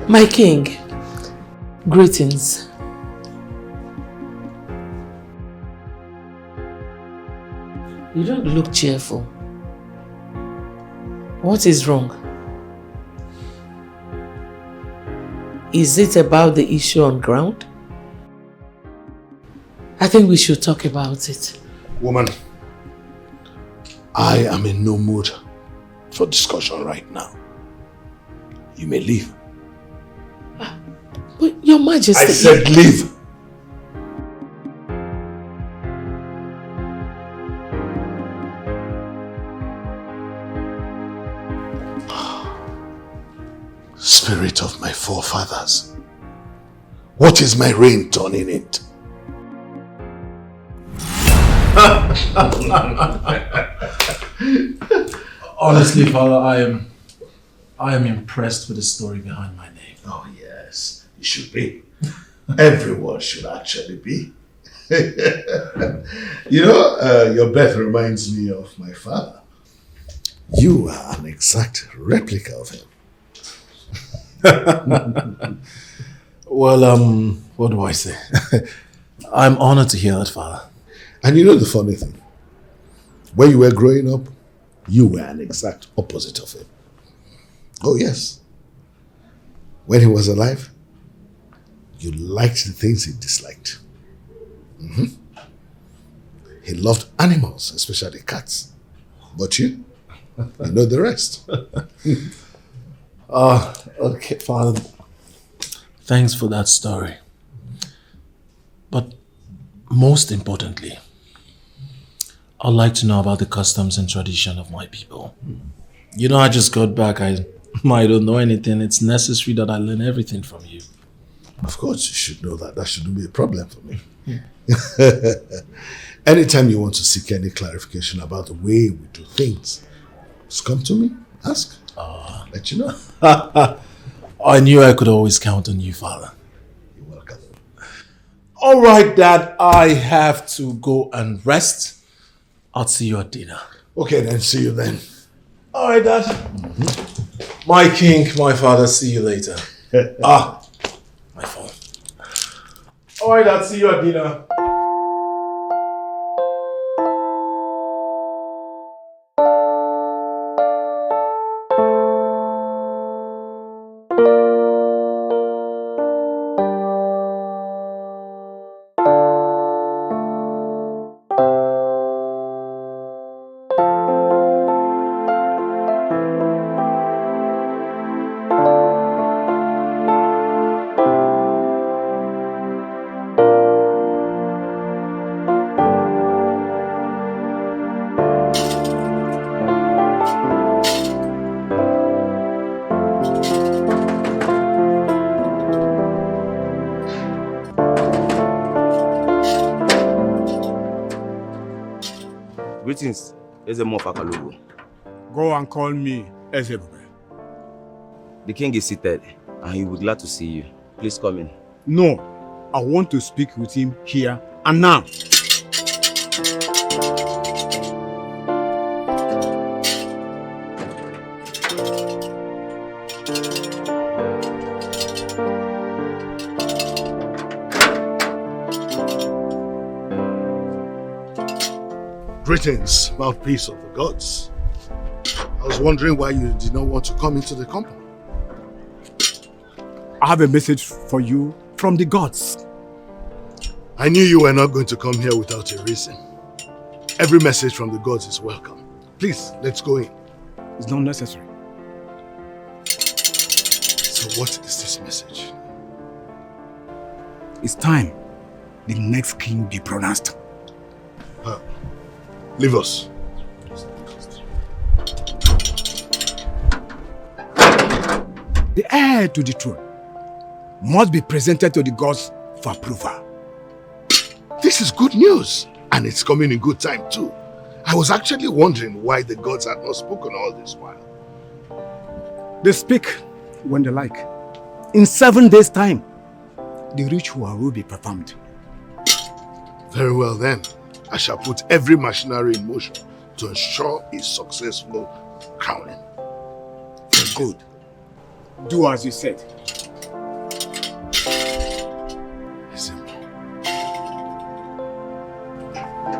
My king, greetings. You don't look cheerful. What is wrong? Is it about the issue on ground? I think we should talk about it. Woman, I am in no mood for discussion right now. You may leave. But Your Majesty... I said leave! Spirit of my forefathers, what is my reign turning it? Honestly, Father, I am impressed with the story behind my name. Oh yes, it should be. Everyone should actually be. You know, your birth reminds me of my father. You are an exact replica of him. Well, what do I say? I'm honored to hear that, Father. And you know the funny thing? When you were growing up, you were an exact opposite of him. Oh yes. When he was alive, you liked the things he disliked. He loved animals, especially cats. But you know the rest. Okay, Father. Thanks for that story. But most importantly, I'd like to know about the customs and tradition of my people. You know, I just got back. I don't know anything. It's necessary that I learn everything from you. Of course, you should know that. That shouldn't be a problem for me. Yeah. Anytime you want to seek any clarification about the way we do things, just come to me, ask. Let you know. I knew I could always count on you, Father. You're welcome. All right, Dad. I have to go and rest. I'll see you at dinner. Okay, then. See you then. All right, Dad. My king, my father, see you later. My phone. All right, Dad. See you at dinner. Greetings, EZEONU. Go and call me EZEONU. The king is seated and he would glad to see you. Please come in. No, I want to speak with him here and now. Greetings, mouthpiece of the gods. I was wondering why you did not want to come into the compound. I have a message for you from the gods. I knew you were not going to come here without a reason. Every message from the gods is welcome. Please, let's go in. It's not necessary. So what is this message? It's time the next king be pronounced. Leave us. The heir to the throne must be presented to the gods for approval. This is good news, and it's coming in good time too. I was actually wondering why the gods had not spoken all this while. They speak when they like. In 7 days' time, the ritual will be performed. Very well then. I shall put every machinery in motion to ensure a successful crowning. Good. Do as you said. Resemble.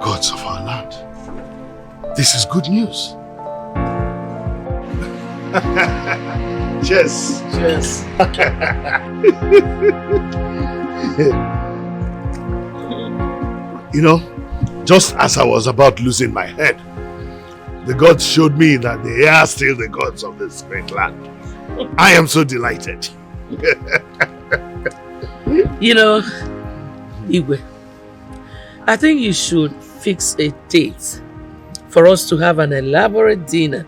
Gods of our land. This is good news. Cheers. Cheers. You know, just as I was about losing my head, the gods showed me that they are still the gods of this great land. I am so delighted. You know, Igwe, I think you should fix a date for us to have an elaborate dinner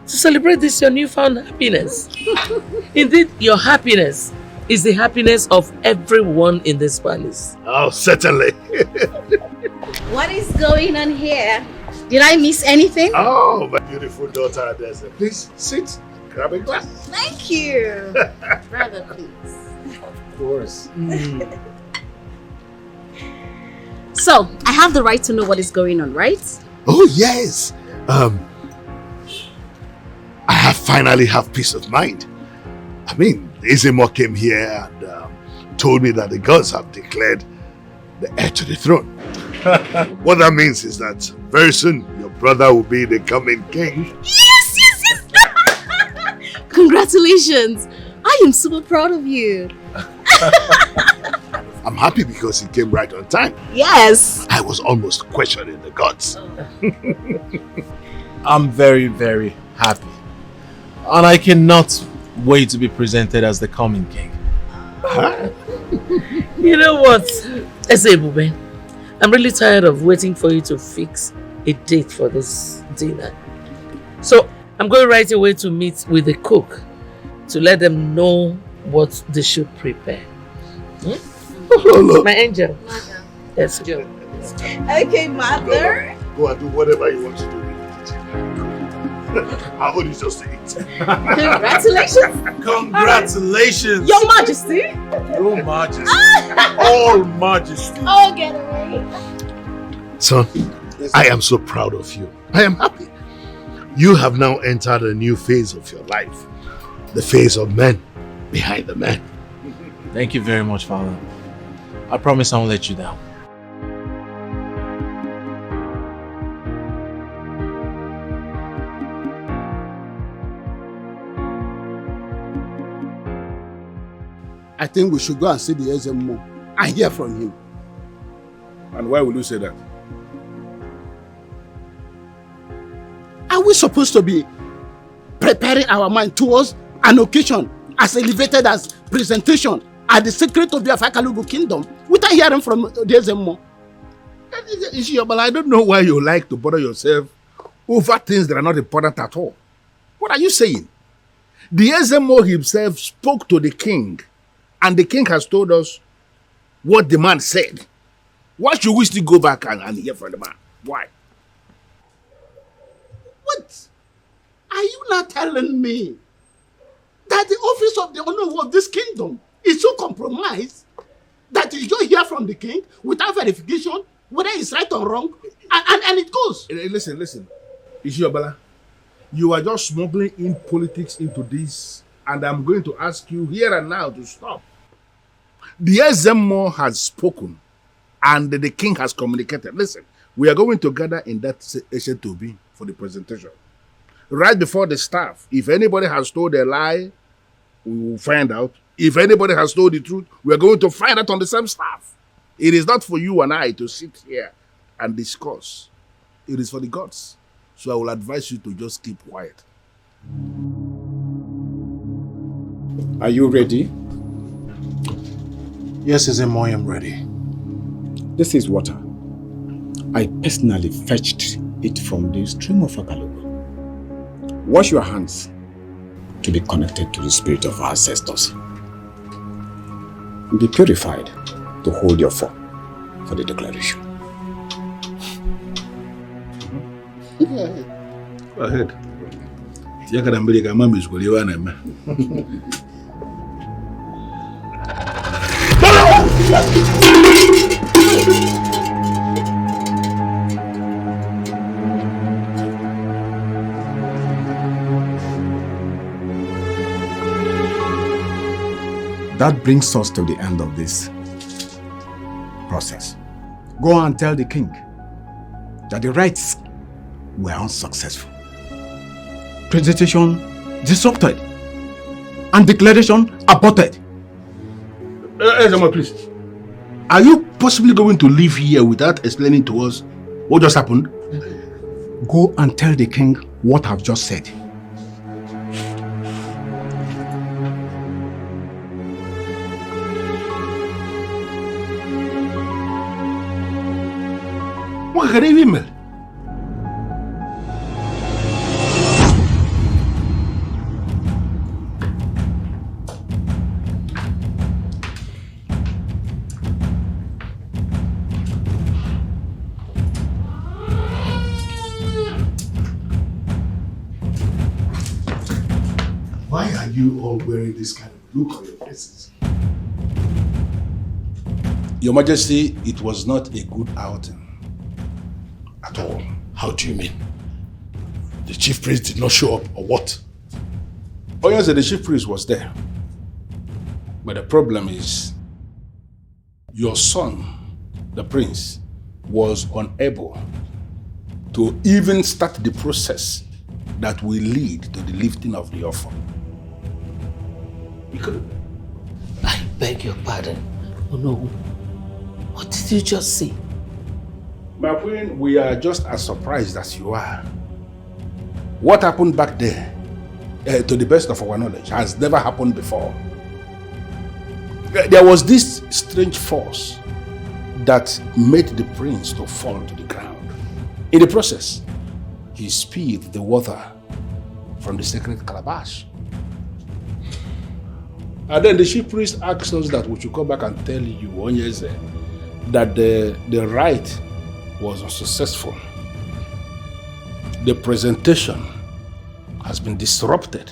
to celebrate this your newfound happiness. Indeed, your happiness is the happiness of everyone in this palace. Oh, certainly. What is going on here? Did I miss anything? Oh, my beautiful daughter, please sit. Grab a glass. Thank you. Brother, please. Of course. So, I have the right to know what is going on, right? Oh, yes. I have finally have peace of mind. I mean, EZEONU came here and told me that the gods have declared the heir to the throne. What that means is that very soon your brother will be the coming king. Yes, yes, yes! Congratulations! I am super proud of you. I'm happy because he came right on time. Yes! I was almost questioning the gods. I'm very, very happy. And I cannot wait to be presented as the coming king. You know what, Ezebube? I'm really tired of waiting for you to fix a date for this dinner. So I'm going right away to meet with the cook to let them know what they should prepare. My angel. Mother. Let's go. Okay, mother. Go and do whatever you want to do. I want you just to eat. Congratulations. Congratulations! Your Majesty. Your Majesty. All Majesty. Oh, get away. Son, I am so proud of you. I am happy. You have now entered a new phase of your life. The phase of men behind the men. Thank you very much, Father. I promise I won't let you down. I think we should go and see the EZEONU and hear from him. And why will you say that? Are we supposed to be preparing our mind towards an occasion as elevated as presentation at the secret of the Afakalugu kingdom without hearing from the EZEONU? But I don't know why you like to bother yourself over things that are not important at all. What are you saying? The EZEONU himself spoke to the king, and the king has told us what the man said. Why should we still go back and hear from the man? Why? What? Are you not telling me that the office of the owner of this kingdom is so compromised that you don't hear from the king without verification whether it's right or wrong, and it goes? Listen. Ishiobala, you are just smuggling in politics into this, and I'm going to ask you here and now to stop. The EZEONU has spoken, and the king has communicated. Listen, we are going to gather in that Etobi for the presentation. Right before the staff, if anybody has told a lie, we will find out. If anybody has told the truth, we are going to find out on the same staff. It is not for you and I to sit here and discuss. It is for the gods. So I will advise you to just keep quiet. Are you ready? Yes, EZEONU, I am ready. This is water. I personally fetched it from the stream of Akalugu. Wash your hands to be connected to the spirit of our ancestors. Be purified to hold your form for the declaration. Go ahead. Yakada mbili kama mizguliwa na eme. That brings us to the end of this process. Go and tell the king that the rites were unsuccessful. Presentation disrupted and declaration aborted. Ezema, please. Are you possibly going to leave here without explaining to us what just happened? Go and tell the king what I've just said. What can you email? Why are you all wearing this kind of look on your faces? Your Majesty, it was not a good outing. At all. How do you mean? The chief priest did not show up, or what? Oh yes, the chief priest was there. But the problem is, your son, the prince, was unable to even start the process that will lead to the lifting of the offer. I beg your pardon. Oh no. What did you just say? My queen, we are just as surprised as you are. What happened back there, to the best of our knowledge, has never happened before. There was this strange force that made the prince to fall to the ground. In the process, he spilled the water from the sacred calabash. And then the chief priest asked us that we should come back and tell you, Onyeze, that the rite was unsuccessful. The presentation has been disrupted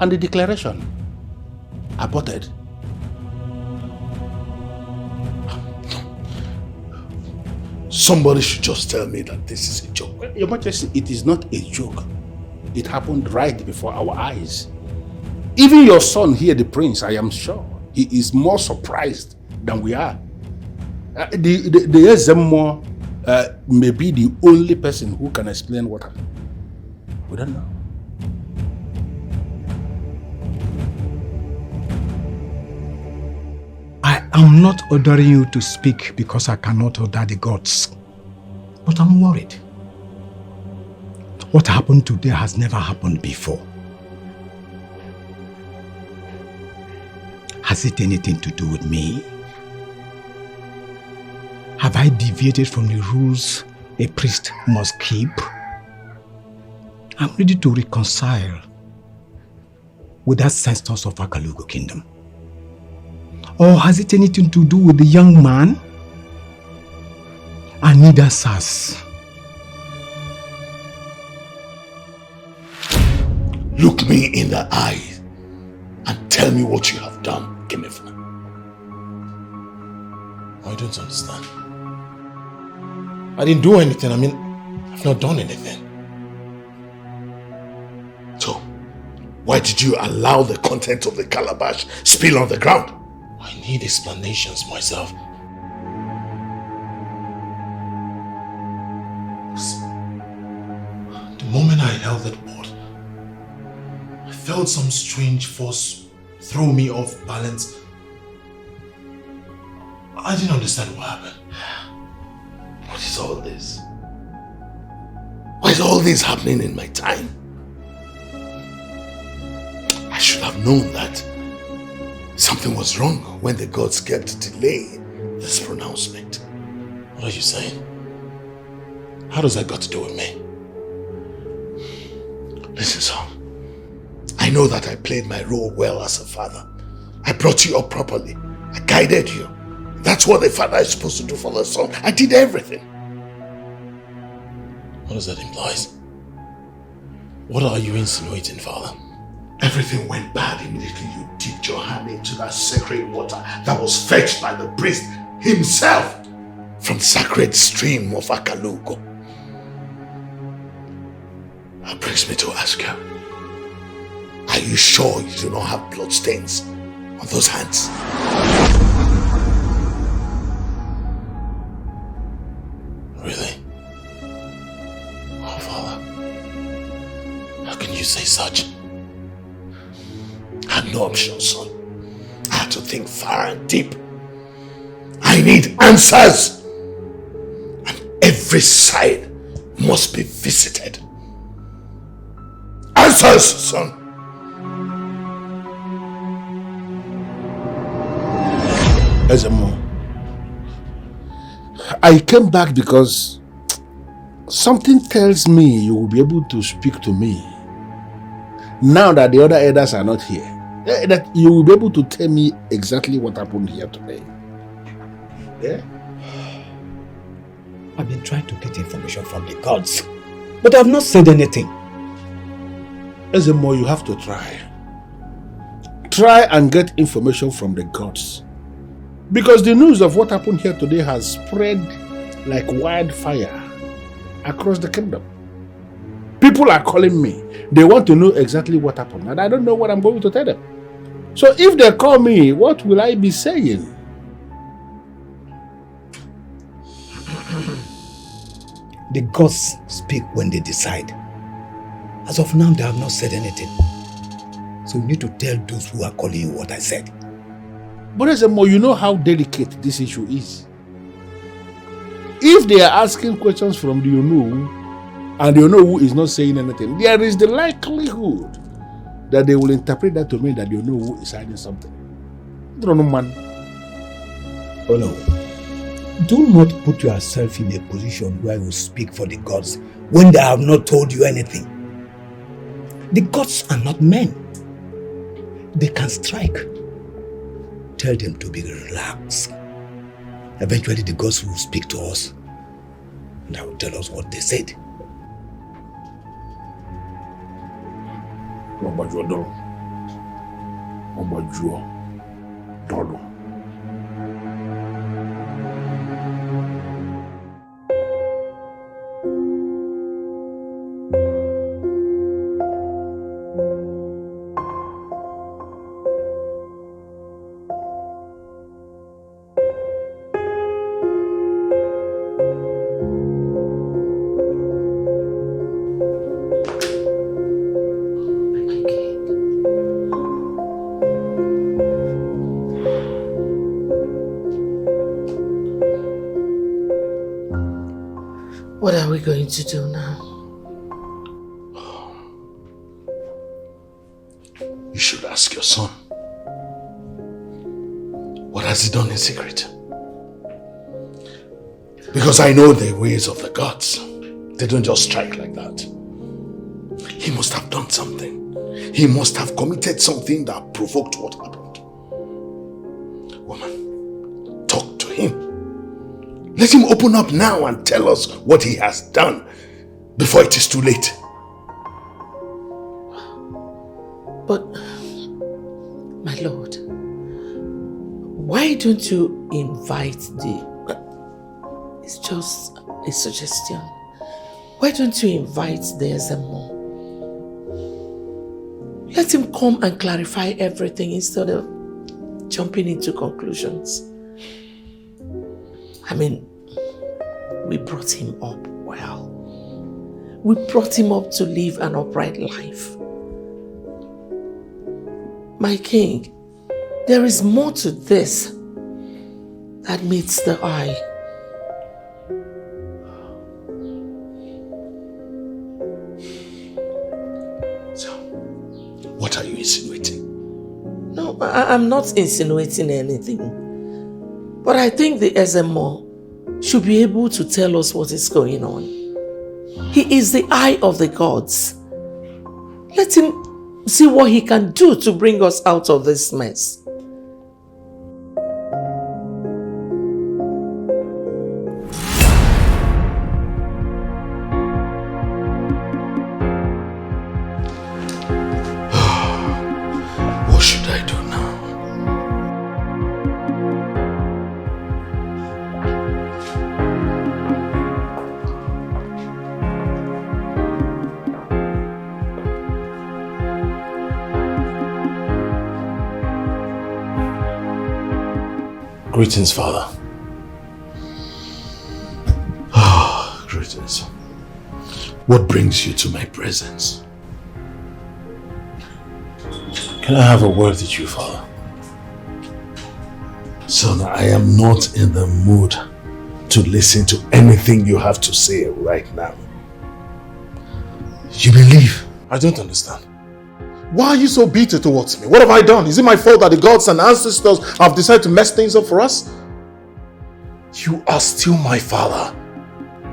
and the declaration aborted. Somebody should just tell me that this is a joke. Your Majesty, it is not a joke. It happened right before our eyes. Even your son here, the prince, I am sure, he is more surprised than we are. The EZEONU may be the only person who can explain what happened. We don't know. I am not ordering you to speak because I cannot order the gods. But I'm worried. What happened today has never happened before. Has it anything to do with me? Have I deviated from the rules a priest must keep? I'm ready to reconcile with that census of Akalugo kingdom. Or has it anything to do with the young man? Anida Sass. Look me in the eye and tell me what you have done, Kimifna. I don't understand. I didn't do anything. I mean, I've not done anything. So, why did you allow the contents of the calabash spill on the ground? I need explanations myself. The moment I held that pot, I felt some strange force throw me off balance. I didn't understand what happened. What is all this? Why is all this happening in my time? I should have known that something was wrong when the gods kept delaying this pronouncement. What are you saying? How does that got to do with me? Listen, son. I know that I played my role well as a father. I brought you up properly. I guided you. That's what a father is supposed to do for the son. I did everything. What does that imply? What are you insinuating, Father? Everything went bad immediately you dipped your hand into that sacred water that was fetched by the priest himself from the sacred stream of Akalugo. That brings me to ask you, are you sure you do not have blood stains on those hands? Really? Oh, Father. How can you say such? I had no option, son. I had to think far and deep. I need answers. And every side must be visited. Answers, son. Ezemo, I came back because something tells me you will be able to speak to me now that the other elders are not here. That you will be able to tell me exactly what happened here today. Yeah? I've been trying to get information from the gods, but I've not said anything. Ezemo, you have to try. Try and get information from the gods. Because the news of what happened here today has spread like wildfire across the kingdom. People are calling me. They want to know exactly what happened, and I don't know what I'm going to tell them. So if they call me, what will I be saying? The gods speak when they decide. As of now, they have not said anything. So you need to tell those who are calling you what I said. But Ezemo, you know how delicate this issue is. If they are asking questions from the UNU, and the UNU is not saying anything, there is the likelihood that they will interpret that to mean that the UNU is hiding something. I don't know, man. Oh no. Do not put yourself in a position where you speak for the gods when they have not told you anything. The gods are not men. They can strike. Tell them to be relaxed. Eventually the gods will speak to us and they will tell us what they said. What are we going to do now? You should ask your son. What has he done in secret? Because I know the ways of the gods. They don't just strike like that. He must have done something. He must have committed something that provoked what happened. Woman, talk to him. Let him open up now and tell us what he has done before it is too late. But, my lord, why don't you invite it's just a suggestion. Why don't you invite the EZEONU? Let him come and clarify everything instead of jumping into conclusions. I mean, we brought him up well. We brought him up to live an upright life. My king, there is more to this that meets the eye. So, what are you insinuating? No, I'm not insinuating anything. But I think the EZEONU should be able to tell us what is going on. He is the eye of the gods. Let him see what he can do to bring us out of this mess. Greetings, Father. Greetings. What brings you to my presence? Can I have a word with you, Father? Son, I am not in the mood to listen to anything you have to say right now. You believe? I don't understand. Why are you so bitter towards me? What have I done? Is it my fault that the gods and ancestors have decided to mess things up for us? You are still my father,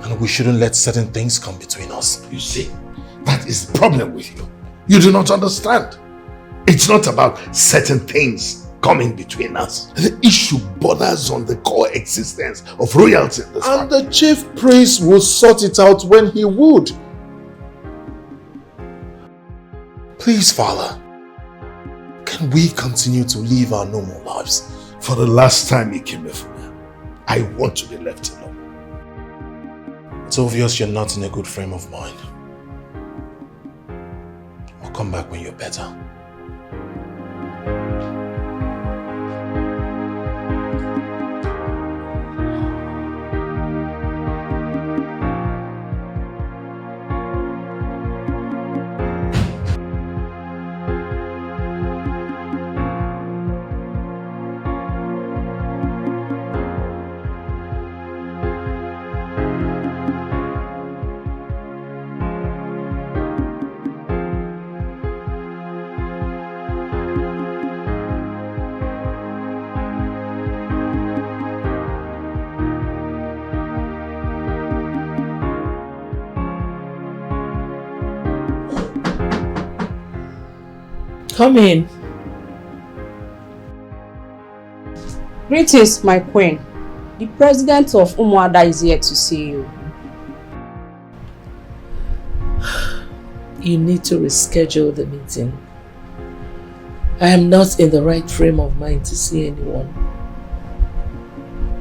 and we shouldn't let certain things come between us. You see, that is the problem with you. You do not understand. It's not about certain things coming between us. The issue borders on the core existence of royalty in this And family. the chief priest will sort it out when he would. Please, Father, can we continue to live our normal lives? For the last time you came here for me, I want to be left alone. It's obvious you're not in a good frame of mind. I'll come back when you're better. Come in. Greetings, my queen. The president of Umuada is here to see you. You need to reschedule the meeting. I am not in the right frame of mind to see anyone.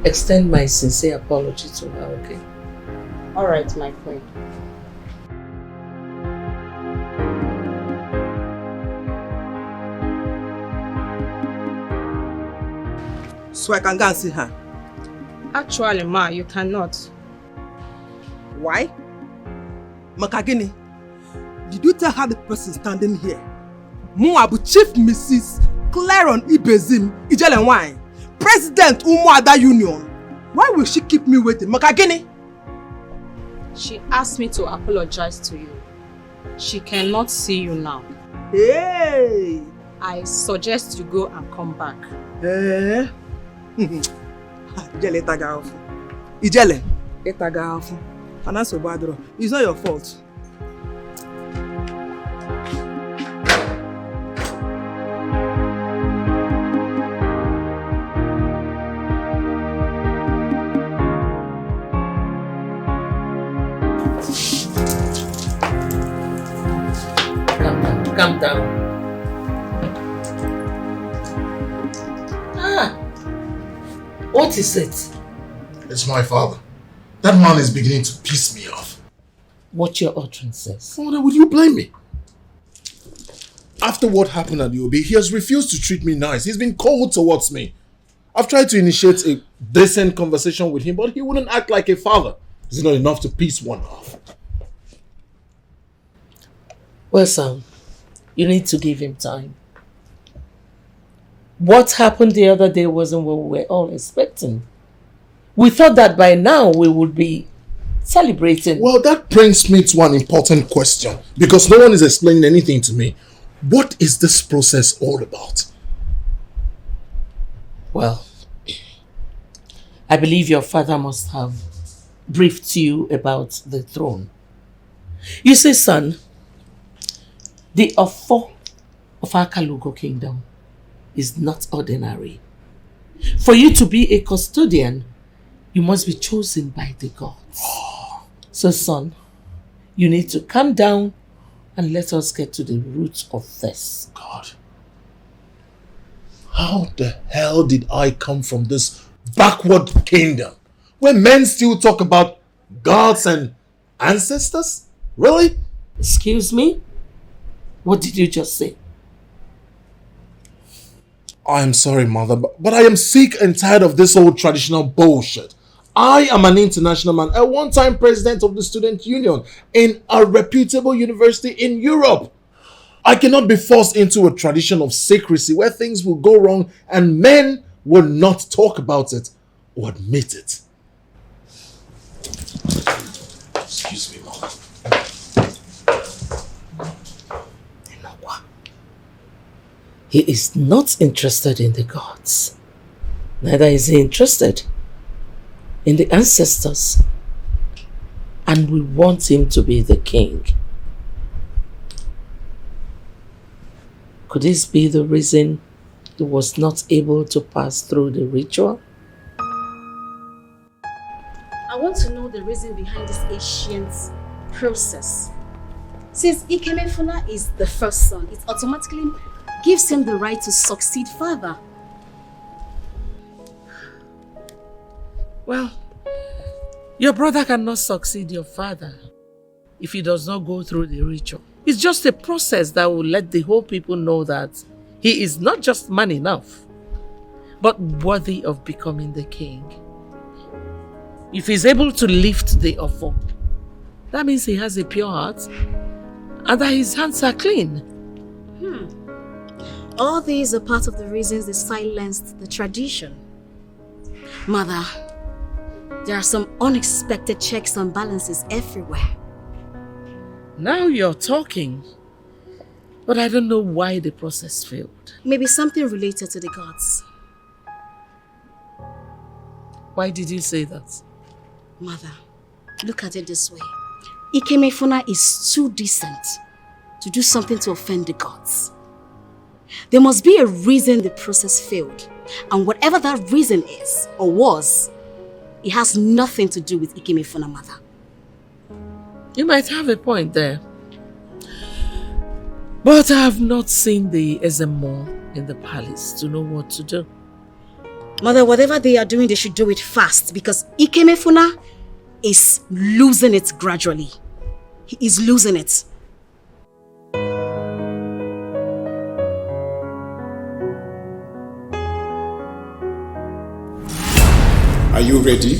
Extend my sincere apology to her, okay? Alright, my queen. So I can go and see her. Actually, ma, you cannot. Why? Makagini, did you tell her the person standing here? Muabu Chief Mrs. Claron Ibezim Ijelenwine, President Umuada Union. Why will she keep me waiting? Makagini? She asked me to apologize to you. She cannot see you now. Hey! I suggest you go and come back. Eh? Ijele itaga ofu. Ijele itaga ofu. Ananso badro. It's not your fault. Calm down. What is it? It's my father. That man is beginning to piss me off. What your utterance says? Father, would you blame me? After what happened at the OB, he has refused to treat me nice. He's been cold towards me. I've tried to initiate a decent conversation with him, but he wouldn't act like a father. Is it not enough to piss one off? Well, Sam, you need to give him time. What happened the other day wasn't what we were all expecting. We thought that by now we would be celebrating. Well, that brings me to an important question, because no one is explaining anything to me. What is this process all about? Well, I believe your father must have briefed you about the throne. You see, son, the Ofo of Akalugo Kingdom is not ordinary. For you to be a custodian, you must be chosen by the gods. So, son, you need to calm down and let us get to the root of this. God, how the hell did I come from this backward kingdom where men still talk about gods and ancestors? Really? Excuse me? What did you just say? I'm sorry, mother, but I am sick and tired of this old traditional bullshit. I am an international man, a one-time president of the student union in a reputable university in Europe. I cannot be forced into a tradition of secrecy where things will go wrong and men will not talk about it or admit it. Excuse me, mother. He is not interested in the gods. Neither is he interested in the ancestors. And we want him to be the king. Could this be the reason he was not able to pass through the ritual? I want to know the reason behind this ancient process. Since Ikemefuna is the first son, it automatically gives him the right to succeed further. Well, your brother cannot succeed your father if he does not go through the ritual. It's just a process that will let the whole people know that he is not just man enough, but worthy of becoming the king. If he's able to lift the offer, that means he has a pure heart and that his hands are clean. All these are part of the reasons they silenced the tradition. Mother, there are some unexpected checks and balances everywhere. Now you're talking, but I don't know why the process failed. Maybe something related to the gods. Why did you say that? Mother, look at it this way. Ikemefuna is too decent to do something to offend the gods. There must be a reason the process failed. And whatever that reason is, or was, it has nothing to do with Ikemefuna, mother. You might have a point there. But I have not seen the EZEONU in the palace to know what to do. Mother, whatever they are doing, they should do it fast because Ikemefuna is losing it gradually. He is losing it. Are you ready?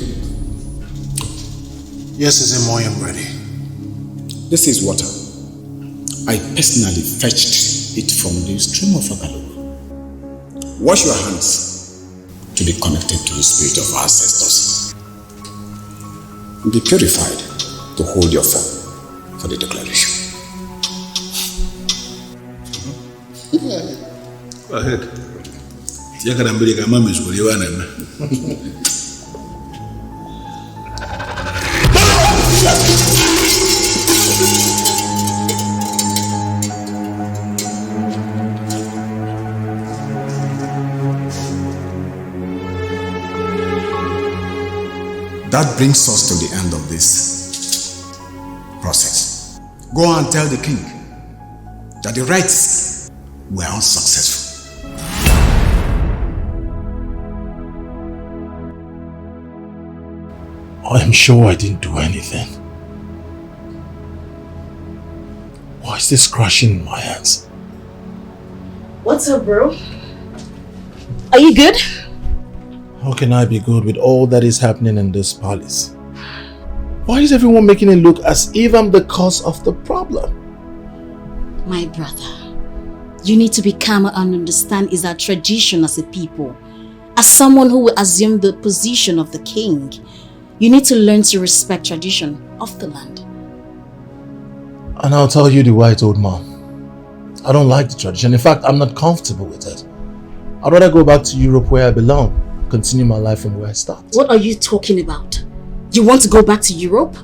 Yes, EZEONU, I am ready. This is water. I personally fetched it from the stream of Agalo. Wash your hands to be connected to the spirit of our ancestors. Be purified to hold your form for the declaration. Go ahead. That brings us to the end of this process. Go and tell the king that the rites were unsuccessful. I'm sure I didn't do anything. Why is this crashing in my hands? What's up, bro? Are you good? How can I be good with all that is happening in this palace? Why is everyone making it look as if I'm the cause of the problem? My brother, you need to be calmer and understand is our tradition as a people. As someone who will assume the position of the king, you need to learn to respect tradition of the land. And I'll tell you the white old man. I don't like the tradition. In fact, I'm not comfortable with it. I'd rather go back to Europe where I belong. Continue my life from where I started. What are you talking about? You want to go back to Europe?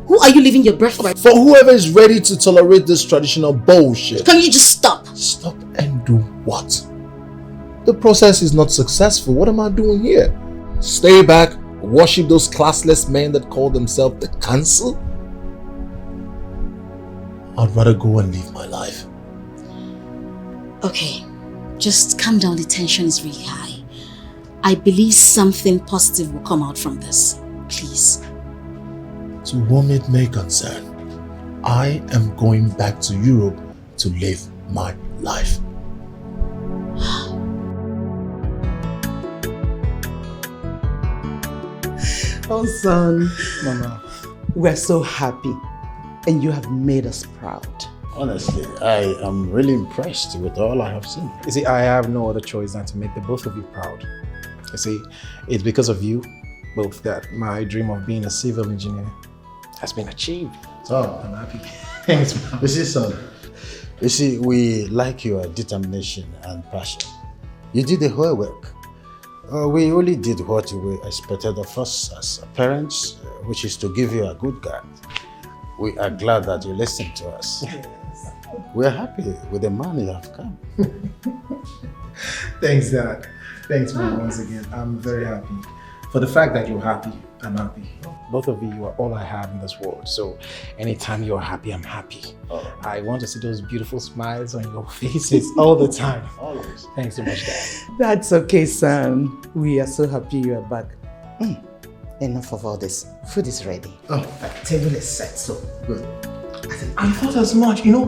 Who are you leaving your birthright for? Whoever is ready to tolerate this traditional bullshit. Can you just stop? Stop and do what? The process is not successful. What am I doing here? Stay back, worship those classless men that call themselves the council? I'd rather go and live my life. Okay, just calm down. The tension is really high. I believe something positive will come out from this. Please. To whom it may concern, I am going back to Europe to live my life. Oh, son. Mama. We're so happy. And you have made us proud. Honestly, I am really impressed with all I have seen. You see, I have no other choice than to make the both of you proud. You see, it's because of you both that my dream of being a civil engineer has been achieved. So, I'm happy. thanks, man. You see, son, you see, we like your determination and passion. You did the whole work. We only did what we expected of us as parents, which is to give you a good guide. We are glad that you listened to us. Yes. We are happy with the man you have come. Thanks, Dad. Thanks, Mom, once again. I'm very happy. For the fact that you're happy, I'm happy. Both of you are all I have in this world. So anytime you're happy, I'm happy. Oh. I want to see those beautiful smiles on your faces all the time. Always. Thanks so much, Dad. That's okay, son. We are so happy you are back. Enough of all this. Food is ready. Oh, Table is set, so good. I thought as much. You know,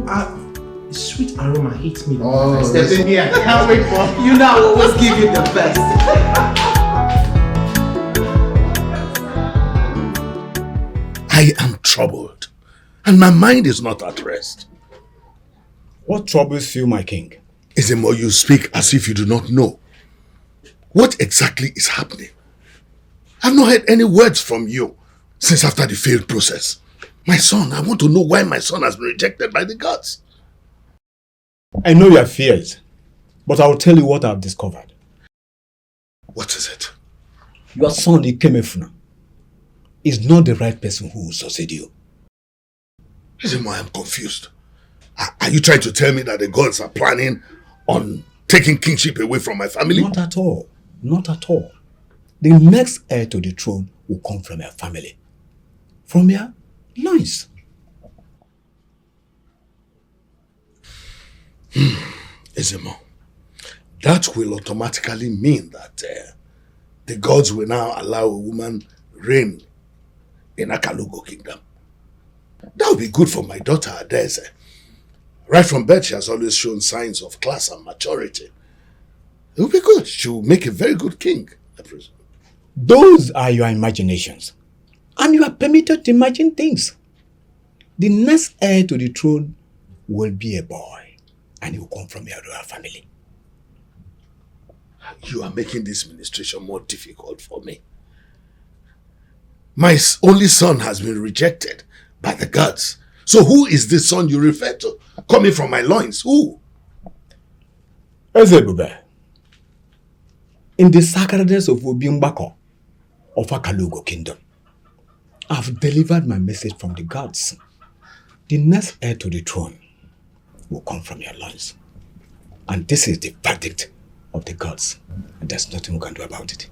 the sweet aroma hits me. Oh, Step in here. I can't wait for You know, I always give you the best. I am troubled, and my mind is not at rest. What troubles you, my king? Ezemo, you speak as if you do not know. What exactly is happening? I've not heard any words from you since after the failed process. My son, I want to know why my son has been rejected by the gods. I know your fears, but I'll tell you what I've discovered. What is it? Your son, Ikemefuna, is not the right person who will succeed you. Ezemo, I am confused. Are you trying to tell me that the gods are planning on taking kingship away from my family? Not at all. Not at all. The next heir to the throne will come from your family. From your loins. Ezemo, that will automatically mean that the gods will now allow a woman reign in Akalugo kingdom. That would be good for my daughter Adeze. Right from birth, she has always shown signs of class and maturity. It will be good. She will make a very good king, I presume. Those are your imaginations. And you are permitted to imagine things. The next heir to the throne will be a boy. And he will come from your royal family. You are making this ministration more difficult for me. My only son has been rejected by the gods. So who is this son you refer to? Coming from my loins, who? Ezebube, in the sacredness of Obimbako of Akalugo kingdom, I've delivered my message from the gods. The next heir to the throne will come from your loins. And this is the verdict of the gods. And there's nothing we can do about it.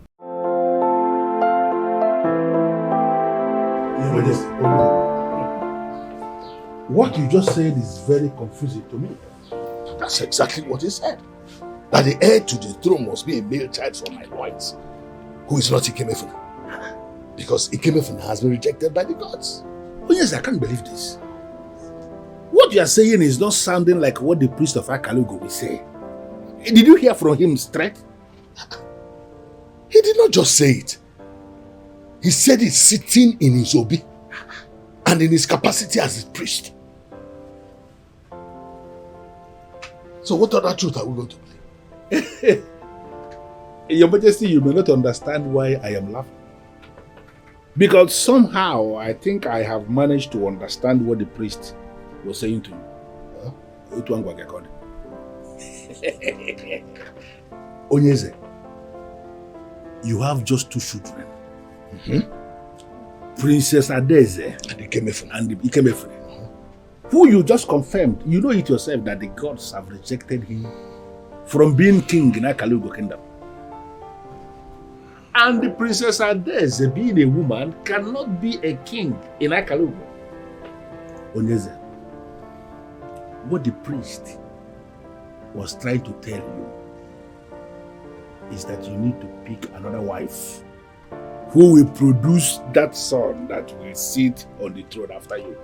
What you just said is very confusing to me. That's exactly what he said. That the heir to the throne must be a male child from my loins, who is not Ikemefuna. Because Ikemefuna has been rejected by the gods. Oh yes, I can't believe this. What you are saying is not sounding like what the priest of Akalugo will say. Did you hear from him straight? He did not just say it. He said it sitting in his obi and in his capacity as a priest. So what other truth are we going to play? Your Majesty, you may not understand why I am laughing. Because somehow I think I have managed to understand what the priest was saying to you. Onyeze, you have just two children. Princess Adeze and Ikemefuna. Who you just confirmed, you know it yourself that the gods have rejected him from being king in Akalugo kingdom. And the Princess Adeze, being a woman, cannot be a king in Akalugo. Onyeze, what the priest was trying to tell you is that you need to pick another wife who will produce that son that will sit on the throne after you.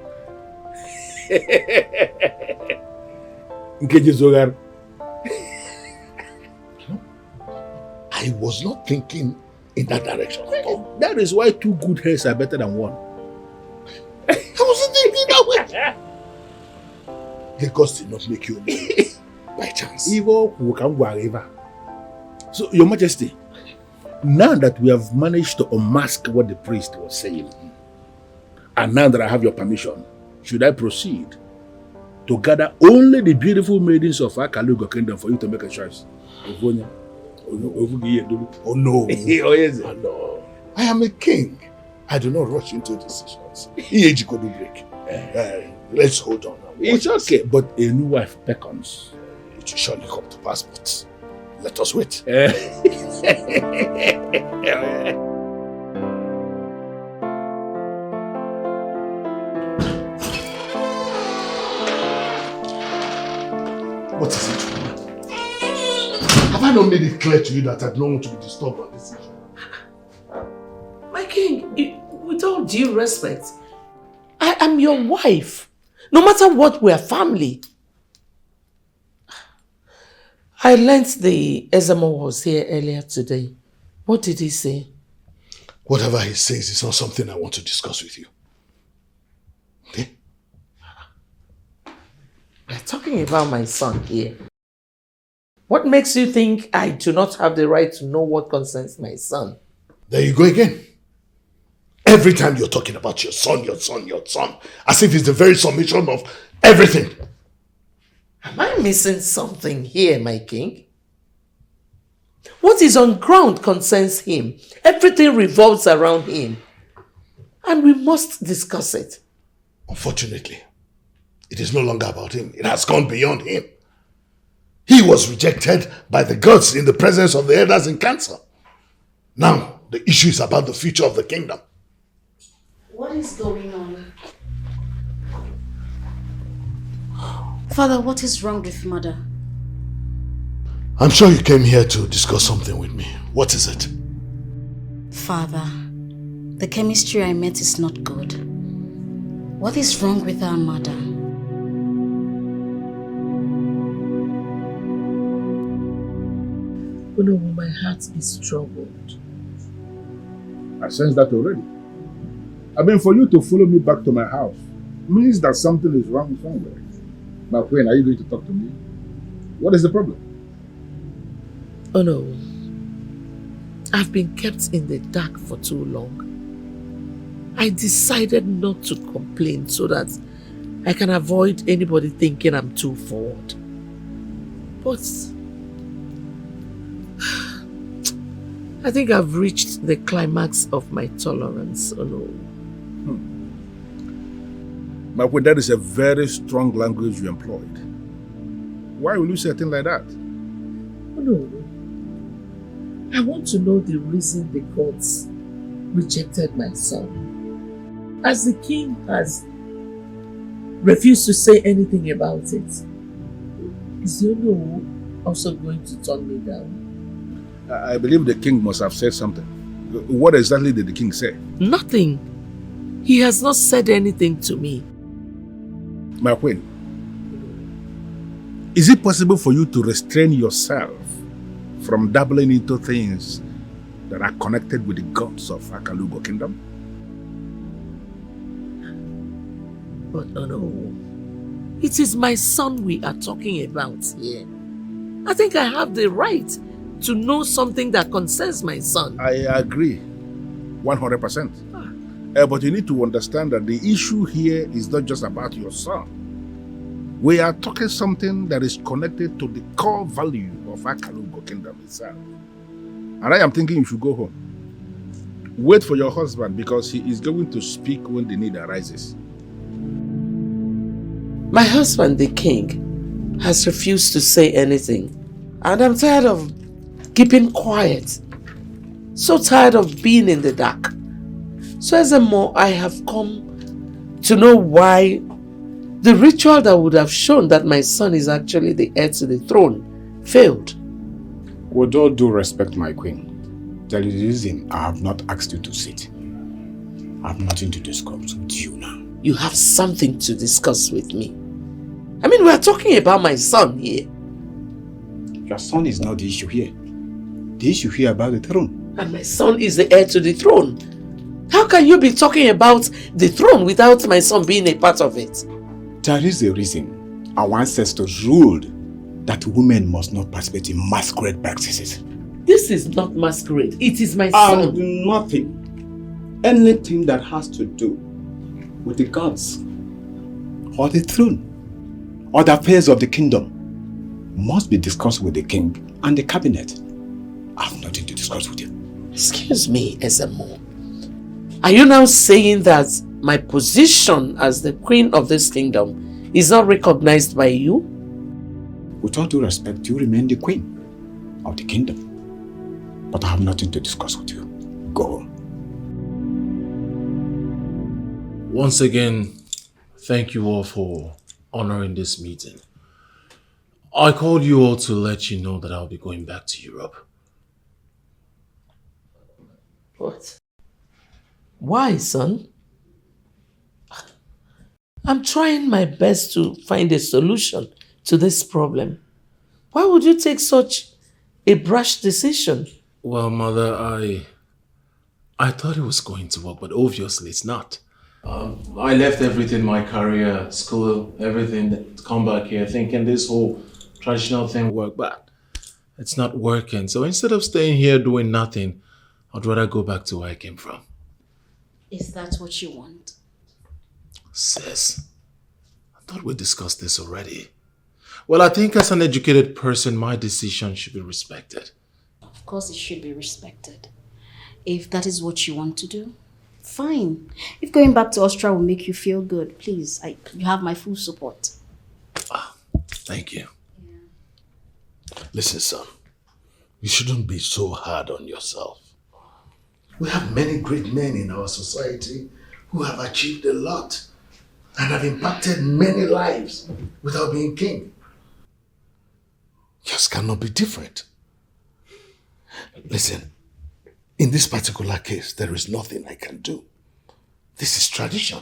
I was not thinking in that direction at all. That is why 2 good heads are better than 1. I wasn't thinking that way. Lagos did not make you a millionaire by chance. So, Your Majesty, now that we have managed to unmask what the priest was saying, and now that I have your permission, should I proceed to gather only the beautiful maidens of Akalugo Kingdom for you to make a choice? Oh no. Oh, yes. Oh, no. I am a king. I do not rush into decisions. Let's hold on. It's okay, but a new wife beckons. It will surely come to pass, but let us wait. What is it? Have I not made it clear to you that I don't want to be disturbed on this issue? My king, with all due respect, I am your wife. No matter what, we are family. I learnt the EZEONU was here earlier today. What did he say? Whatever he says is not something I want to discuss with you. Okay? We're talking about my son here. What makes you think I do not have the right to know what concerns my son? There you go again. Every time you're talking about your son, as if it's the very summation of everything. Am I missing something here, my king? What is on ground concerns him. Everything revolves around him. And we must discuss it. Unfortunately, it is no longer about him. It has gone beyond him. He was rejected by the gods in the presence of the elders in council. Now, the issue is about the future of the kingdom. What is going on? Father, what is wrong with mother? I'm sure you came here to discuss something with me. What is it? Father, the chemistry I met is not good. What is wrong with our mother? You know, my heart is troubled. I sense that already. I mean, for you to follow me back to my house means that something is wrong somewhere. Now, when are you going to talk to me? What is the problem? Oh no. I've been kept in the dark for too long. I decided not to complain so that I can avoid anybody thinking I'm too forward. But I think I've reached the climax of my tolerance. Oh no. My point, that is a very strong language you employed. Why will you say a thing like that? Oh no. I want to know the reason the gods rejected my son. As the king has refused to say anything about it, is EZEONU also going to turn me down? I believe the king must have said something. What exactly did the king say? Nothing. He has not said anything to me. My queen, is it possible for you to restrain yourself from dabbling into things that are connected with the gods of Akalugo Kingdom? But oh no, it is my son we are talking about here. I think I have the right to know something that concerns my son. I agree, 100%. But you need to understand that the issue here is not just about your son. We are talking something that is connected to the core value of Akalugo Kingdom itself. And I am thinking you should go home. Wait for your husband because he is going to speak when the need arises. My husband, the king, has refused to say anything. And I'm tired of keeping quiet. So tired of being in the dark. So as a more, I have come to know why the ritual that would have shown that my son is actually the heir to the throne failed. With all due respect, my queen, there is a reason I have not asked you to sit. I have nothing to discuss with you now. You have something to discuss with me. I mean, we are talking about my son here. Your son is not the issue here. The issue here about the throne. And my son is the heir to the throne. How can you be talking about the throne without my son being a part of it? There is a reason our ancestors ruled that women must not participate in masquerade practices. This is not masquerade. It is my son. And nothing. Anything that has to do with the gods, or the throne, or the affairs of the kingdom must be discussed with the king and the cabinet. I have nothing to discuss with you. Excuse me, EZEONU. Are you now saying that my position as the queen of this kingdom is not recognized by you? With all due respect, you remain the queen of the kingdom. But I have nothing to discuss with you. Go home. Once again, thank you all for honoring this meeting. I called you all to let you know that I'll be going back to Europe. What? Why, son? I'm trying my best to find a solution to this problem. Why would you take such a brash decision? Well, Mother, I thought it was going to work, but obviously it's not. I left everything, my career, school, everything, to come back here thinking this whole traditional thing worked, but it's not working. So instead of staying here doing nothing, I'd rather go back to where I came from. Is that what you want? Sis, I thought we discussed this already. Well, I think as an educated person, my decision should be respected. Of course it should be respected. If that is what you want to do, fine. If going back to Austria will make you feel good, please, you have my full support. Thank you. Yeah. Listen, son, you shouldn't be so hard on yourself. We have many great men in our society who have achieved a lot and have impacted many lives without being king. Yours cannot be different. Listen, in this particular case, there is nothing I can do. This is tradition,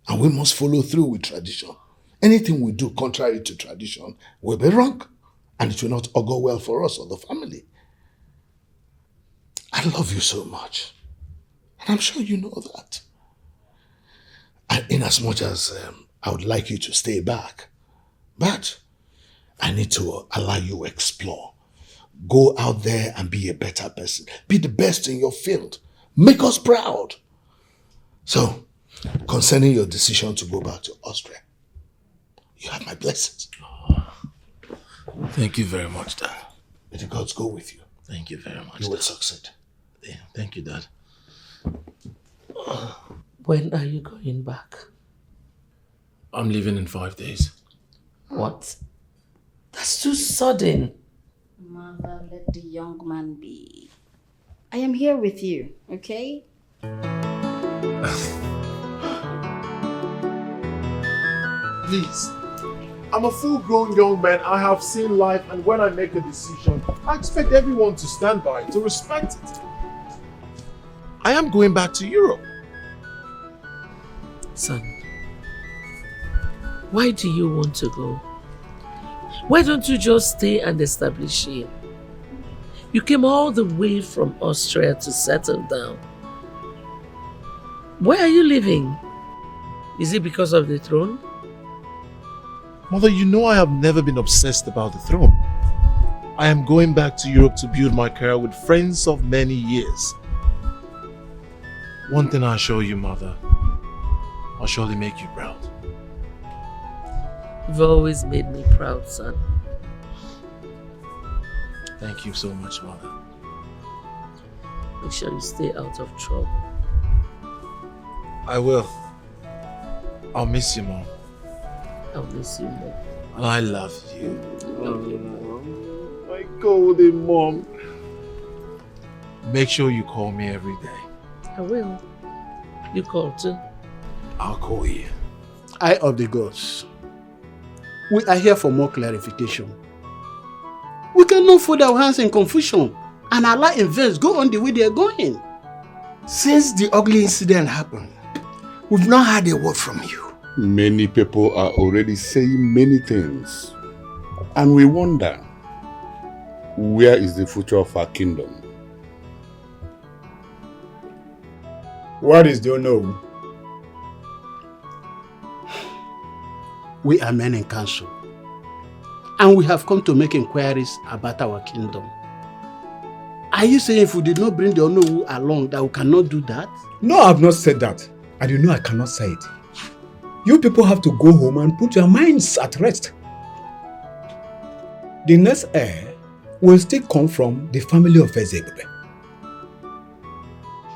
and we must follow through with tradition. Anything we do contrary to tradition will be wrong, and it will not augur well for us or the family. I love you so much, and I'm sure you know that. And in as much as I would like you to stay back, but I need to allow you to explore. Go out there and be a better person. Be the best in your field. Make us proud. So, concerning your decision to go back to Austria, you have my blessings. Thank you very much, Dad. May the gods go with you. Thank you very much, You will Dad. succeed. Yeah, thank you, Dad. When are you going back? I'm leaving in 5 days. What? That's too sudden. Mother, let the young man be. I am here with you, okay? Please. I'm a full-grown young man. I have seen life, and when I make a decision, I expect everyone to stand by it, to respect it. I am going back to Europe. Son, why do you want to go? Why don't you just stay and establish here? You came all the way from Austria to settle down. Why are you leaving? Is it because of the throne? Mother, you know I have never been obsessed about the throne. I am going back to Europe to build my career with friends of many years. One thing I assure you, Mother, I'll surely make you proud. You've always made me proud, son. Thank you so much, Mother. Make sure you stay out of trouble. I will. I'll miss you, Mom. I'll miss you more. And I love you. Love you more. My golden mom. Make sure you call me every day. I will. You call too? I'll call you. Eye of the gods. We are here for more clarification. We cannot fold our hands in confusion and allow events go on the way they are going. Since the ugly incident happened, we've not had a word from you. Many people are already saying many things, and we wonder, where is the future of our kingdom? What is the no? We are men in council, and we have come to make inquiries about our kingdom. Are you saying if we did not bring the Onowu along that we cannot do that? No, I have not said that. And you know I cannot say it. You people have to go home and put your minds at rest. The next heir will still come from the family of EZEONU.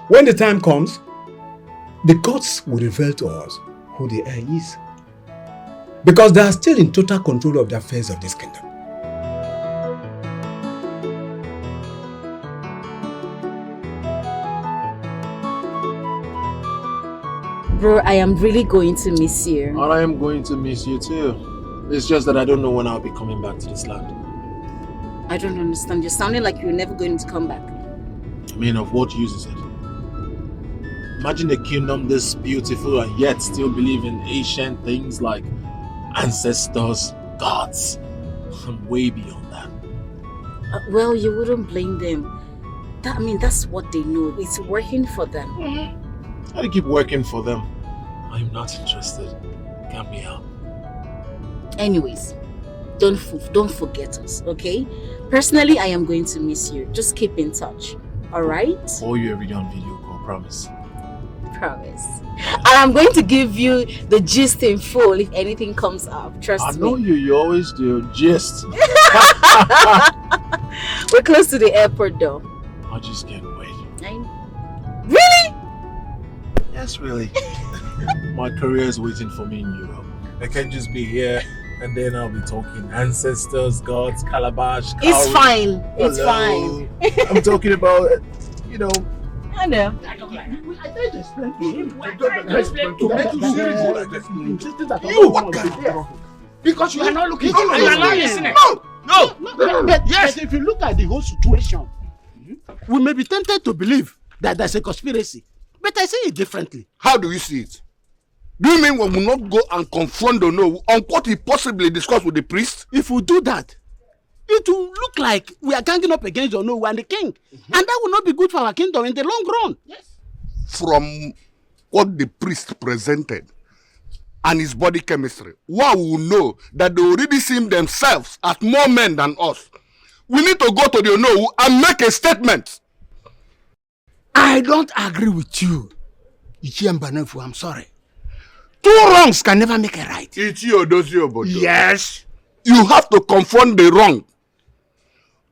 When the time comes, the gods will reveal to us who the heir is. Because they are still in total control of the affairs of this kingdom. Bro, I am really going to miss you. And I am going to miss you too. It's just that I don't know when I'll be coming back to this land. I don't understand. You're sounding like you're never going to come back. I mean, of what use is it? Imagine a kingdom this beautiful and yet still believe in ancient things like ancestors, gods. I'm way beyond that. Well, you wouldn't blame them. That's what they know. It's working for them. How do you keep working for them? I'm not interested. Count me out. Anyways, don't forget us, okay? Personally, I am going to miss you. Just keep in touch, alright? Call you every day on video call, promise. Promise. And I'm going to give you the gist in full if anything comes up. Trust me. I know you always do. Gist. We're close to the airport though. I just can't wait. Really? Yes, really. My career is waiting for me in Europe. I can't just be here and then I'll be talking ancestors, gods, calabash, cowries. It's fine. It's Hello. fine. I'm talking about, I know. I tried to explain to him. You, what kind? Because you are not looking. No, you are not listening. No. But if you look at the whole situation, we may be tempted to believe that there's a conspiracy. But I say it differently. How do you see it? Do you mean we will not go and confront the no on what he possibly discussed with the priest? If we do that, it will look like we are ganging up against the Onowu and the king. And that will not be good for our kingdom in the long run. Yes. From what the priest presented and his body chemistry, one will know that they already see themselves as more men than us. We need to go to the Onowu and make a statement. I don't agree with you. I'm sorry. Two wrongs can never make a right. Yes. You have to confront the wrong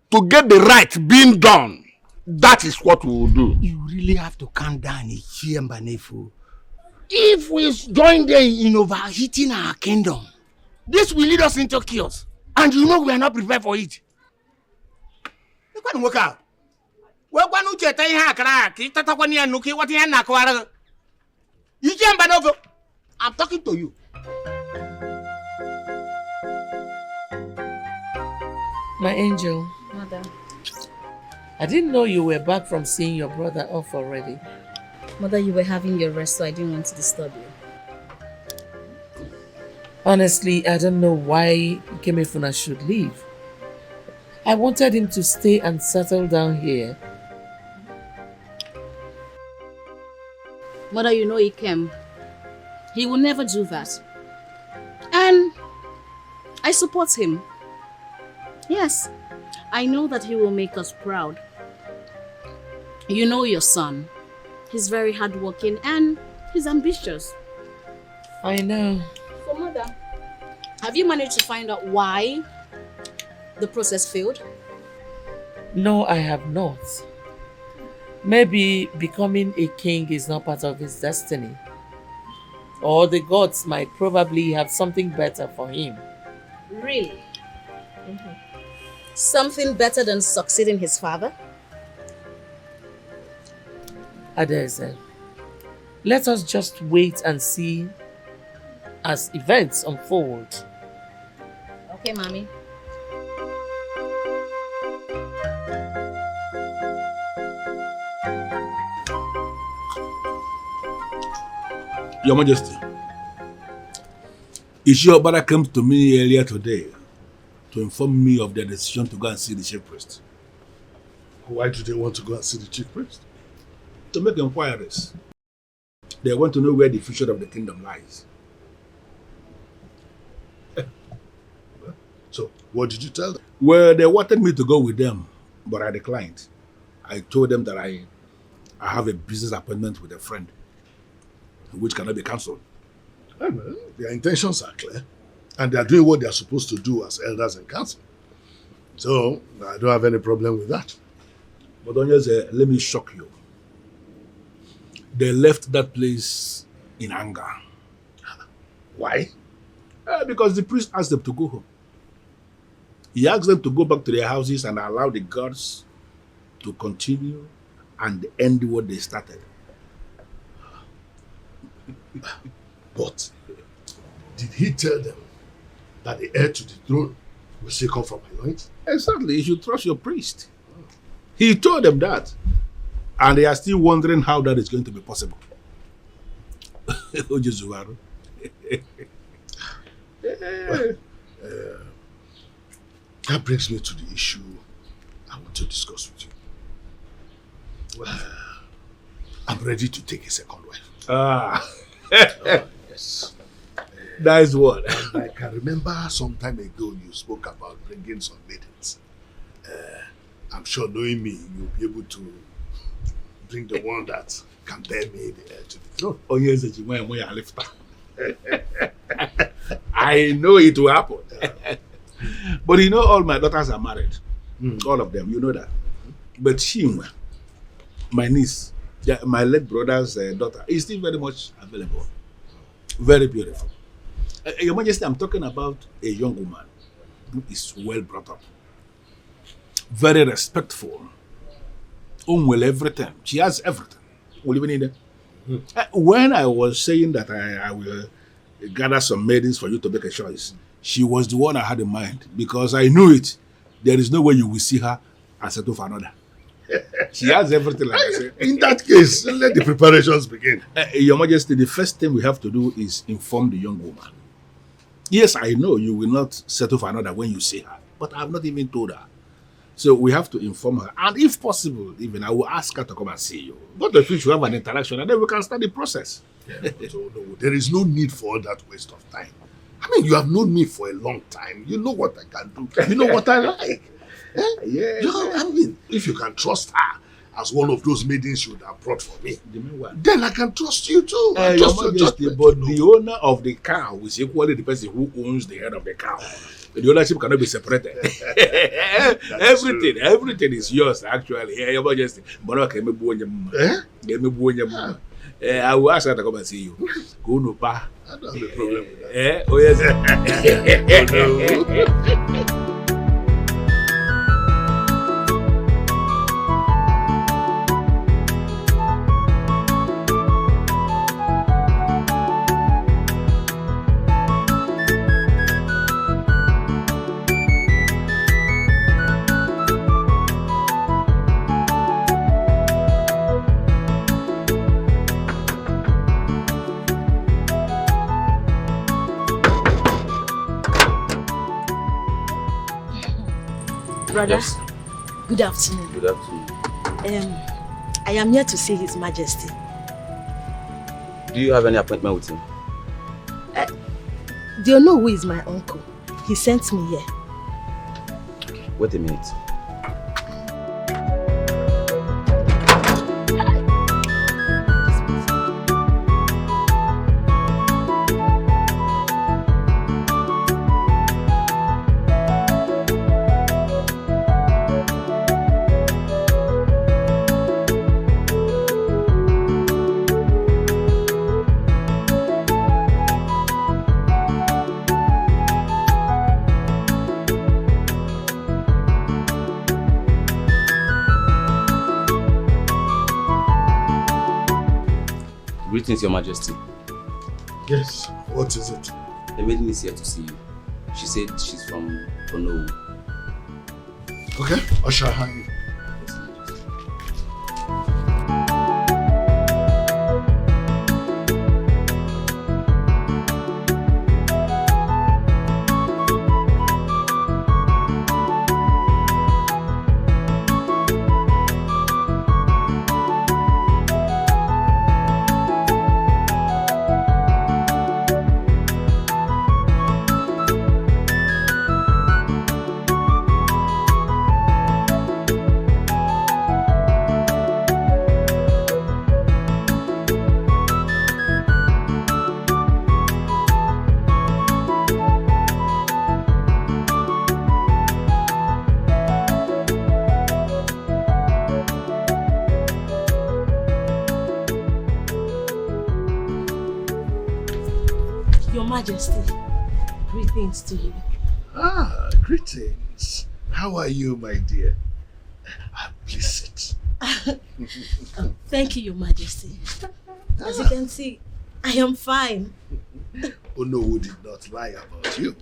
to get the right being done. That is what we will do. You really have to calm down, Ichie. If we join them in overheating our kingdom, this will lead us into chaos. And you know we are not prepared for it. You can't work out. I'm talking to you. My angel. Mother. I didn't know you were back from seeing your brother off already. Mother, you were having your rest, so I didn't want to disturb you. Honestly, I don't know why Ikemefuna should leave. I wanted him to stay and settle down here. Mother, you know Ikem. He will never do that. And I support him. Yes, I know that he will make us proud. You know your son. He's very hardworking and he's ambitious. I know. So, Mother, have you managed to find out why the process failed? No, I have not. Maybe becoming a king is not part of his destiny. Or the gods might probably have something better for him. Really? Something better than succeeding his father? Adeze, let us just wait and see as events unfold. Okay, Mommy. Your Majesty, Ishiobara came to me earlier today to inform me of their decision to go and see the chief priest. Why do they want to go and see the chief priest? To make inquiries. They want to know where the future of the kingdom lies. So, what did you tell them? Well, they wanted me to go with them, but I declined. I told them that I have a business appointment with a friend, which cannot be cancelled. Well, their intentions are clear, and they are doing what they are supposed to do as elders and council. So, I don't have any problem with that. But Onyeze, let me shock you. They left that place in anger. Why? Because the priest asked them to go home. He asked them to go back to their houses and allow the gods to continue and end what they started. But did he tell them that the heir to the throne will still come from my loins? Exactly. You should trust your priest. He told them that. And they are still wondering how that is going to be possible. UGEZU. Well, that brings me to the issue I want to discuss with you. I'm ready to take a second wife. Yes. Nice one. And I can remember some time ago you spoke about bringing some maidens. I'm sure knowing me, you'll be able to bring the one that can bear me the heir to the throne. Oh, yes, I know it will happen. But you know, all my daughters are married. All of them, you know that. But Shima, my niece, my late brother's daughter, is still very much available. Very beautiful. Your Majesty, I'm talking about a young woman who is well brought up. Very respectful. Well, everything. She has everything. Will you need it? When I was saying that I will gather some maidens for you to make a choice, she was the one I had in mind because I knew it. There is no way you will see her and settle for another. She has everything, like I said. In that case, let the preparations begin. Your Majesty, the first thing we have to do is inform the young woman. Yes, I know you will not settle for another when you see her, but I have not even told her. So we have to inform her. And if possible, even I will ask her to come and see you. Both of you should have an interaction and then we can start the process. No, there is no need for all that waste of time. I mean, you have known me for a long time. You know what I can do. You know what I like. Yeah. I mean, if you can trust her as one of those maidens you would have brought for me, then I can trust you too. Your Majesty, but the owner of the cow is equally the person who owns the head of the cow. The ownership cannot be separated. Everything is yours, actually. Your Majesty. I will ask her to come and see you. Go no pa. I don't have a problem with that. Oh yes. Brother, Yes. good afternoon. Good afternoon. I am here to see His Majesty. Do you have any appointment with him? Do you know who is my uncle? He sent me here. Wait a minute. Greetings, Your Majesty. Yes, what is it? The maiden is here to see you. She said she's from Onowu. Okay, usher her in. Majesty, greetings to you. Ah, greetings. How are you, my dear? Please sit. Thank you, Your Majesty. As you can see, I am fine. Onowu did not lie about you.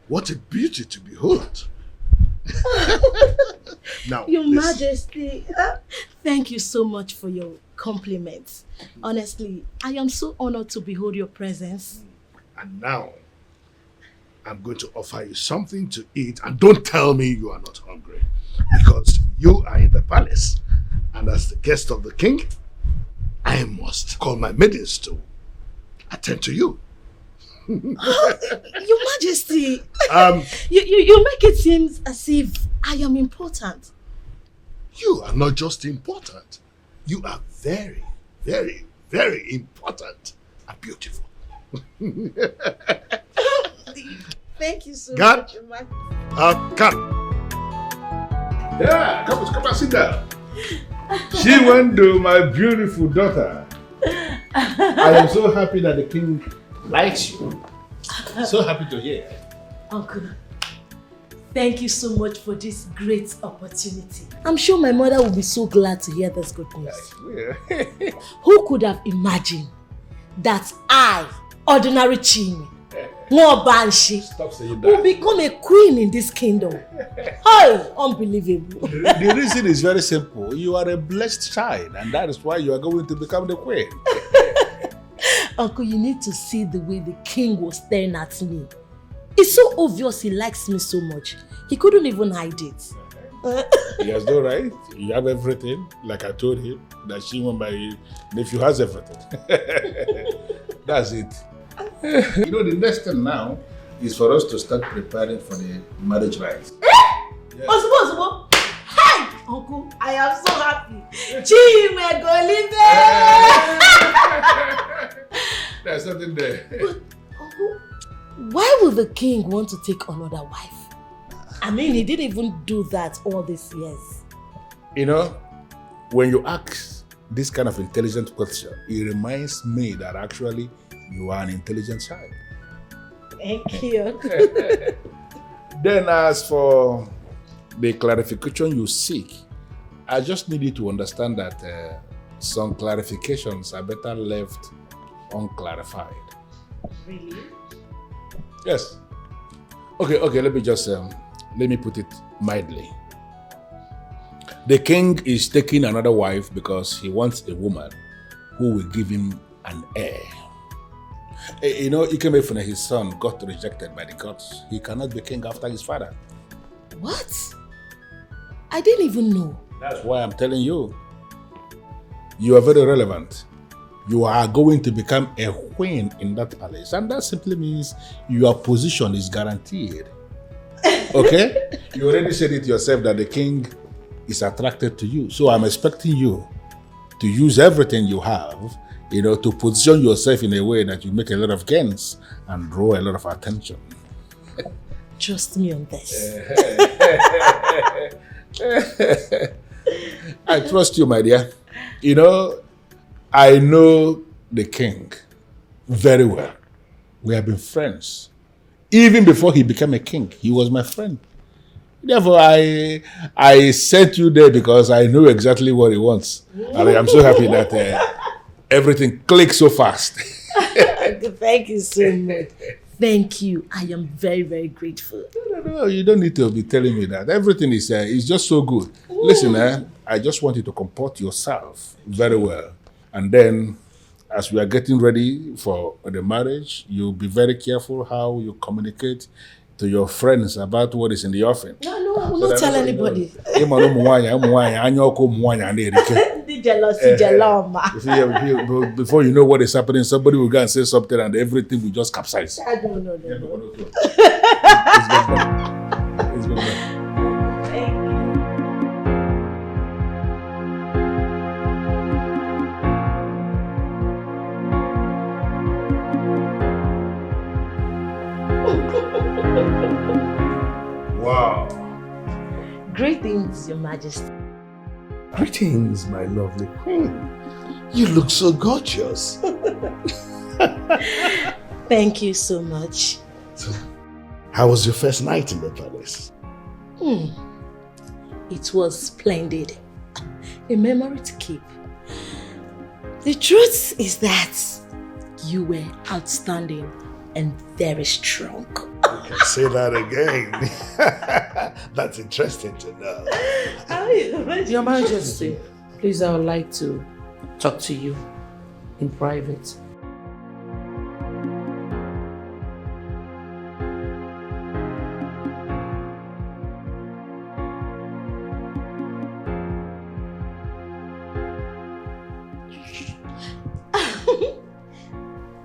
What a beauty to behold. Now, Your Majesty, thank you so much for your compliments. Honestly, I am so honored to behold your presence. And now, I'm going to offer you something to eat, and don't tell me you are not hungry, because you are in the palace, and as the guest of the king, I must call my maidens to attend to you. Your Majesty, you make it seem as if I am important. You are not just important. You are very, very, very important and beautiful. Thank you so God, much, Your Majesty. come. Yeah, come and sit down. Chiwendo, my beautiful daughter. I am so happy that the king likes you. So happy to hear. Uncle, thank you so much for this great opportunity. I'm sure my mother will be so glad to hear this good news. Who could have imagined that I, ordinary Chimi, more Banshee, will become a queen in this kingdom? Oh, unbelievable. The reason is very simple. You are a blessed child, and that is why you are going to become the queen. Uncle, you need to see the way the king was staring at me. It's so obvious he likes me so much. He couldn't even hide it. He has no right. You have everything, like I told him, that Shimon, my nephew, has everything. That's it. You know, the next thing now is for us to start preparing for the marriage rites. Yes. Osbo. Hey, Uncle, I am so happy. Chime go live. There's something there. But, Uncle, why would the king want to take another wife? I mean, he didn't even do that all these years. You know, when you ask this kind of intelligent question, it reminds me that actually you are an intelligent child. Thank you. Then as for the clarification you seek, I just need you to understand that some clarifications are better left unclarified. Really? Yes. Okay, let me just, let me put it mildly. The king is taking another wife because he wants a woman who will give him an heir. You know, Ikemefune, his son, got rejected by the gods. He cannot be king after his father. What? I didn't even know. That's why I'm telling you. You are very relevant. You are going to become a queen in that palace. And that simply means your position is guaranteed. Okay? You already said it yourself that the king is attracted to you. So I'm expecting you to use everything you have, you know, to position yourself in a way that you make a lot of gains and draw a lot of attention. Trust me on this. I trust you, my dear. You know, I know the king very well. We have been friends. Even before he became a king, he was my friend. Therefore, I sent you there because I know exactly what he wants. And I am so happy that everything clicks so fast. Thank you so much. Thank you. I am very, very grateful. No, you don't need to be telling me that. Everything is just so good. Listen, I just want you to comport yourself very well. And then, as we are getting ready for the marriage, you'll be very careful how you communicate to your friends about what is in the offering. No, I will not tell anybody. Before you know what is happening, somebody will go and say something and everything will just capsize. No. It's good. Wow. Greetings, Your Majesty. Greetings, my lovely queen. You look so gorgeous. Thank you so much. So, how was your first night in the palace? It was splendid. A memory to keep. The truth is that you were outstanding and very strong. You can say that again. That's interesting to know. Your Majesty, please, I would like to talk to you in private.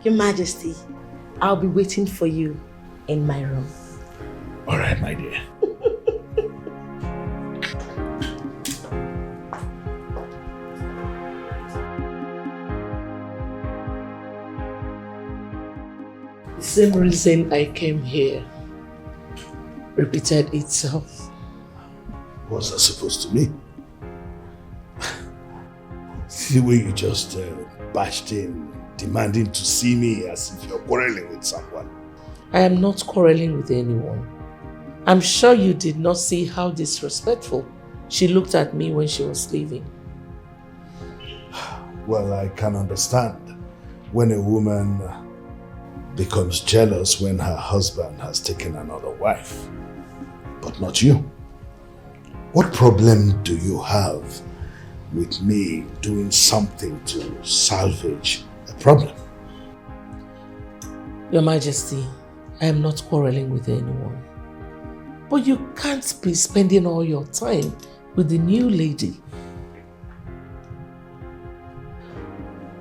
Your Majesty, I'll be waiting for you in my room. All right, my dear. The same reason I came here repeated itself. What's that supposed to mean? See the way you just bashed in, demanding to see me as if you're quarreling with someone. I am not quarreling with anyone. I'm sure you did not see how disrespectful she looked at me when she was leaving. Well, I can understand when a woman becomes jealous when her husband has taken another wife, but not you. What problem do you have with me doing something to salvage a problem? Your Majesty, I am not quarreling with anyone. But you can't be spending all your time with the new lady.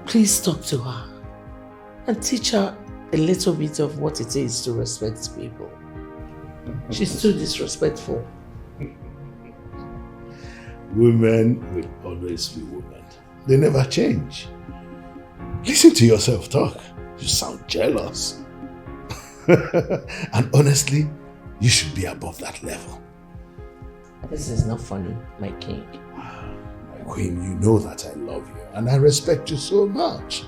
Please talk to her and teach her a little bit of what it is to respect people. She's too disrespectful. Women will always be women. They never change. Listen to yourself talk. You sound jealous. And honestly, you should be above that level. This is not funny, my king. My queen, you know that I love you and I respect you so much.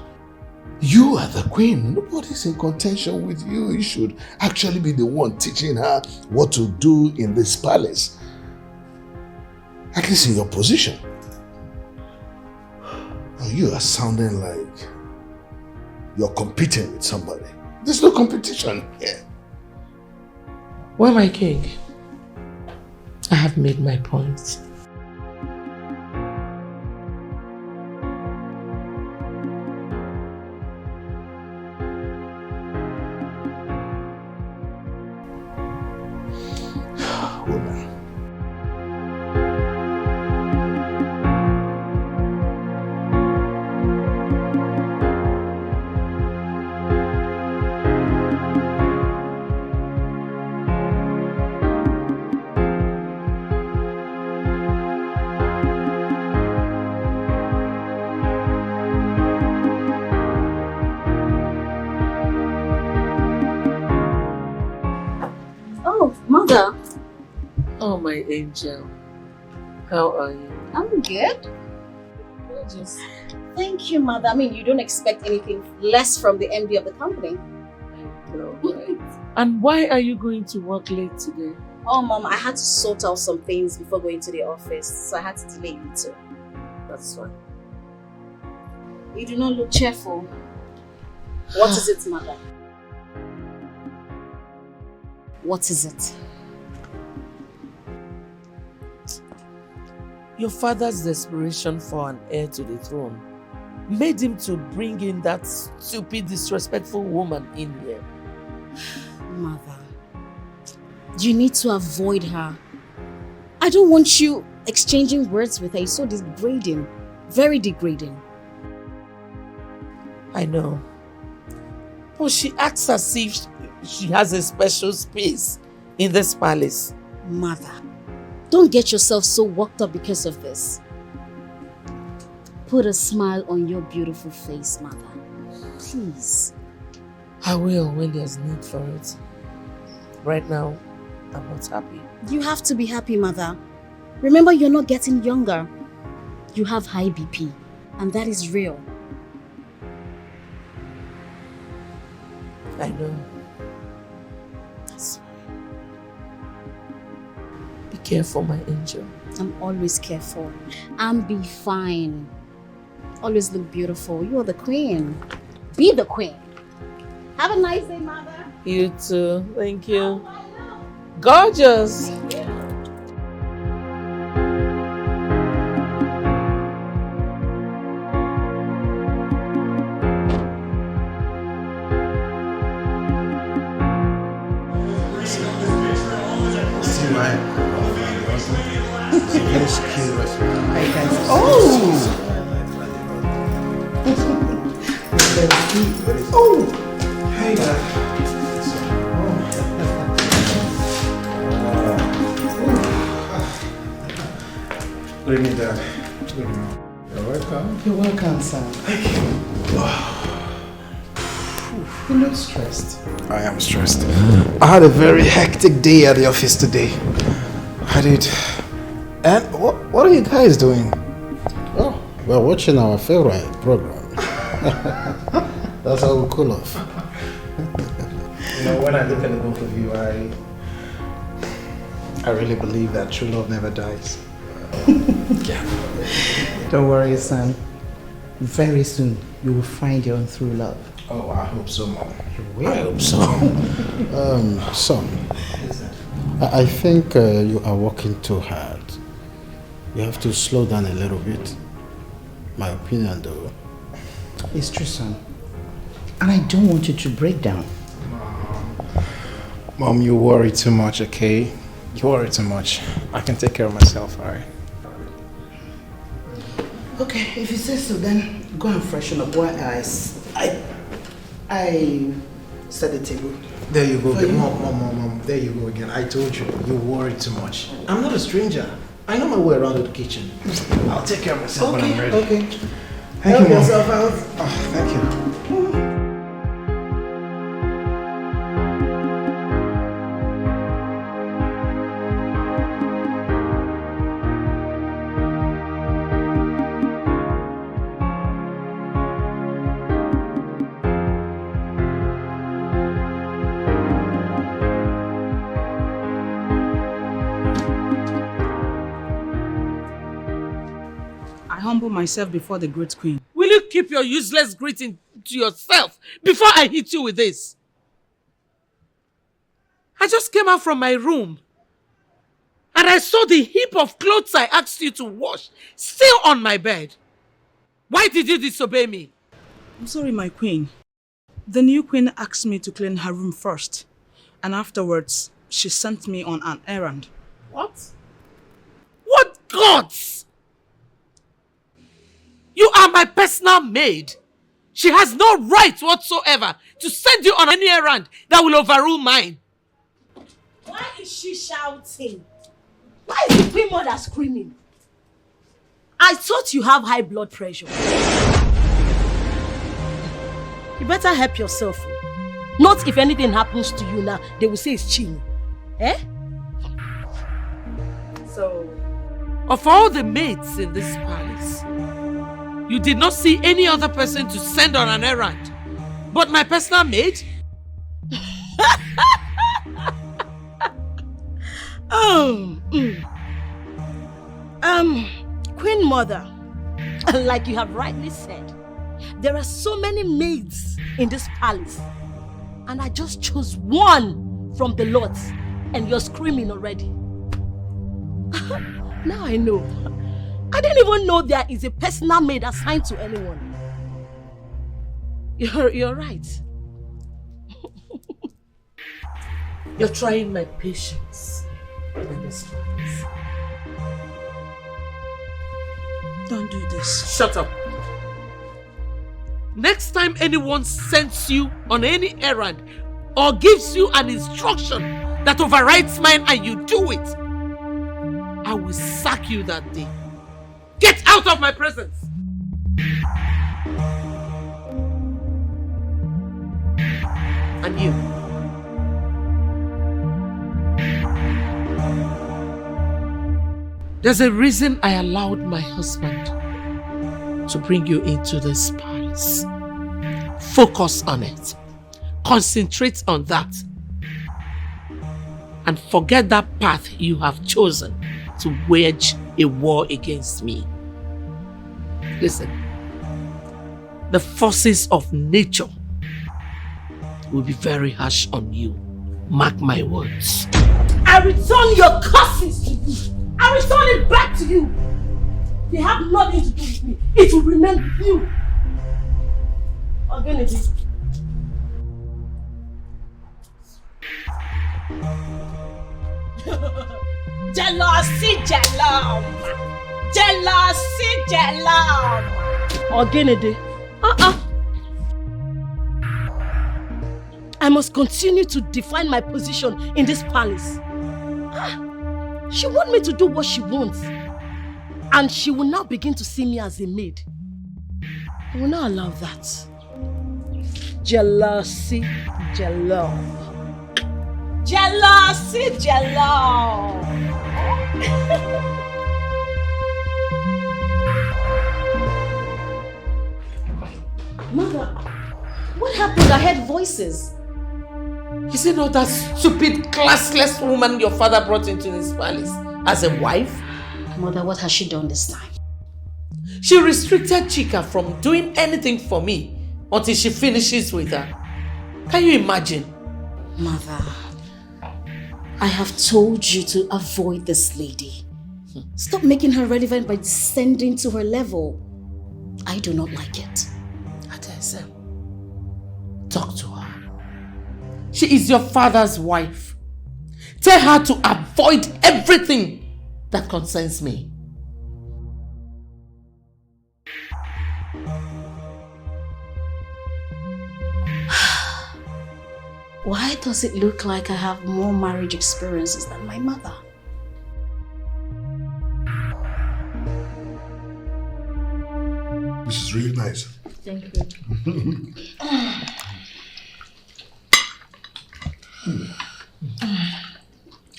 You are the queen. Nobody's in contention with you. You should actually be the one teaching her what to do in this palace. At least in your position. You are sounding like you're competing with somebody. There's no competition here. Well, my king, I have made my point. Mother. Oh, my angel. How are you? I'm good. Thank you, Mother. I mean, you don't expect anything less from the MD of the company. I know, right? And why are you going to work late today? Oh, Mom, I had to sort out some things before going to the office, so I had to delay you too. That's fine. You do not look cheerful. What is it, Mother? What is it? Your father's desperation for an heir to the throne made him to bring in that stupid, disrespectful woman in here. Mother, you need to avoid her. I don't want you exchanging words with her. It's so degrading. Very degrading. I know. But she acts as if she has a special space in this palace. Mother, don't get yourself so worked up because of this. Put a smile on your beautiful face, Mother. Please. I will when there's need for it. Right now, I'm not happy. You have to be happy, Mother. Remember, you're not getting younger. You have high BP, and that is real. I know. That's fine. Be careful, my angel. I'm always careful. And be fine. Always look beautiful. You're the queen. Be the queen. Have a nice day, mother. You too. Thank you. Gorgeous. Hey, good evening, Dad. Good evening. You're welcome. You're welcome, son. Thank you. You look stressed. I am stressed. I had a very hectic day at the office today. I did. And what are you guys doing? Oh, we're watching our favorite program. That's how we cool off. You know, when I look at the both of you, I really believe that true love never dies. Yeah. Don't worry, son. Very soon, you will find your own true love. Oh, I hope so, Mom. I hope so. Son, I think you are working too hard. You have to slow down a little bit. My opinion, though. It's true, son. And I don't want you to break down. Mom, you worry too much, okay? You worry too much. I can take care of myself, alright? Okay, if you say so, then go and freshen up while I set the table. There you go, Mom. There you go again. I told you, you worry too much. I'm not a stranger. I know my way around the kitchen. I'll take care of myself when I'm ready. Okay. Thank you, Mom. Yourself out. Oh, thank you. Humble myself before the great queen. Will you keep your useless greeting to yourself before I hit you with this? I just came out from my room and I saw the heap of clothes I asked you to wash still on my bed. Why did you disobey me? I'm sorry, my queen. The new queen asked me to clean her room first, and afterwards she sent me on an errand. What? What gods? You are my personal maid. She has no right whatsoever to send you on any errand that will overrule mine. Why is she shouting? Why is the queen mother screaming? I thought you have high blood pressure. You better help yourself. Not if anything happens to you now, they will say it's cheating. Eh? So, of all the maids in this palace, you did not see any other person to send on an errand but my personal maid? Queen Mother, like you have rightly said, there are so many maids in this palace, and I just chose one from the lot, and you're screaming already. Now I know. I didn't even know there is a personal maid assigned to anyone. You're right. You're trying my patience in this palace. Don't do this. Shut up. Next time anyone sends you on any errand or gives you an instruction that overrides mine and you do it, I will sack you that day. Get out of my presence! And you. There's a reason I allowed my husband to bring you into this palace. Focus on it. Concentrate on that. And forget that path you have chosen to wage a war against me. Listen, the forces of nature will be very harsh on you. Mark my words. I return your curses to you. I return it back to you. They have nothing to do with me. It will remain with you. Organically. Jealousy, Organide. I must continue to define my position in this palace. She wants me to do what she wants. And she will now begin to see me as a maid. I will not allow that. Jealousy. Mother, what happened? I heard voices. Is it not that stupid, classless woman your father brought into this palace as a wife? Mother, what has she done this time? She restricted Chika from doing anything for me until she finishes with her. Can you imagine? Mother, I have told you to avoid this lady. Stop making her relevant by descending to her level. I do not like it. Adese, talk to her. She is your father's wife. Tell her to avoid everything that concerns me. Why does it look like I have more marriage experiences than my mother? This is really nice. Thank you.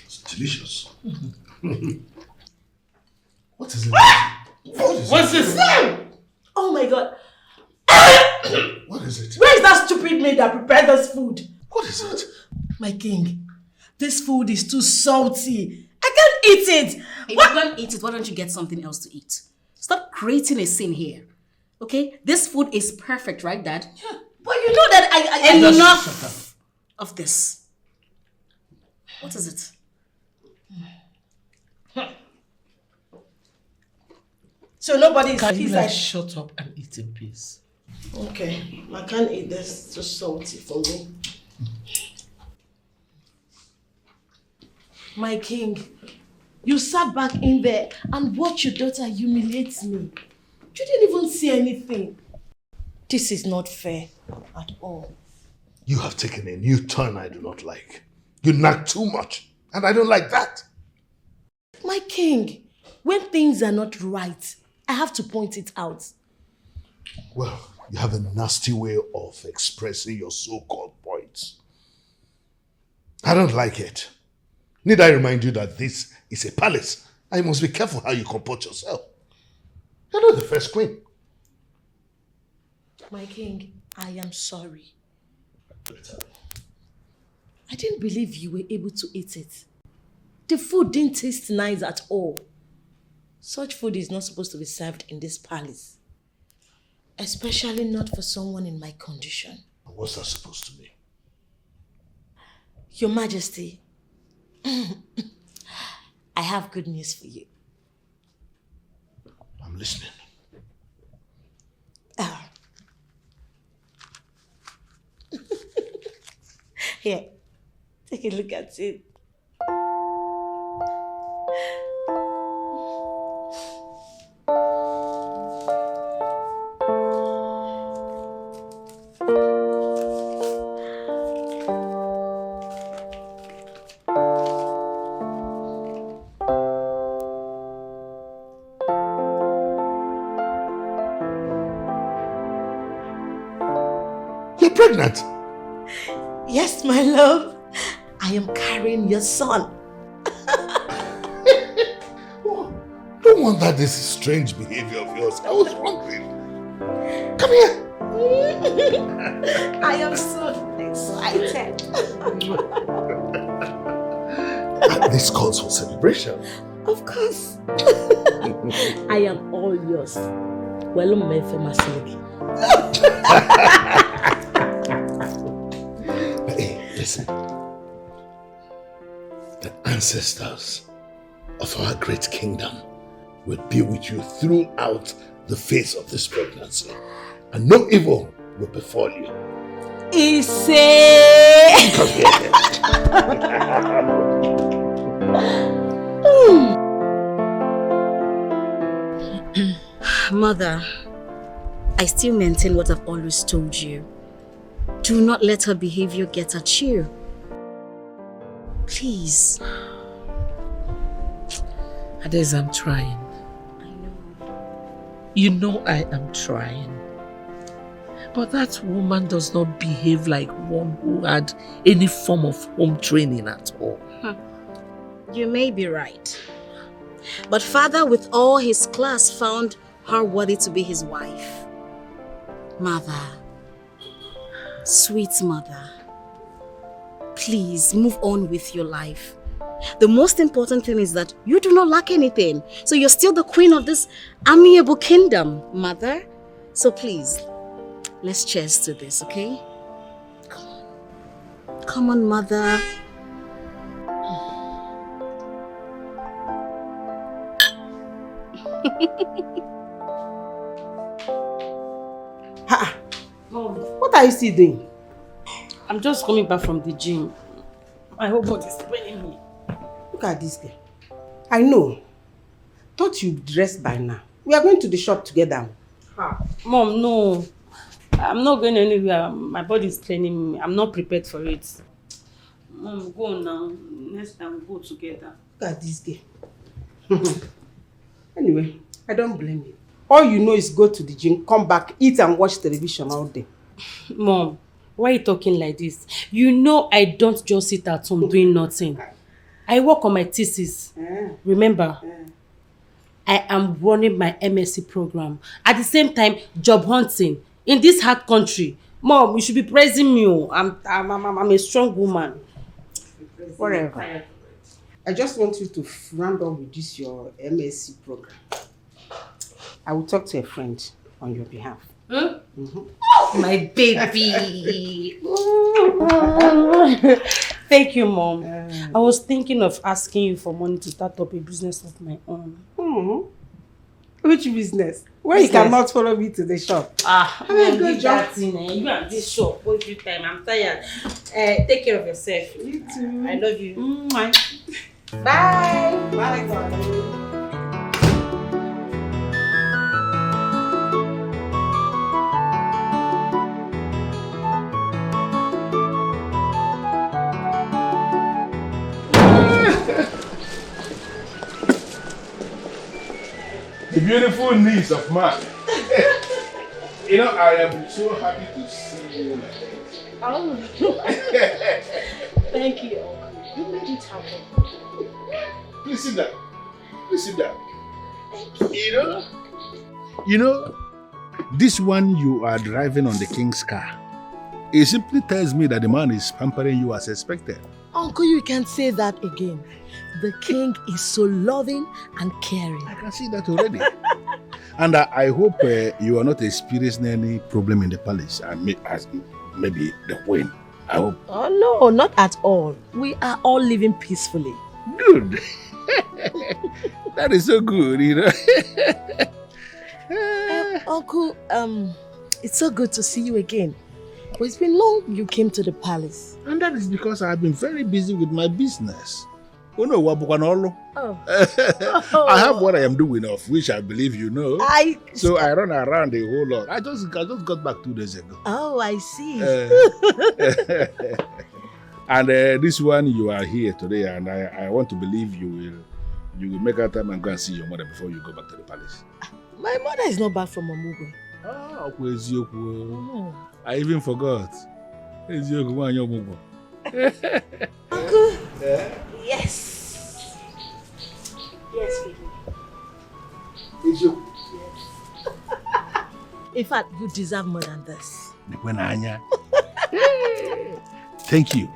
It's delicious. What is it? What's this? Oh my God. What is it? Where is that stupid maid that prepared this food? What is it? My king, this food is too salty. I can't eat it. If you can't eat it, why don't you get something else to eat? Stop creating a scene here. Okay? This food is perfect, right, Dad? Yeah. But you know that I Enough of this. What is it? So nobody is Can you like, shut up and eat in peace? okay, I can't eat this. It's too salty for me. My king, you sat back in there and watched your daughter humiliate me. You didn't even see anything. This is not fair at all. You have taken a new turn I do not like. You nag too much, and I don't like that. My king, when things are not right, I have to point it out. Well, you have a nasty way of expressing your so-called points. I don't like it. Need I remind you that this is a palace? I must be careful how you comport yourself. You're not the first queen. My king, I am sorry. I didn't believe you were able to eat it. The food didn't taste nice at all. Such food is not supposed to be served in this palace. Especially not for someone in my condition. What's that supposed to mean? Your Majesty, I have good news for you. I'm listening. Here, take a look at it. You're pregnant? Yes, my love. I am carrying your son. Don't wonder this strange behavior of yours. I was wondering. Come here. I am so excited. And this calls for celebration. Of course. I am all yours. Well, my famous lady. Hey, listen. The ancestors of our great kingdom will be with you throughout the phase of this pregnancy. And no evil will befall you. Mother, I still maintain what I've always told you. Do not let her behavior get at you. Please. Ades, I'm trying. I know. You know I am trying. But that woman does not behave like one who had any form of home training at all. You may be right. But father with all his class found her worthy to be his wife. Mother, sweet mother, please move on with your life. The most important thing is that you do not lack anything. So you're still the queen of this amiable kingdom, mother. So please, let's cheers to this, okay? Come on. Come on, mother. Mom, what are you still doing? I'm just coming back from the gym. My whole body is paining me. Look at this girl. I know. Thought you'd dressed by now. We are going to the shop together. Mom, no. I'm not going anywhere. My body is paining me. I'm not prepared for it. Mom, go now. Next time we'll go together. Look at this girl. Anyway, I don't blame you. All you know is go to the gym, come back, eat and watch television all day. Mom, why are you talking like this? You know I don't just sit at home doing nothing. I work on my thesis. Remember? I am running my MSc program. At the same time, job hunting. In this hard country. Mom, you should be praising me. I'm a strong woman. Whatever. I just want you to round up with this your MSc program. I will talk to a friend on your behalf. My baby. Thank you, Mom. I was thinking of asking you for money to start up a business of my own. Which business? Where you cannot follow me to the shop. Good job. You and this shop every time. I'm tired. Take care of yourself. You too. I love you. Bye. Bye, darling. The beautiful niece of man. You know, I am so happy to see you like this. Oh. Thank you, Uncle. You made it happen. Please sit down. Please sit down. You know, this one you are driving on the king's car. It simply tells me that the man is pampering you as expected. Uncle, you can't say that again. The king is so loving and caring. I can see that already. And I hope you are not experiencing any problem in the palace, and maybe the queen. I hope. Oh no, not at all. We are all living peacefully. Good. That is so good, you know. Uncle, it's so good to see you again. But it's been long you came to the palace. And that is because I have been very busy with my business. Oh no, I have what I am doing, of which I believe you know. So I run around a whole lot. I just got back 2 days ago. Oh, I see. And this one, you are here today, and I want to believe you will make out time and go and see your mother before you go back to the palace. My mother is not back from Omugo. I even forgot. Uncle? Yes. Yes, baby. It's you. In fact, you deserve more than this. Thank you.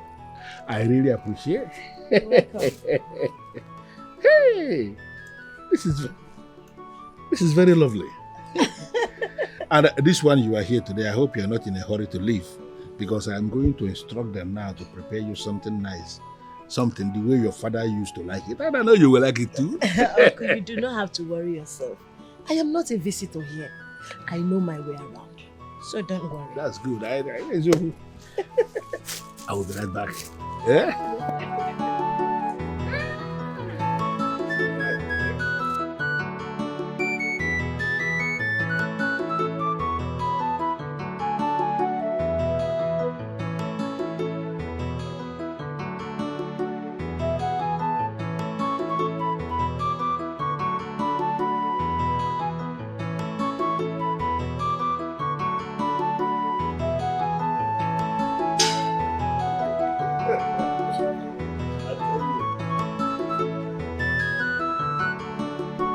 I really appreciate it. Hey, this is very lovely. And this one you are here today, I hope you are not in a hurry to leave, because I am going to instruct them now to prepare you something nice. Something the way your father used to like it. And I know you will like it too. Uncle, you do not have to worry yourself. I am not a visitor here. I know my way around. So don't worry. That's good. I will be right back. Yeah?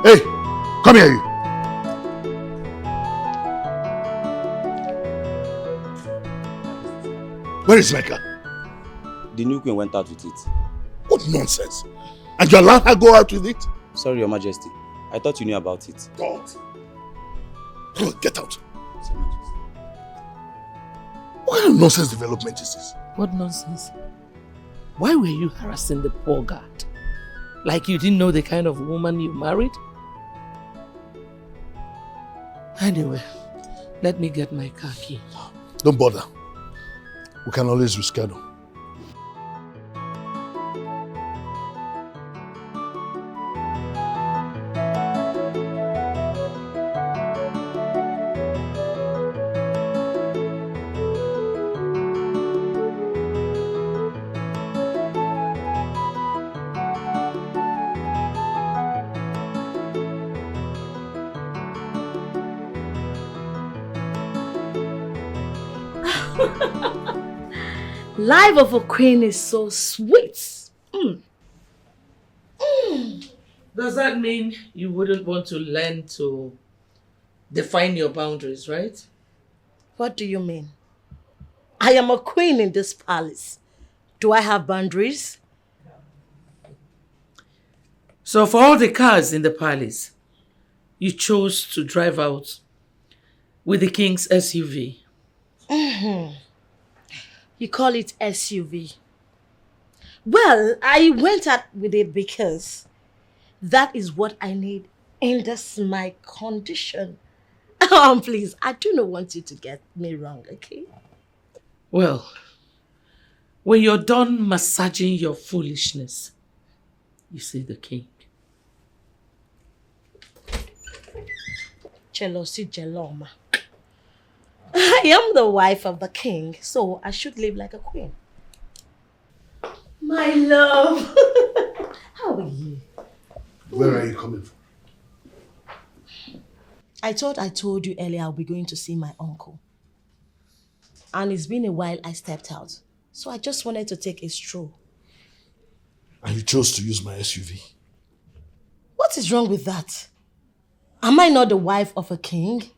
Hey, come here, you. Where is Mecca? The new queen went out with it. What nonsense! And you allowed her go out with it? Sorry, Your Majesty. I thought you knew about it. Don't. Get out. What kind of nonsense development is this? What nonsense? Why were you harassing the poor guard? Like you didn't know the kind of woman you married? Anyway, let me get my car key. Don't bother. We can always reschedule. Life of a queen is so sweet. Does that mean you wouldn't want to learn to define your boundaries, right? What do you mean? I am a queen in this palace. Do I have boundaries? So for all the cars in the palace, you chose to drive out with the king's SUV. You call it SUV. Well, I went out with it because that is what I need in this my condition. Please, I do not want you to get me wrong, okay? Well, when you're done massaging your foolishness, you see the king. Jealousy, Jeloma. I am the wife of the king, so I should live like a queen. My love. How are you? Where are you coming from? I thought I told you earlier I'll be going to see my uncle. And it's been a while I stepped out. So I just wanted to take a stroll. And you chose to use my SUV? What is wrong with that? Am I not the wife of a king?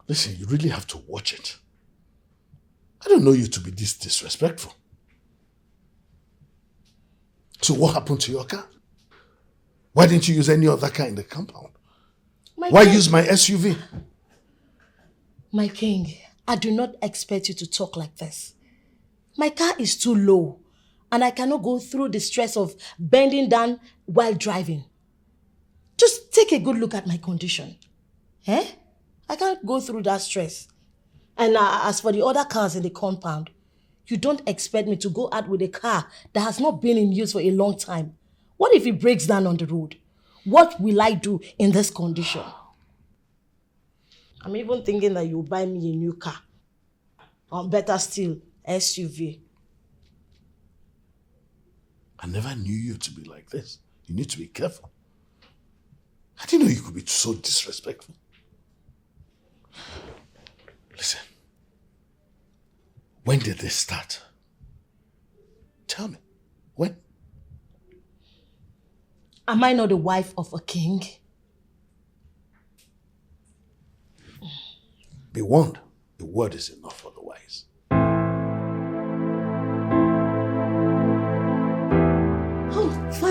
Listen, you really have to watch it. I don't know you to be this disrespectful. So what happened to your car? Why didn't you use any other car in the compound? Why use my SUV? My king, I do not expect you to talk like this. My car is too low and I cannot go through the stress of bending down while driving. Just take a good look at my condition. Eh? I can't go through that stress. And as for the other cars in the compound, you don't expect me to go out with a car that has not been in use for a long time. What if it breaks down on the road? What will I do in this condition? I'm even thinking that you'll buy me a new car. Or better still, SUV. I never knew you to be like this. You need to be careful. I didn't know you could be so disrespectful. Listen. When did this start? Tell me. When? Am I not the wife of a king? Be warned. The word is enough otherwise.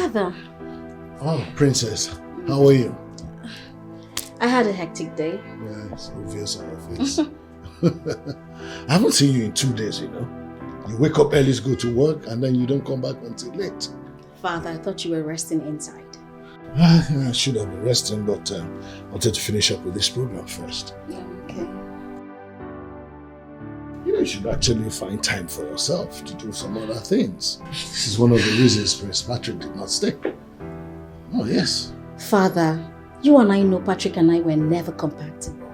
Father. Oh, Princess, how are you? I had a hectic day. Yeah, it's obvious on your face. I haven't seen you in 2 days, you know. You wake up early to go to work and then you don't come back until late. Father, I thought you were resting inside. I should have been resting, but I wanted to finish up with this program first. Yeah, okay. You know, you should actually find time for yourself to do some other things. This is one of the reasons Prince Patrick did not stay. Oh, yes. Father, you and I know Patrick and I were never compatible.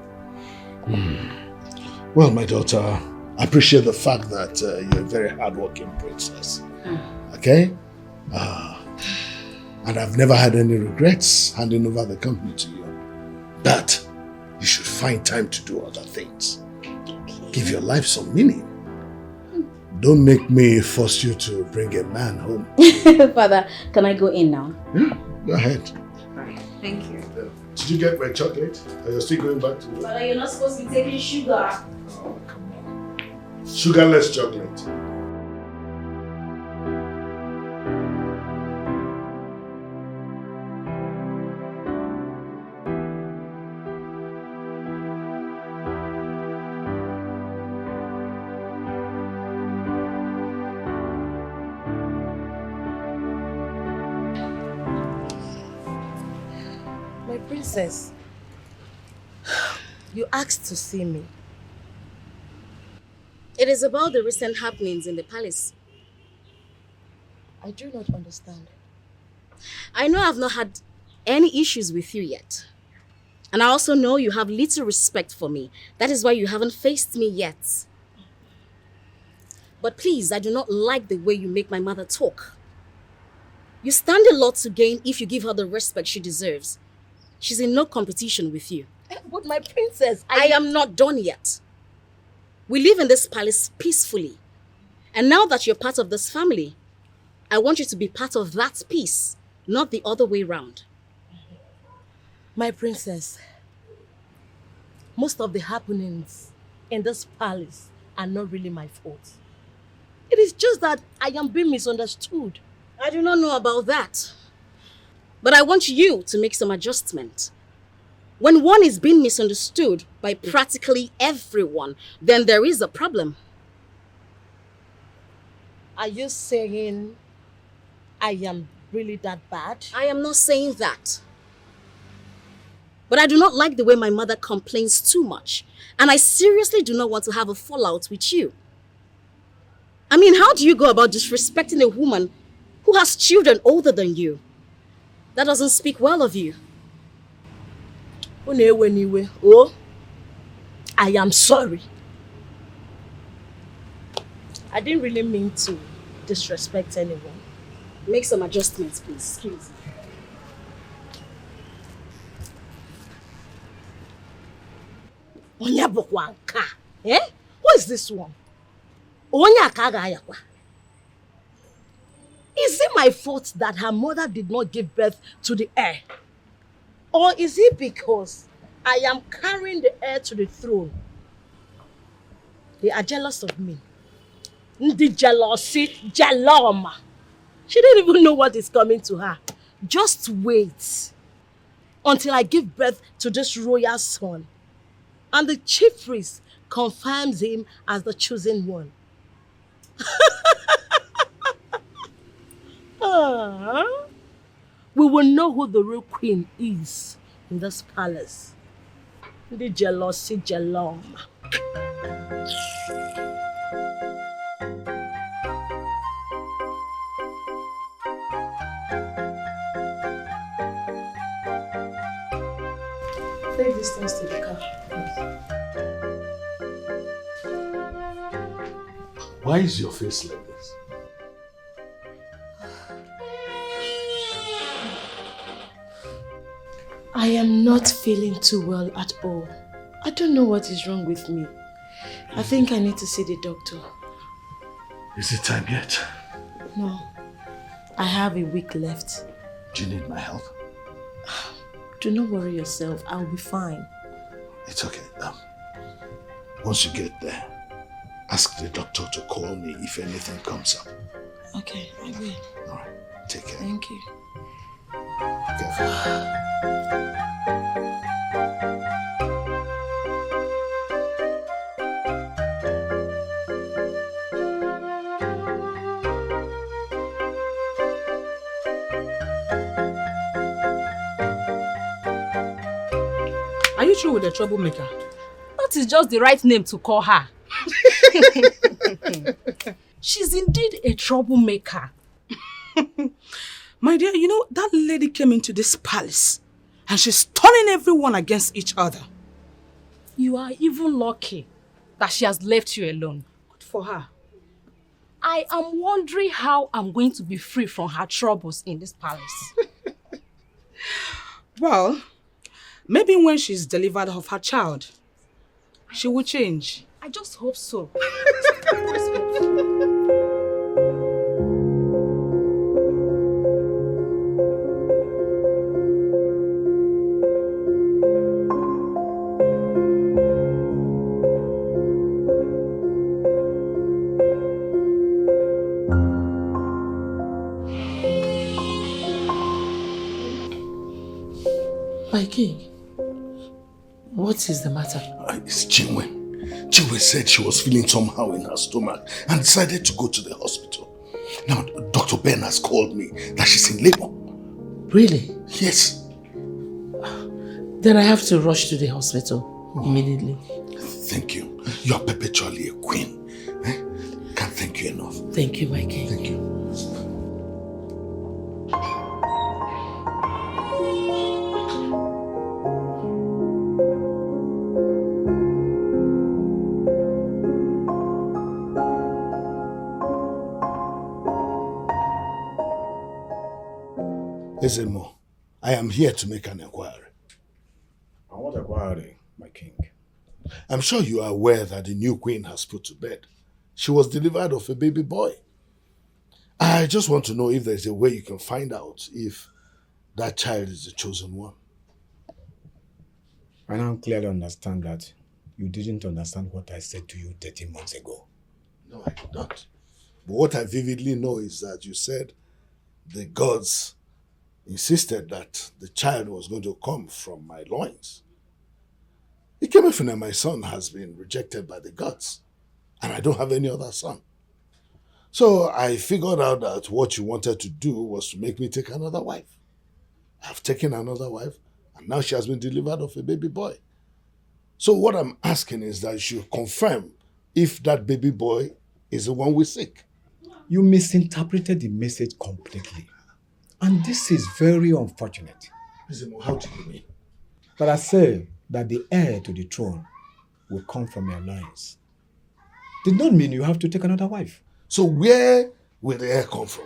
Well, my daughter, I appreciate the fact that you're a very hardworking princess. Okay? And I've never had any regrets handing over the company to you. But you should find time to do other things. Okay. Give your life some meaning. Don't make me force you to bring a man home. Father, can I go in now? Yeah, go ahead. Alright, thank you. Did you get my chocolate? Are you still going back to work? Father, you're not supposed to be taking sugar. Oh, come on. Sugarless chocolate. Princess, you asked to see me. It is about the recent happenings in the palace. I do not understand. I know I've not had any issues with you yet. And I also know you have little respect for me. That is why you haven't faced me yet. But please, I do not like the way you make my mother talk. You stand a lot to gain if you give her the respect she deserves. She's in no competition with you. But my princess, I am not done yet. We live in this palace peacefully. And now that you're part of this family, I want you to be part of that peace, not the other way round. My princess, most of the happenings in this palace are not really my fault. It is just that I am being misunderstood. I do not know about that. But I want you to make some adjustment. When one is being misunderstood by practically everyone, then there is a problem. Are you saying I am really that bad? I am not saying that. But I do not like the way my mother complains too much. And I seriously do not want to have a fallout with you. I mean, how do you go about disrespecting a woman who has children older than you? That doesn't speak well of you. Oh, I am sorry. I didn't really mean to disrespect anyone. Make some adjustments, please. Excuse me. Eh? What is this one? Is it my fault that her mother did not give birth to the heir? Or is it because I am carrying the heir to the throne? They are jealous of me. The jealousy, jaloma. She didn't even know what is coming to her. Just wait until I give birth to this royal son. And the chief priest confirms him as the chosen one. We will know who the real queen is in this palace. The jealousy, jalom. Take this things to the car. Why is your face like this? I am not feeling too well at all. I don't know what is wrong with me. I think I need to see the doctor. Is it time yet? No. I have a week left. Do you need my help? Do not worry yourself. I'll be fine. It's okay. Once you get there, ask the doctor to call me if anything comes up. Okay, I will. All right. Take care. Thank you. Are you true with the troublemaker? That is just the right name to call her. She's indeed a troublemaker. My dear, you know, that lady came into this palace and she's turning everyone against each other. You are even lucky that she has left you alone. Good for her. I am wondering how I'm going to be free from her troubles in this palace. Well, maybe when she's delivered of her child, she will change. I just hope so. My king, what is the matter? It's Chinwe. Chinwe said she was feeling somehow in her stomach and decided to go to the hospital. Now, Dr. Ben has called me that she's in labor. Really? Yes. Then I have to rush to the hospital immediately. Thank you. You are perpetually a queen. Can't thank you enough. Thank you, my king. Thank you. Ezemo, I am here to make an inquiry. And what inquiry, my king? I'm sure you are aware that the new queen has put to bed. She was delivered of a baby boy. I just want to know if there's a way you can find out if that child is the chosen one. I now clearly understand that you didn't understand what I said to you 13 months ago. No, I did not. But what I vividly know is that you said the gods insisted that the child was going to come from my loins. Ikemefuna, my son, has been rejected by the gods, and I don't have any other son. So I figured out that what you wanted to do was to make me take another wife. I've taken another wife, and now she has been delivered of a baby boy. So what I'm asking is that you should confirm if that baby boy is the one we seek. You misinterpreted the message completely. And this is very unfortunate. How do you mean? But I say that the heir to the throne will come from your loins. Did not mean you have to take another wife. So where will the heir come from?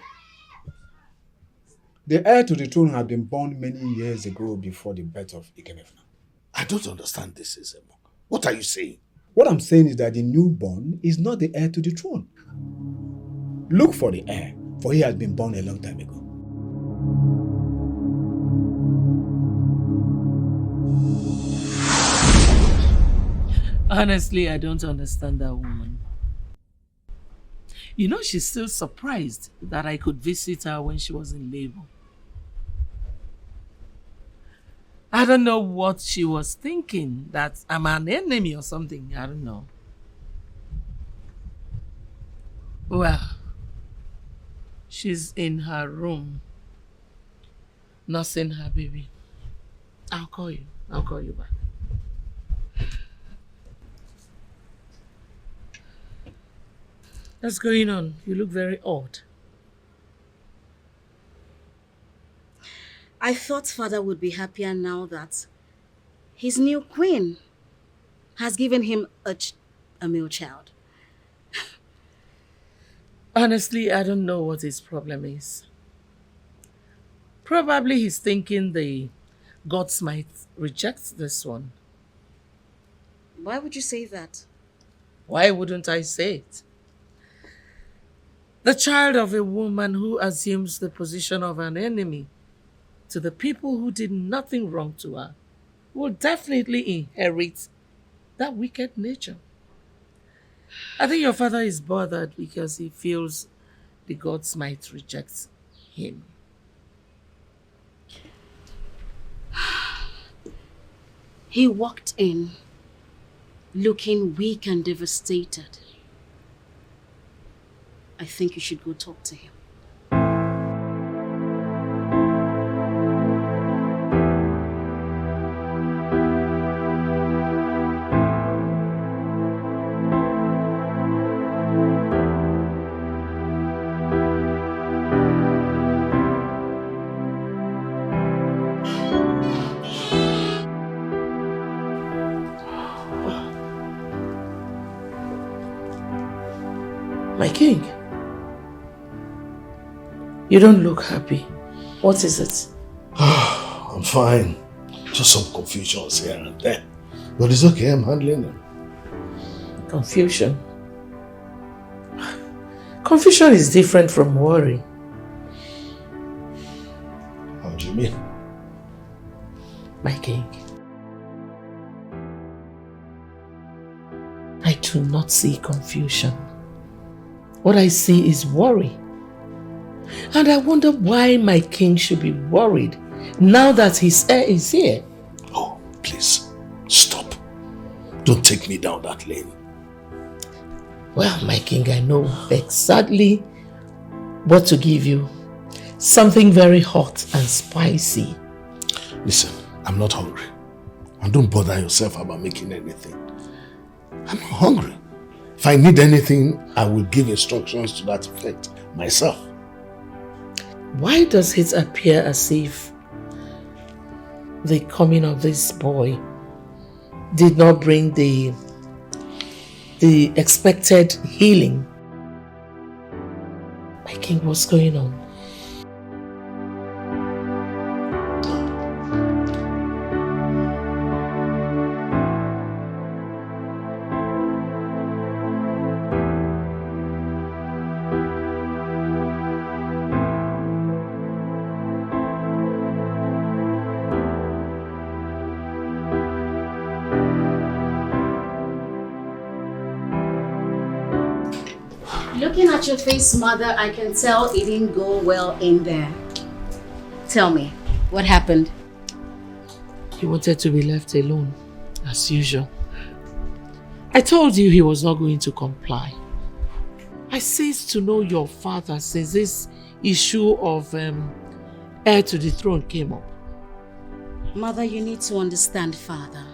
The heir to the throne had been born many years ago before the birth of Ikemefuna. I don't understand this, Ezemo. What are you saying? What I'm saying is that the newborn is not the heir to the throne. Look for the heir, for he has been born a long time ago. Honestly, I don't understand that woman. You know, she's still surprised that I could visit her when she was in labor. I don't know what she was thinking, that I'm an enemy or something. I don't know. Well, she's in her room, nursing her baby. I'll call you. I'll call you back. What's going on? You look very odd. I thought father would be happier now that his new queen has given him a male child. Honestly, I don't know what his problem is. Probably he's thinking the gods might reject this one. Why would you say that? Why wouldn't I say it? The child of a woman who assumes the position of an enemy to the people who did nothing wrong to her will definitely inherit that wicked nature. I think your father is bothered because he feels the gods might reject him? He walked in looking weak and devastated. I think you should go talk to him. My king, you don't look happy. What is it? I'm fine. Just some confusions here and there. But it's okay, I'm handling them. Confusion? Confusion is different from worry. How do you mean? My king, I do not see confusion. What I see is worry. And I wonder why my king should be worried now that his heir is here. Oh, please, stop. Don't take me down that lane. Well, my king, I know exactly what to give you. Something very hot and spicy. Listen, I'm not hungry. And don't bother yourself about making anything. I'm not hungry. If I need anything, I will give instructions to that effect myself. Why does it appear as if the coming of this boy did not bring the expected healing? My king, what's going on? Looking at your face, mother, I can tell it didn't go well in there. Tell me, what happened? He wanted to be left alone, as usual. I told you he was not going to comply. I ceased to know your father since this issue of heir to the throne came up. Mother, you need to understand, father.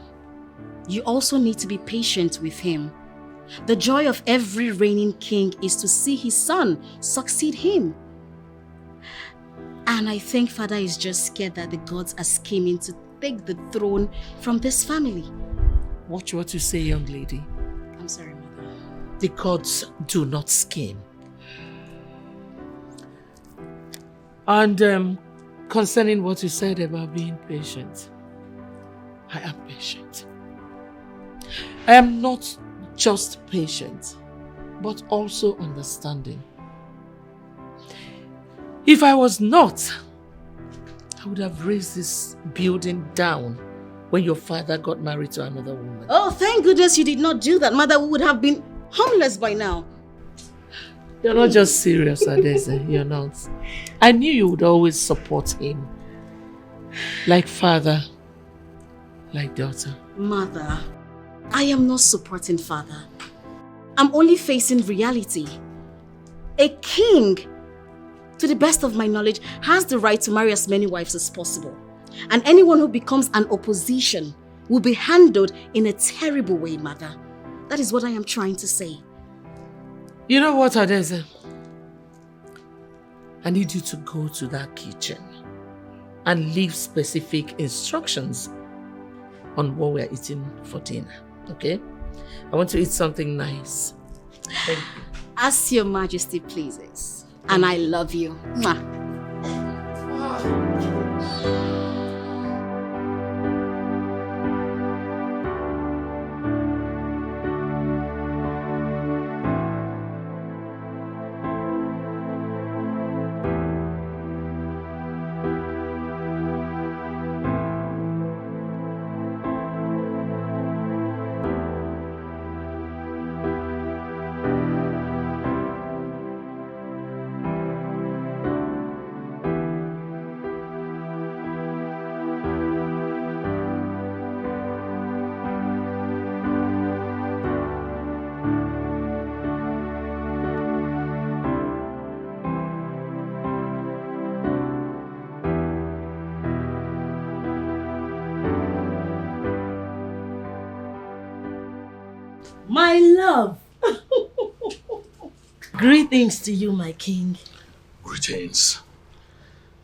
You also need to be patient with him. The joy of every reigning king is to see his son succeed him. And I think father is just scared that the gods are scheming to take the throne from this family. Watch what you say, young lady. I'm sorry, mother. The gods do not scheme. And concerning what you said about being patient, I am patient. I am not just patient, but also understanding. If I was not, I would have raised this building down when your father got married to another woman. Oh, thank goodness you did not do that. Mother, we would have been homeless by now. You're not just serious, Adeze. You're not. I knew you would always support him. Like father, like daughter. Mother, I am not supporting father. I'm only facing reality. A king, to the best of my knowledge, has the right to marry as many wives as possible. And anyone who becomes an opposition will be handled in a terrible way, mother. That is what I am trying to say. You know what, Adeze? I need you to go to that kitchen and leave specific instructions on what we are eating for dinner, okay? I want to eat something nice. Thank you. As your majesty pleases. And I love you. Mwah. My love. Greetings to you, my king. Greetings.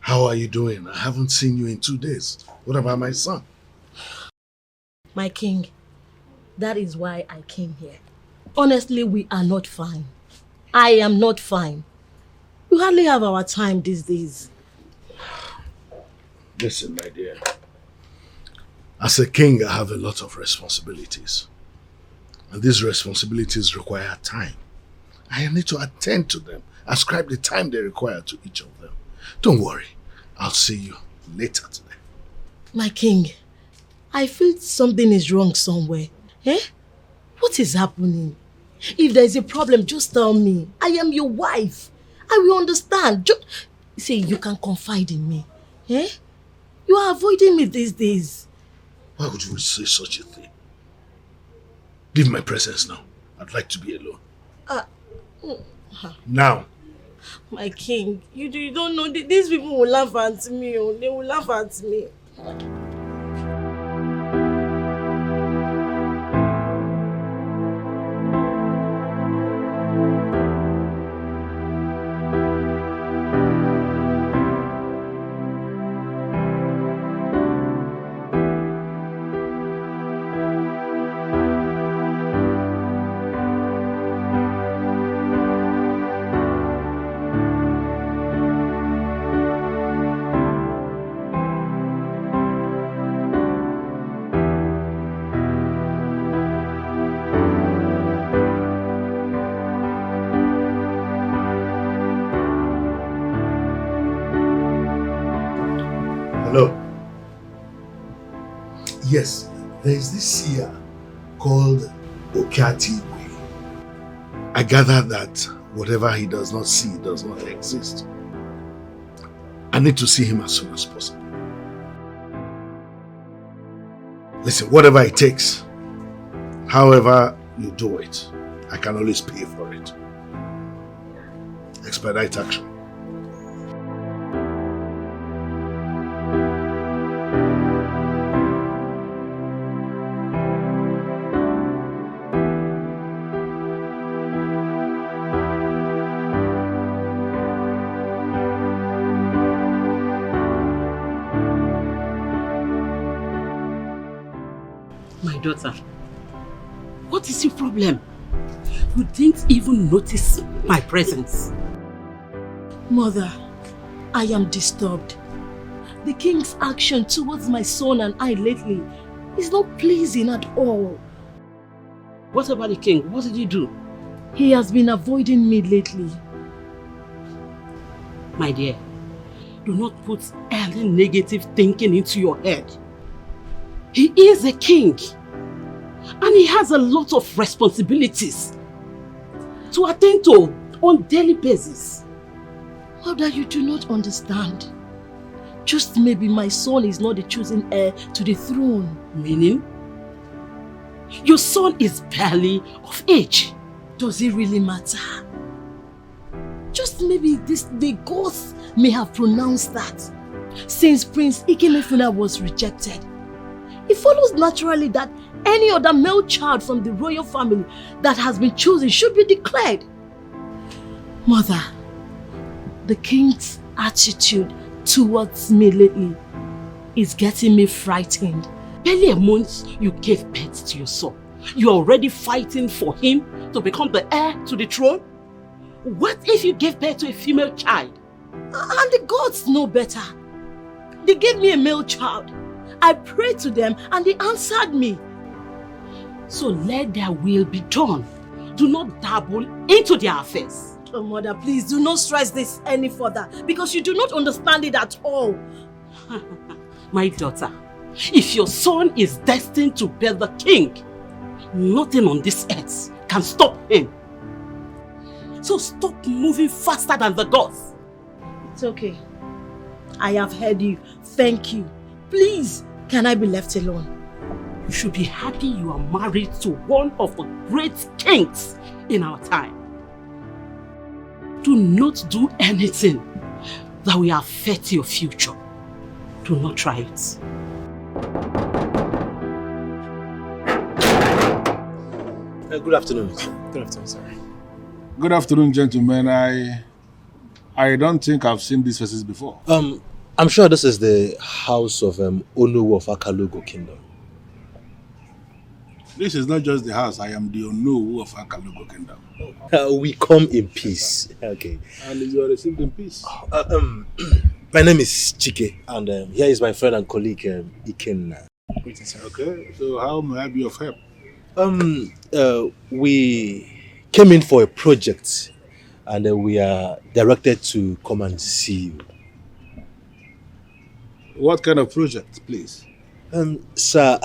How are you doing? I haven't seen you in 2 days. What about my son? My king, that is why I came here. Honestly, we are not fine. I am not fine. We hardly have our time these days. Listen, my dear. As a king, I have a lot of responsibilities. And these responsibilities require time. I need to attend to them, ascribe the time they require to each of them. Don't worry, I'll see you later today. My king, I feel something is wrong somewhere. Eh? What is happening? If there is a problem, just tell me. I am your wife. I will understand. See, you can confide in me. Eh? You are avoiding me these days. Why would you say such a thing? Leave my presence now. I'd like to be alone. Now. My king, you don't know. These people will laugh at me. They will laugh at me. Hello. Yes, there is this seer called Okatigwe. I gather that whatever he does not see does not exist. I need to see him as soon as possible. Listen, whatever it takes, however you do it, I can always pay for it. Expedite action. Daughter, what is your problem? You didn't even notice my presence. Mother, I am disturbed. The king's action towards my son and I lately is not pleasing at all. What about the king? What did he do? He has been avoiding me lately. My dear, do not put any negative thinking into your head. He is a king. And he has a lot of responsibilities to attend to on daily basis. Mother, you do not understand. Just maybe my son is not the chosen heir to the throne. Meaning? Your son is barely of age. Does it really matter? Just maybe the gods may have pronounced that. Since Prince Ikemefuna was rejected, it follows naturally that any other male child from the royal family that has been chosen should be declared. Mother, the king's attitude towards me lately is getting me frightened. Barely a month you gave birth to your son. You're already fighting for him to become the heir to the throne? What if you gave birth to a female child? And the gods know better. They gave me a male child. I prayed to them and they answered me. So let their will be done. Do not dabble into their affairs. Oh, Mother, please do not stress this any further because you do not understand it at all. My daughter, if your son is destined to be the king, nothing on this earth can stop him. So stop moving faster than the gods. It's okay. I have heard you. Thank you. Please, can I be left alone? You should be happy you are married to one of the great kings in our time. Do not do anything that will affect your future. Do not try it. Good afternoon. Good afternoon, sir. Good afternoon, gentlemen. I don't think I've seen these faces before. I'm sure this is the house of Onu of Akalugo Kingdom. This is not just the house. I am the Onu of Akalugo Kingdom. We come in peace. Okay. And you are received in peace. My name is Chike, and here is my friend and colleague Ikenna. Okay. So how may I be of help? We came in for a project, and we are directed to come and see you. What kind of project, please? Sir,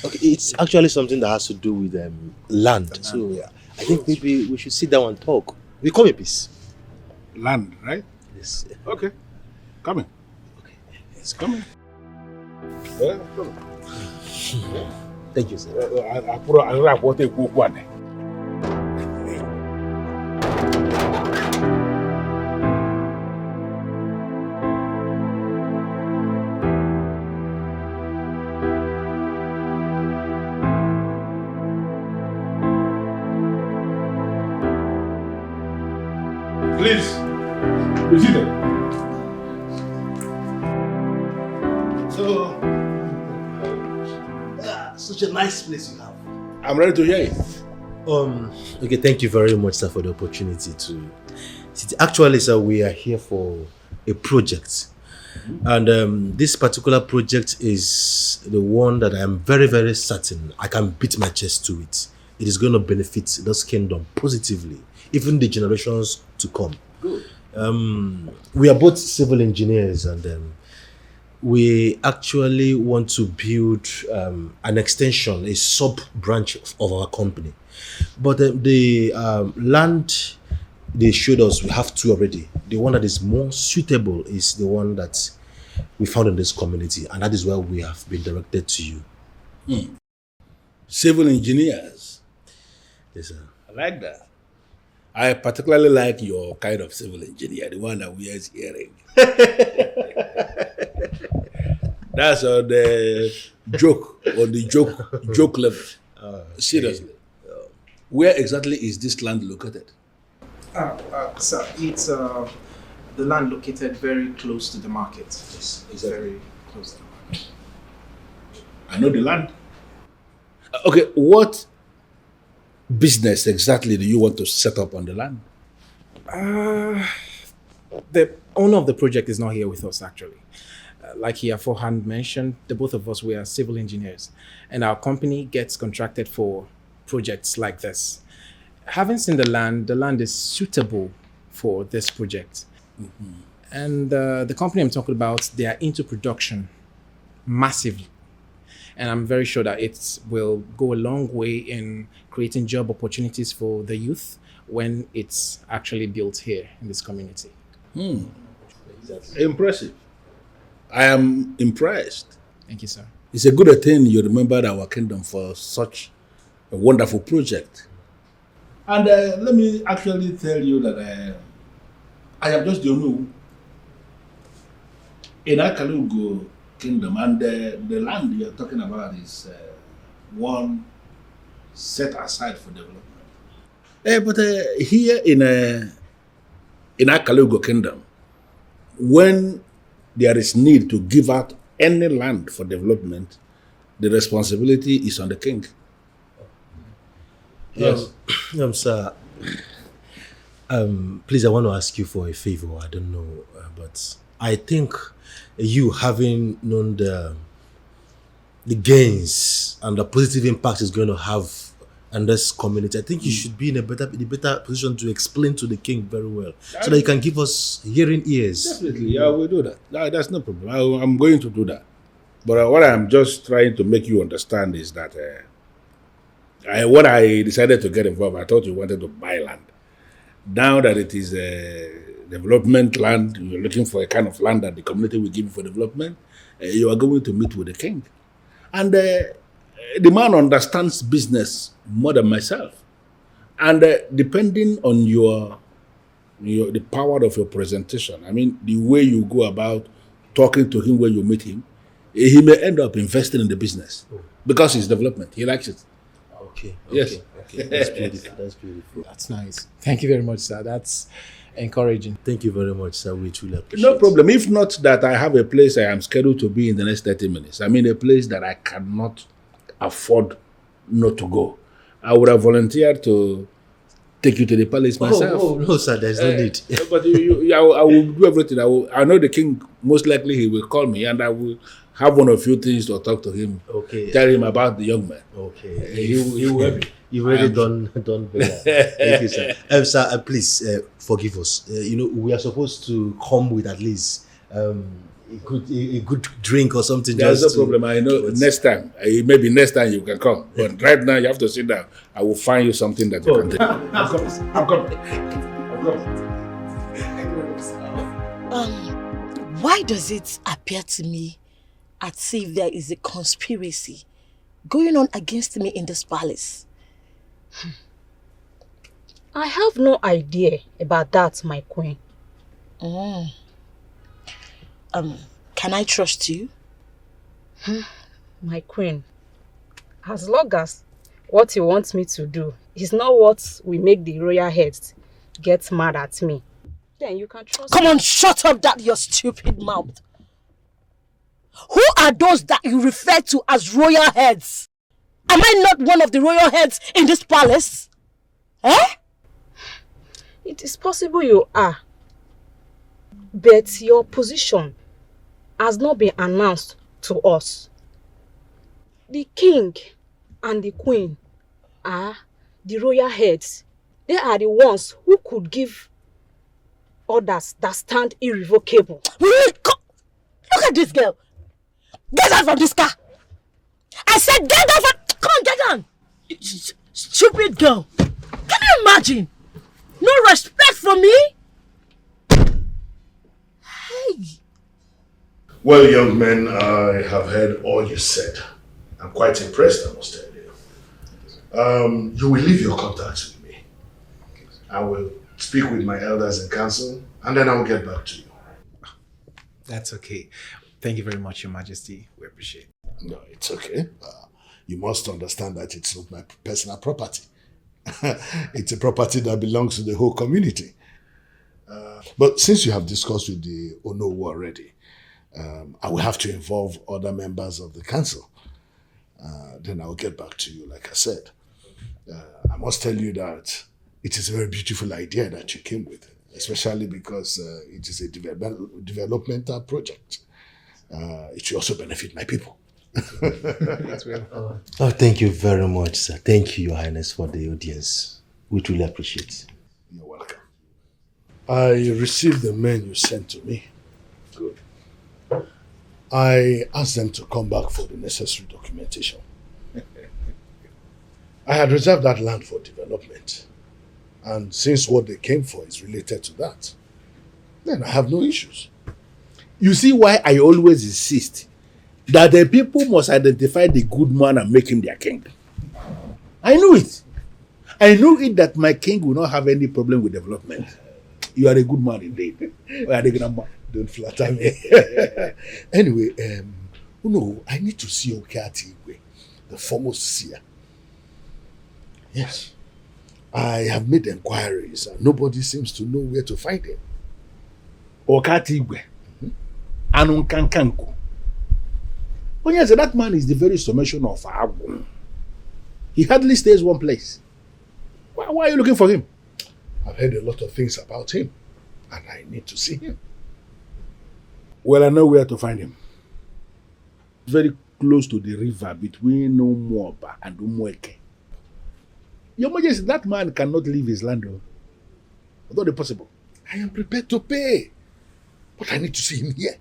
okay, it's actually something that has to do with land. So I think maybe we should sit down and talk. We come in peace. Land, right? Yes. Okay. Come in. Okay. It's coming. Yeah, come on. Thank you, sir. Please, be seated. So, such a nice place you have. I'm ready to hear it. Okay, thank you very much, sir, for the opportunity to sit. Actually, sir, we are here for a project. And this particular project is the one that I am very, very certain I can beat my chest to it. It is going to benefit this kingdom positively, even the generations to come. Good. We are both civil engineers, and we actually want to build an extension, a sub-branch of our company. But the land they showed us, we have two already. The one that is more suitable is the one that we found in this community, and that is where we have been directed to you. Civil engineers. Yes, sir. I like that. I particularly like your kind of civil engineer, the one that wears earring. That's on the joke level. Seriously. Where exactly is this land located? Sir, it's the land located very close to the market. Yes, it's very close to the market. I know the land. Okay, what business exactly do you want to set up on the land? The owner of the project is not here with us, actually. Like he aforehand mentioned, the both of us, we are civil engineers, and our company gets contracted for projects like this. Having seen the land is suitable for this project. Mm-hmm. And the company I'm talking about, they are into production massively. And I'm very sure that it will go a long way in creating job opportunities for the youth when it's actually built here in this community. Impressive. I am impressed. Thank you, sir. It's a good thing you remembered our kingdom for such a wonderful project. And let me actually tell you that I am just the Onu in Akalugo Kingdom, and the land you're talking about is one set aside for development. But here in Akalugo Kingdom, when there is need to give out any land for development, the responsibility is on the king. Yes. Sir, please, I want to ask you for a favor. I don't know, but I think you, having known the gains and the positive impact it's going to have on this community, I think you should be in a better position to explain to the king very well, so that you can give us hearing ears. Definitely, yeah, we'll do that. That's no problem. I'm going to do that. But what I'm just trying to make you understand is that when I decided to get involved, I thought you wanted to buy land. Now that it is development land, you're looking for a kind of land that the community will give you for development, you are going to meet with the king. And the man understands business more than myself. And depending on the power of your presentation, I mean, the way you go about talking to him when you meet him, he may end up investing in the business because it's development. He likes it. Okay. Yes. Okay. That's beautiful. That's beautiful. That's nice. Thank you very much, sir. That's encouraging. Thank you very much, sir. We truly appreciate No problem. If not that I have a place I am scheduled to be in the next 30 minutes. I mean a place that I cannot afford not to go. I would have volunteered to take you to the palace myself. Oh, no, sir. There's no need. But I will do everything. I know the king, most likely he will call me and I will have one or few things to talk to him. Okay. Tell him about the young man. Okay. He will help me. You've already done better. Thank you, sir. Sir, please forgive us. We are supposed to come with at least a good drink or something. There's no problem. I know next time. Maybe next time you can come. But right now you have to sit down. I will find you something that you can take. I'm coming. Why does it appear to me as if there is a conspiracy going on against me in this palace? I have no idea about that, my queen. Can I trust you? My queen, as long as what you want me to do is not what will make the royal heads get mad at me, then you can trust Come me. on, shut up that your stupid mouth. Who are those that you refer to as royal heads? Am I not one of the royal heads in this palace? It is possible you are, but your position has not been announced to us. The king and the queen are the royal heads. They are the ones who could give orders that stand irrevocable. Look at this girl. Get out from this car. I said get out from... Come on, get down. Stupid girl. Can you imagine? No respect for me? Hey. Well, young men, I have heard all you said. I'm quite impressed, I must tell you. You will leave your contacts with me. I will speak with my elders in council, and then I will get back to you. That's okay. Thank you very much, Your Majesty. We appreciate it. No, it's okay. You must understand that it's not my personal property. It's a property that belongs to the whole community. But since you have discussed with the Onowu already, I will have to involve other members of the council. Then I will get back to you, like I said. I must tell you that it is a very beautiful idea that you came with, especially because it is a developmental project. It should also benefit my people. Thank you very much, sir. Thank you, Your Highness, for the audience. We truly appreciate it. You're welcome. I received the men you sent to me. Good. I asked them to come back for the necessary documentation. I had reserved that land for development. And since what they came for is related to that, then I have no issues. You see why I always insist that the people must identify the good man and make him their king. I knew it. I knew it that my king will not have any problem with development. You are a good man indeed. Don't flatter me. Anyway, I need to see Okati Igwe, the foremost seer. Yes. I have made inquiries and nobody seems to know where to find him. Okati Igwe. Anunkankanku. Oh yes, that man is the very summation of Agun. He hardly stays one place. Why are you looking for him? I've heard a lot of things about him, and I need to see him. Well, I know where to find him. Very close to the river between Umuoba and Umueke. Your Majesty, that man cannot leave his land. Although possible. I am prepared to pay, but I need to see him here.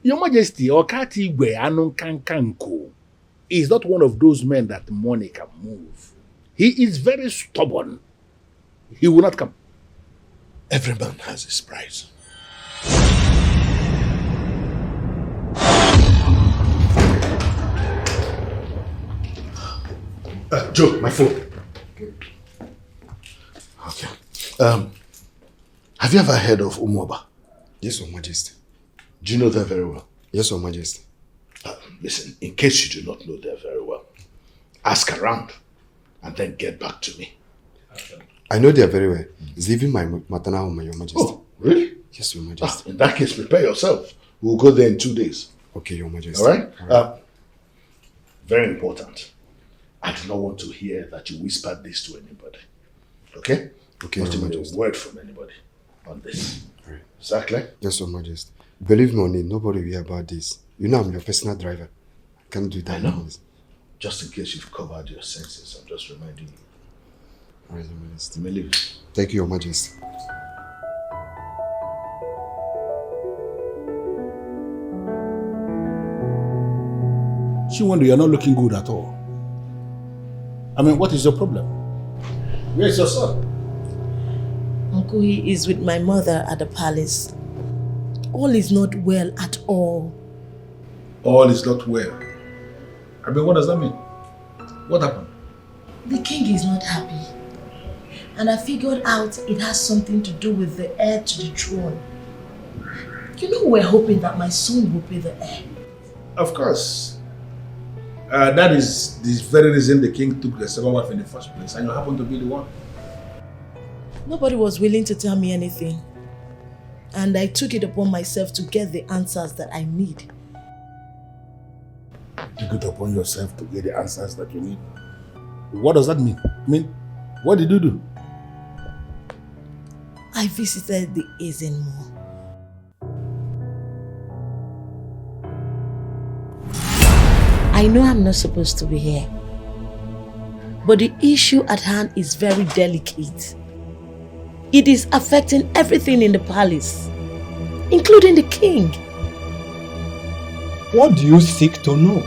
Your Majesty, Okati Igwe Anunkankanko is not one of those men that money can move. He is very stubborn. He will not come. Every man has his price. Joe, my phone. Okay. Have you ever heard of Umuoba? Yes, Your Majesty. Do you know that very well? Yes, Your Majesty. Listen, in case you do not know that very well, ask around, and then get back to me. I know they are very well. It's even my maternal home, Your Majesty. Oh, really? Yes, Your Majesty. In that case, prepare yourself. We'll go there in 2 days. Okay, Your Majesty. All right? Very important. I do not want to hear that you whispered this to anybody. Okay? Okay, not Your even Majesty. a word from anybody on this. Right. Is that clear? Yes, Your Majesty. Believe me on it, nobody will hear about this. You know I'm your personal driver. I can't do that. I know. Just in case you've covered your senses, I'm just reminding you. All right, Your Majesty. You may leave. Thank you, Your Majesty. Chiwando, you're not looking good at all. I mean, what is your problem? Where is your son? Uncle, he is with my mother at the palace. All is not well at all. All is not well. I mean, what does that mean? What happened? The king is not happy. And I figured out it has something to do with the heir to the throne. You know, we're hoping that my son will be the heir. Of course. That is the very reason the king took the second wife in the first place, and you happen to be the one. Nobody was willing to tell me anything. And I took it upon myself to get the answers that I need. You took it upon yourself to get the answers that you need. What does that mean? I mean, what did you do? I visited the EZEONU. I know I'm not supposed to be here, but the issue at hand is very delicate. It is affecting everything in the palace, including the king. What do you seek to know?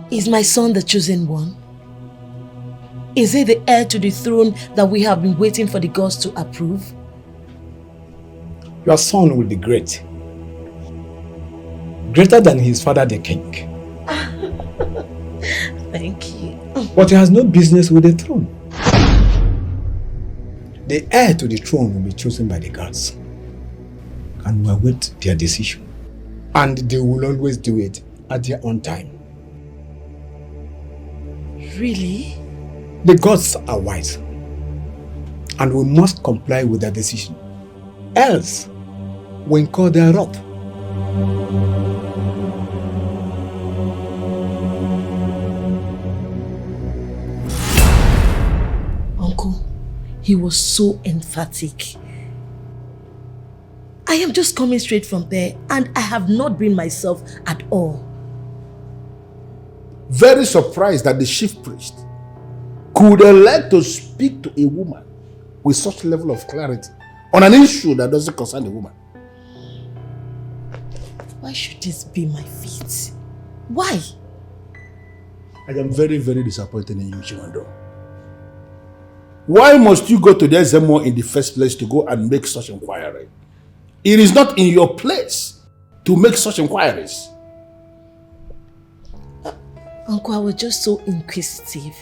Is my son the chosen one? Is he the heir to the throne that we have been waiting for the gods to approve? Your son will be great. Greater than his father the king. Thank you. But he has no business with the throne. The heir to the throne will be chosen by the gods. And we await their decision. And they will always do it at their own time. Really? The gods are wise. And we must comply with their decision. Else, we incur their wrath. Uncle, he was so emphatic. I am just coming straight from there and I have not been myself at all. Very surprised that the chief priest could elect to speak to a woman with such level of clarity on an issue that doesn't concern the woman. Why should this be my feet? Why? I am very, very disappointed in you, Chiwando. Why must you go to the EZEONU in the first place to go and make such inquiry? It is not in your place to make such inquiries. Uncle, I was just so inquisitive.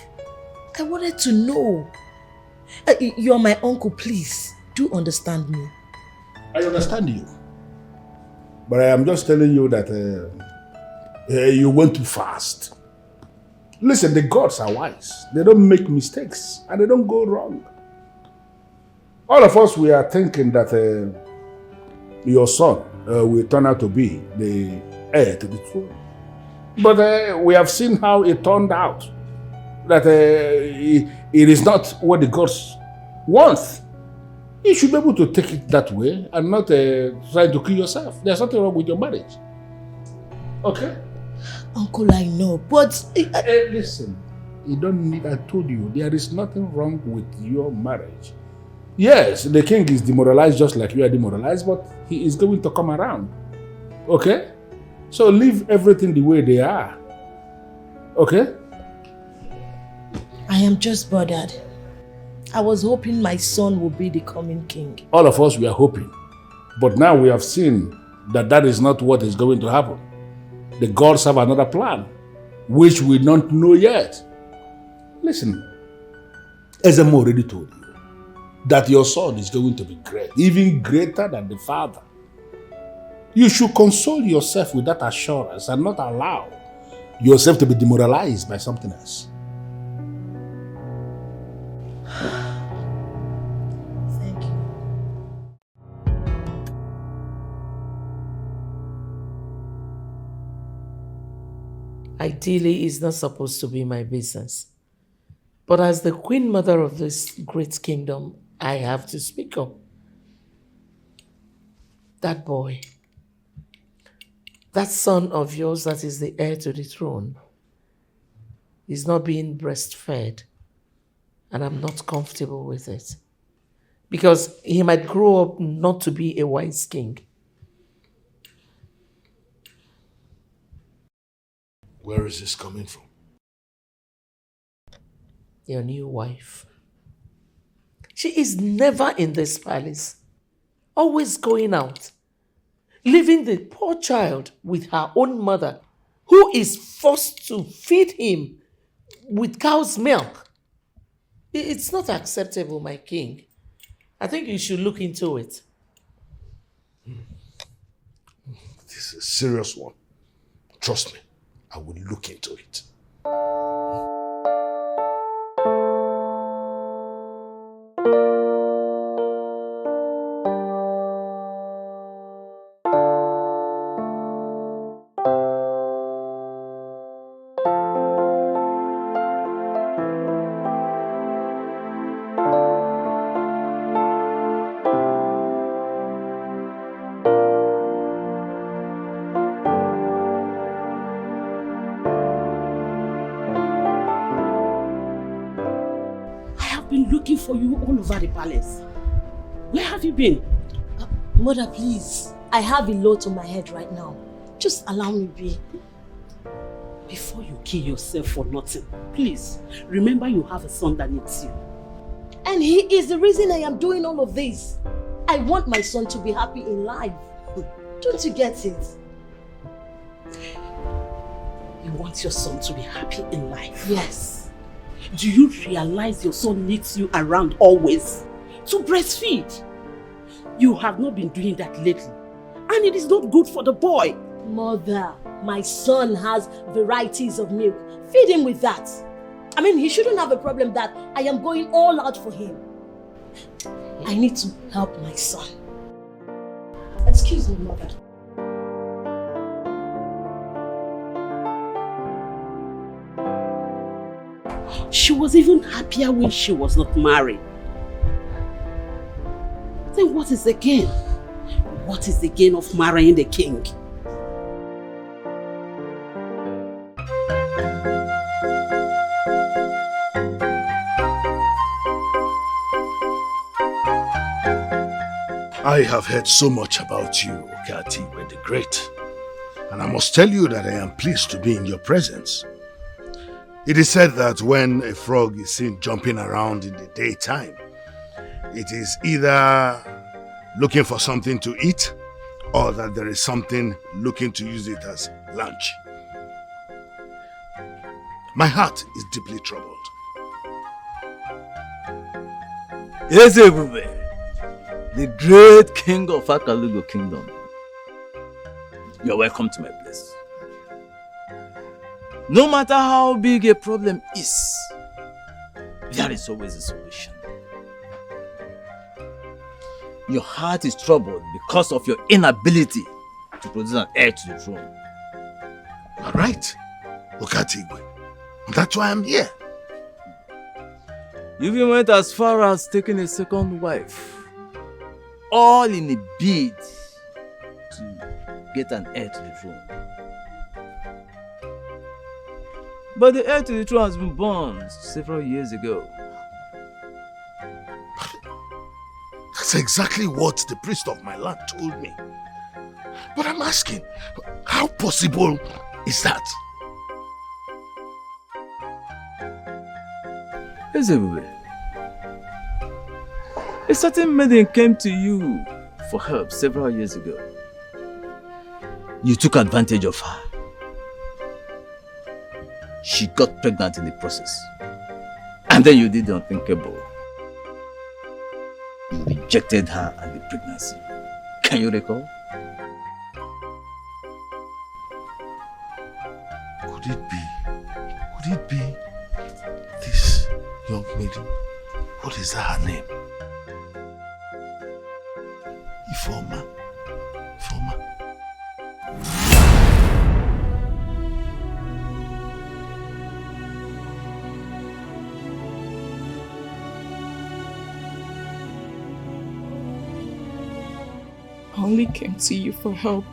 I wanted to know. You're my uncle, please. Do understand me. I understand you. But I am just telling you that you went too fast. Listen, the gods are wise. They don't make mistakes and they don't go wrong. All of us, we are thinking that your son will turn out to be the heir to the throne. But we have seen how it turned out. That it is not what the gods want. You should be able to take it that way and not try to kill yourself. There's something wrong with your marriage. Okay? Uncle, I know, but... listen, you don't need, I told you, there is nothing wrong with your marriage. Yes, the king is demoralized just like you are demoralized, but he is going to come around. Okay? So leave everything the way they are. Okay? I am just bothered. I was hoping my son would be the coming king. All of us, we are hoping. But now we have seen that that is not what is going to happen. The gods have another plan, which we don't know yet. Listen, EZEONU already told you that your son is going to be great, even greater than the father. You should console yourself with that assurance and not allow yourself to be demoralized by something else. Thank you. Ideally, it's not supposed to be my business. But as the queen mother of this great kingdom, I have to speak up. That boy, that son of yours that is the heir to the throne, is not being breastfed, and I'm not comfortable with it. Because he might grow up not to be a wise king. Where is this coming from? Your new wife. She is never in this palace, always going out, leaving the poor child with her own mother, who is forced to feed him with cow's milk. It's not acceptable, my king. I think you should look into it. This is a serious one. Trust me, I will look into it. Looking for you all over the palace. Where have you been? Mother, please. I have a lot on my head right now. Just allow me be. Before you kill yourself for nothing, please, remember you have a son that needs you. And he is the reason I am doing all of this. I want my son to be happy in life. Don't you get it? You want your son to be happy in life? Yes. Do you realize your son needs you around always to breastfeed? You have not been doing that lately, and it is not good for the boy. Mother, my son has varieties of milk. Feed him with that. I mean, he shouldn't have a problem that I am going all out for him. I need to help my son. Excuse me, Mother. She was even happier when she was not married. Then what is the gain? What is the gain of marrying the king? I have heard so much about you, Okatiwe the Great, and I must tell you that I am pleased to be in your presence. It is said that when a frog is seen jumping around in the daytime, it is either looking for something to eat or that there is something looking to use it as lunch. My heart is deeply troubled. EZEONU, the great king of Akalugo kingdom. You're welcome to my place. No matter how big a problem is, there is always a solution. Your heart is troubled because of your inability to produce an heir to the throne. All right, Okatiwe. That's why I'm here. You even went as far as taking a second wife, all in a bid to get an heir to the throne. But the heir to the throne has been born several years ago. That's exactly what the priest of my land told me. But I'm asking, how possible is that? EZEONU, a certain maiden came to you for help several years ago. You took advantage of her. She got pregnant in the process. And then you did the unthinkable. You rejected her and the pregnancy. Can you recall? Could it be? Could it be this young maiden? What is her name? Ifoma. Ifoma. I only came to you for help.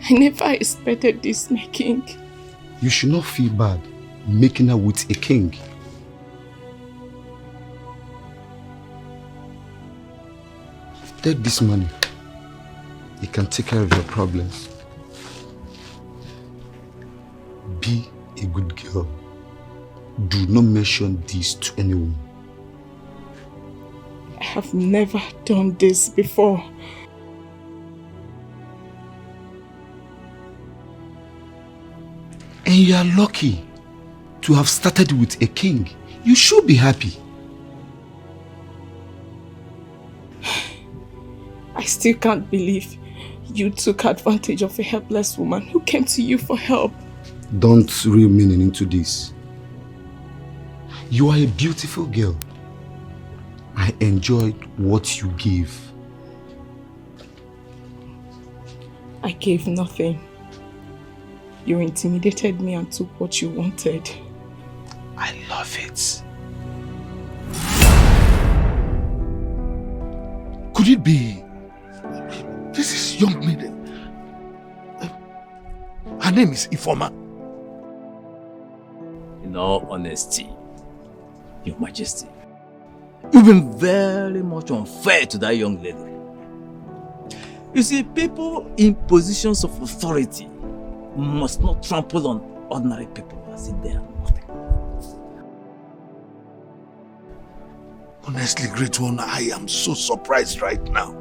I never expected this, my king. You should not feel bad making her with a king. Take this money. You can take care of your problems. Be a good girl. Do not mention this to anyone. I have never done this before. And you are lucky to have started with a king. You should be happy. I still can't believe you took advantage of a helpless woman who came to you for help. Don't read meaning into this. You are a beautiful girl. I enjoyed what you gave. I gave nothing. You intimidated me and took what you wanted. I love it. Could it be? This is young maiden. Her name is Ifoma. In all honesty, Your Majesty, you've been very much unfair to that young lady. You see, people in positions of authority must not trample on ordinary people as if they are nothing. Honestly, Great One, I am so surprised right now.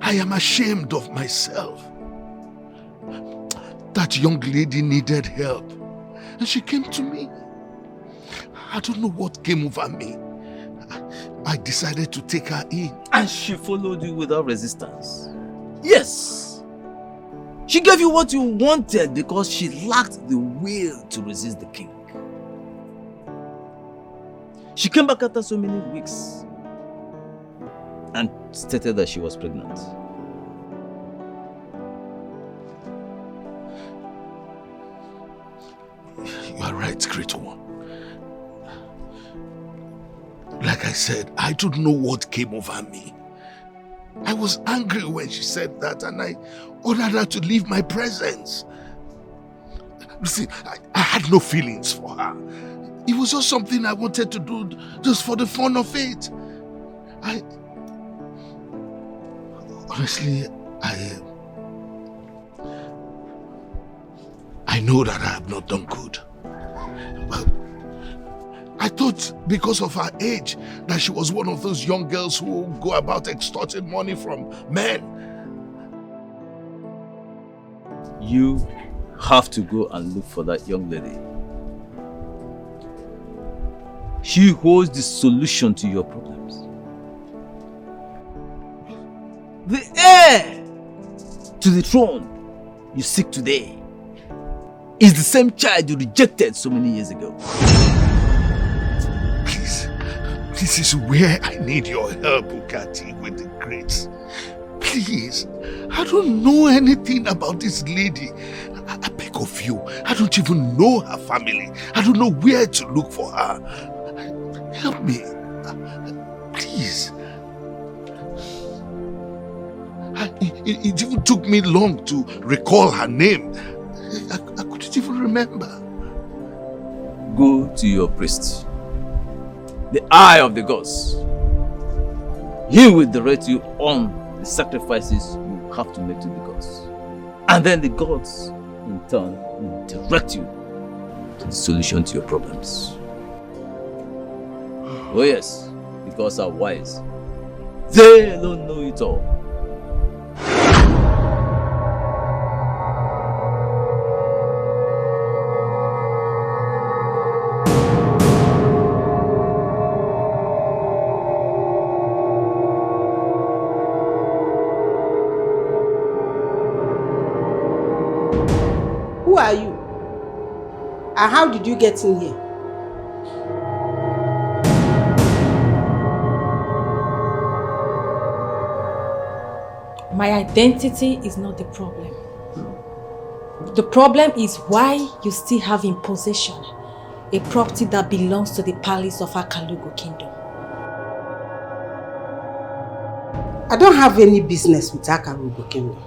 I am ashamed of myself. That young lady needed help, and she came to me. I don't know what came over me. I decided to take her in. And she followed you without resistance. Yes! She gave you what you wanted because she lacked the will to resist the king. She came back after so many weeks and stated that she was pregnant. You are right, Great One. Like I said, I don't know what came over me. I was angry when she said that, and I ordered her to leave my presence. You see, I had no feelings for her. It was just something I wanted to do just for the fun of it. Honestly, I know that I have not done good. But I thought because of her age that she was one of those young girls who go about extorting money from men. You have to go and look for that young lady. She holds the solution to your problems. The heir to the throne you seek today is the same child you rejected so many years ago. Please, this is where I need your help, Bukati, with the grades. Please, I don't know anything about this lady. I beg of you, I don't even know her family. I don't know where to look for her. Help me, please. It even took me long to recall her name. I couldn't even remember. Go to your priest, the eye of the gods. He will direct you on the sacrifices you have to make to the gods. And then the gods, in turn, will direct you to the solution to your problems. Oh yes, the gods are wise. They alone know it all. are you? And how did you get in here? My identity is not the problem. The problem is why you still have in possession a property that belongs to the palace of Akalugo Kingdom. I don't have any business with Akalugo Kingdom.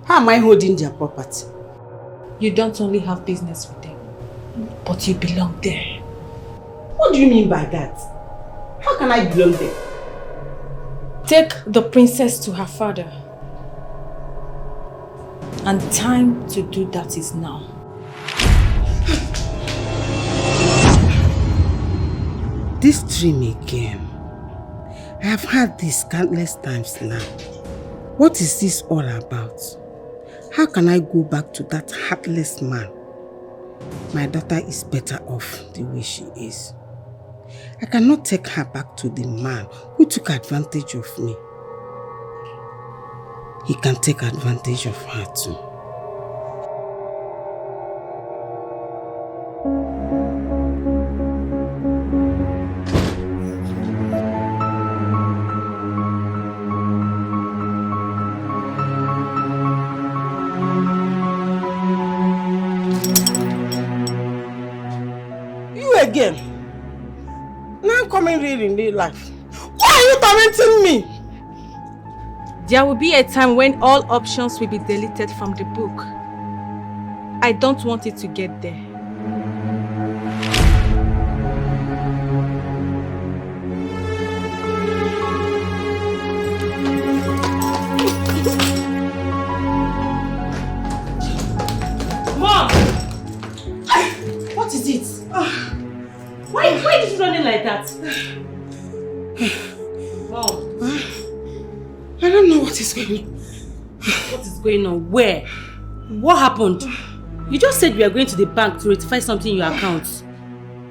How am I holding their property? You don't only have business with them, but you belong there. What do you mean by that? How can I belong there? Take the princess to her father. And time to do that is now. This dream again. I have had this countless times now. What is this all about? How can I go back to that heartless man? My daughter is better off the way she is. I cannot take her back to the man who took advantage of me. He can take advantage of her too. You again? Now I'm coming real in real life. Why are you tormenting me? There will be a time when all options will be deleted from the book. I don't want it to get there. Mom! What is it? Why did you run in like that? Mom. I don't know what is going on. What is going on? Where? What happened? You just said we are going to the bank to rectify something in your account.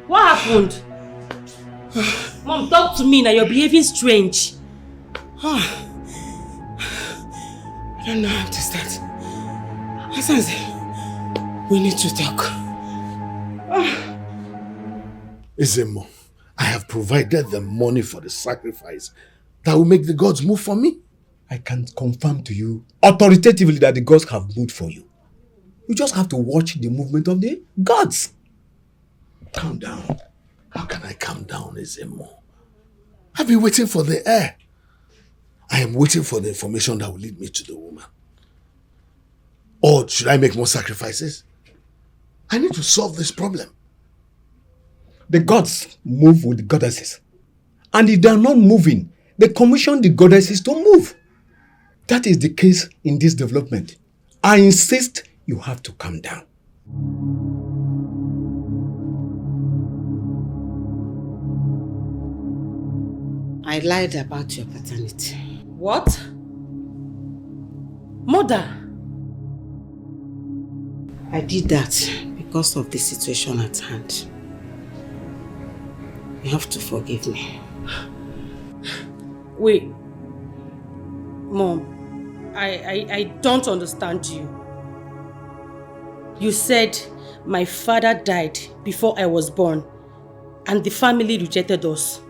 What happened? Mom, talk to me now. You're behaving strange. I don't know how to start. Asanze, we need to talk. Ezemo, I have provided the money for the sacrifice that will make the gods move for me. I can confirm to you authoritatively that the gods have moved for you. You just have to watch the movement of the gods. Calm down. How can I calm down, Ezemo? I've been waiting for the heir. I am waiting for the information that will lead me to the woman. Or should I make more sacrifices? I need to solve this problem. The gods move with the goddesses. And if they are not moving, they commission the goddesses to move. That is the case in this development. I insist you have to calm down. I lied about your paternity. What? Mother? I did that because of the situation at hand. You have to forgive me. Wait. Mom, I don't understand you. You said my father died before I was born and the family rejected us.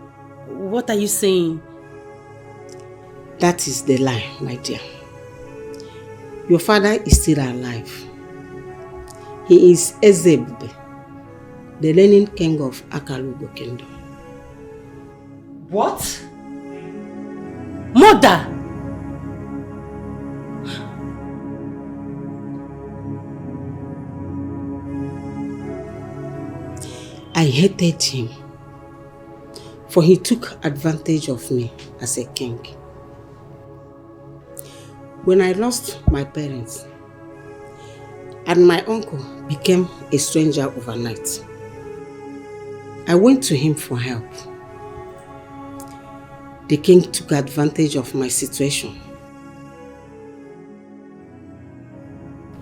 What are you saying? That is the lie, my dear. Your father is still alive. He is EZEONU, the reigning king of Akalugo Kingdom. What? Mother! I hated him, for he took advantage of me as a king. When I lost my parents, and my uncle became a stranger overnight, I went to him for help. The king took advantage of my situation.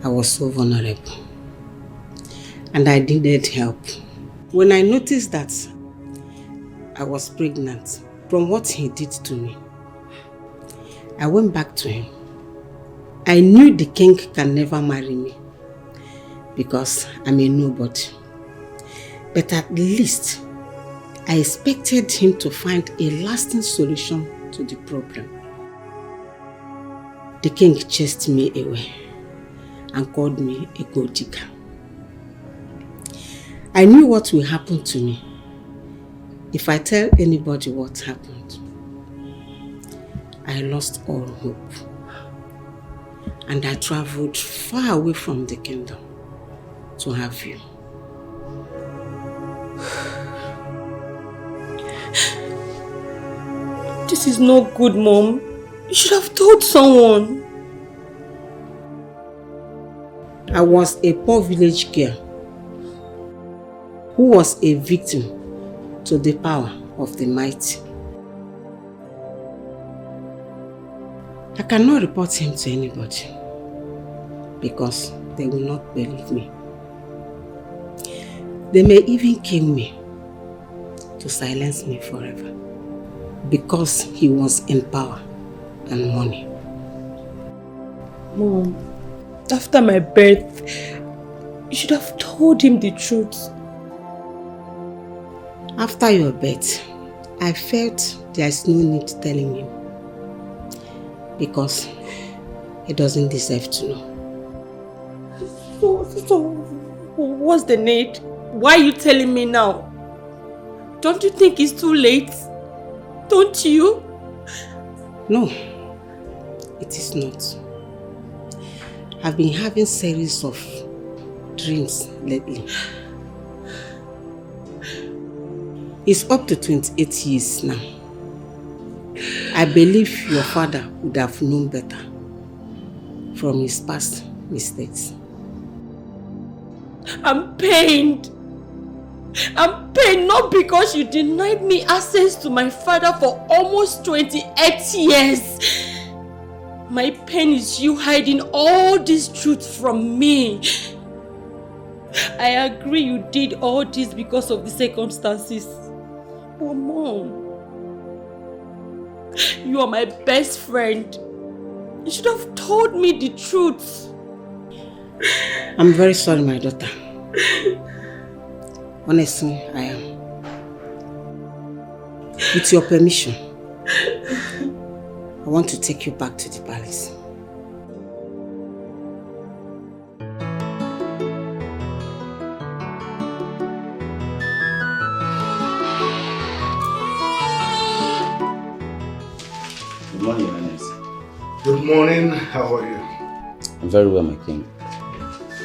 I was so vulnerable, and I needed help. When I noticed that I was pregnant from what he did to me, I went back to him. I knew the king can never marry me. because I'm a nobody. But at least I expected him to find a lasting solution to the problem. The king chased me away and called me a gold digger. I knew what will happen to me if I tell anybody what happened. I lost all hope, and I traveled far away from the kingdom to have you. This is not good, Mom. You should have told someone. I was a poor village girl who was a victim to the power of the mighty. I cannot report him to anybody because they will not believe me. They may even kill me to silence me forever because he was in power and money. Mom, after my birth, you should have told him the truth. After your birth, I felt there is no need telling him because he doesn't deserve to know. So what's the need? Why are you telling me now? Don't you think it's too late? Don't you? No, it is not. I've been having series of dreams lately. It's up to 28 years now. I believe your father would have known better from his past mistakes. I'm pained. I'm pained not because you denied me access to my father for almost 28 years. My pain is you hiding all this truth from me. I agree you did all this because of the circumstances. But Mom, you are my best friend. You should have told me the truth. I'm very sorry, my daughter. Honestly, I am. With your permission, I want to take you back to the palace. Good morning, Your Highness. Good morning, how are you? I'm very well, my king.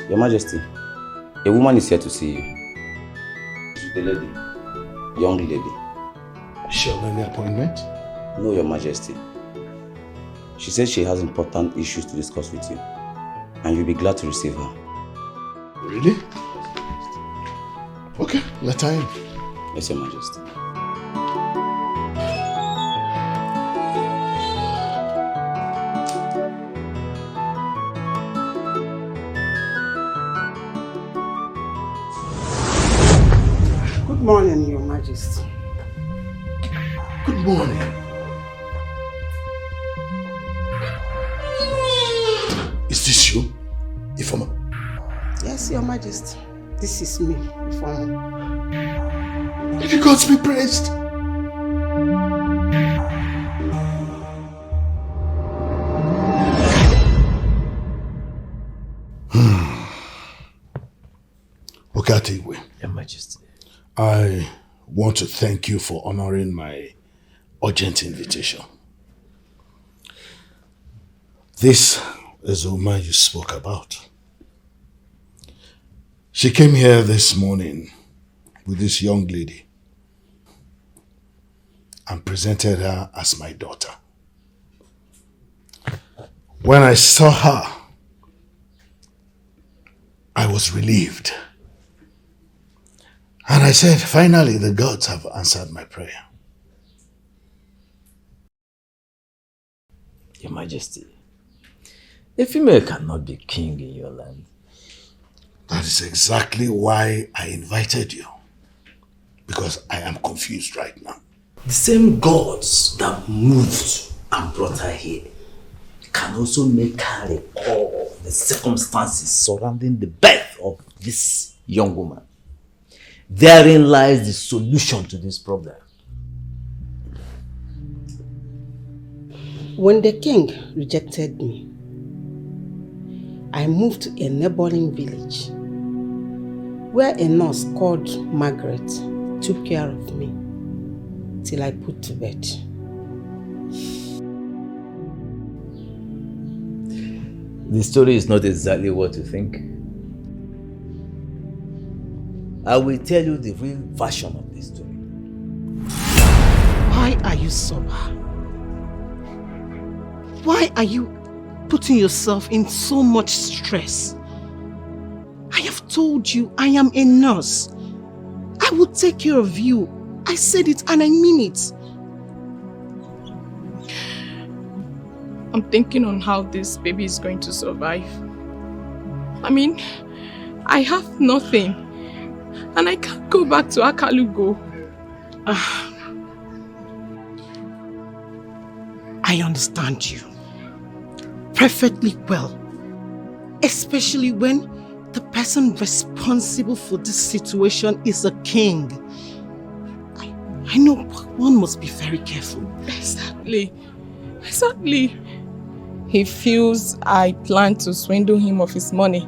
Your Majesty, a woman is here to see you. The lady, young lady. She on any appointment? No, Your Majesty. She says she has important issues to discuss with you, and you'll be glad to receive her. Really? Okay, let her in. Yes, Your Majesty. Good morning, Your Majesty. Good morning. Is this you, Ifoma? Yes, Your Majesty. This is me, Ifoma. May the gods be praised. Okatiwe. Your Majesty. I want to thank you for honoring my urgent invitation. This is the woman you spoke about. She came here this morning with this young lady and presented her as my daughter. When I saw her, I was relieved. And I said, finally, the gods have answered my prayer. Your Majesty, a female cannot be king in your land. That is exactly why I invited you. Because I am confused right now. The same gods that moved and brought her here can also make her recall the circumstances surrounding the birth of this young woman. Therein lies the solution to this problem. When the king rejected me, I moved to a neighboring village where a nurse called Margaret took care of me till I put to bed. The story is not exactly what you think. I will tell you the real version of this story. Why are you sober? Why are you putting yourself in so much stress? I have told you I am a nurse. I will take care of you. I said it and I mean it. I'm thinking on how this baby is going to survive. I mean, I have nothing. And I can't go back to Akalugo. I understand you perfectly well. Especially when the person responsible for this situation is a king. I know one must be very careful. Exactly. He feels I plan to swindle him of his money.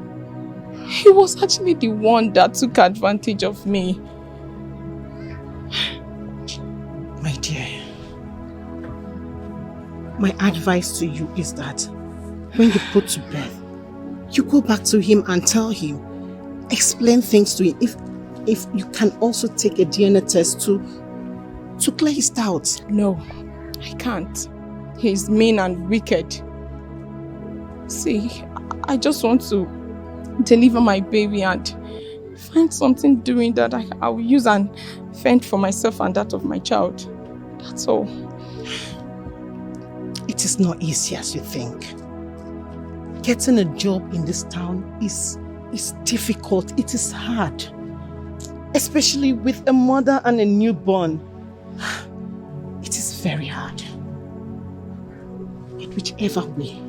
He was actually the one that took advantage of me. My dear, my advice to you is that when you put to bed, you go back to him and tell him, explain things to him. If you can also take a DNA test to clear his doubts. No, I can't. He's mean and wicked. See, I just want to deliver my baby and find something doing that I will use and fend for myself and that of my child. That's all. It is not easy as you think. Getting a job in this town is difficult. It is hard. Especially with a mother and a newborn. It is very hard. In whichever way,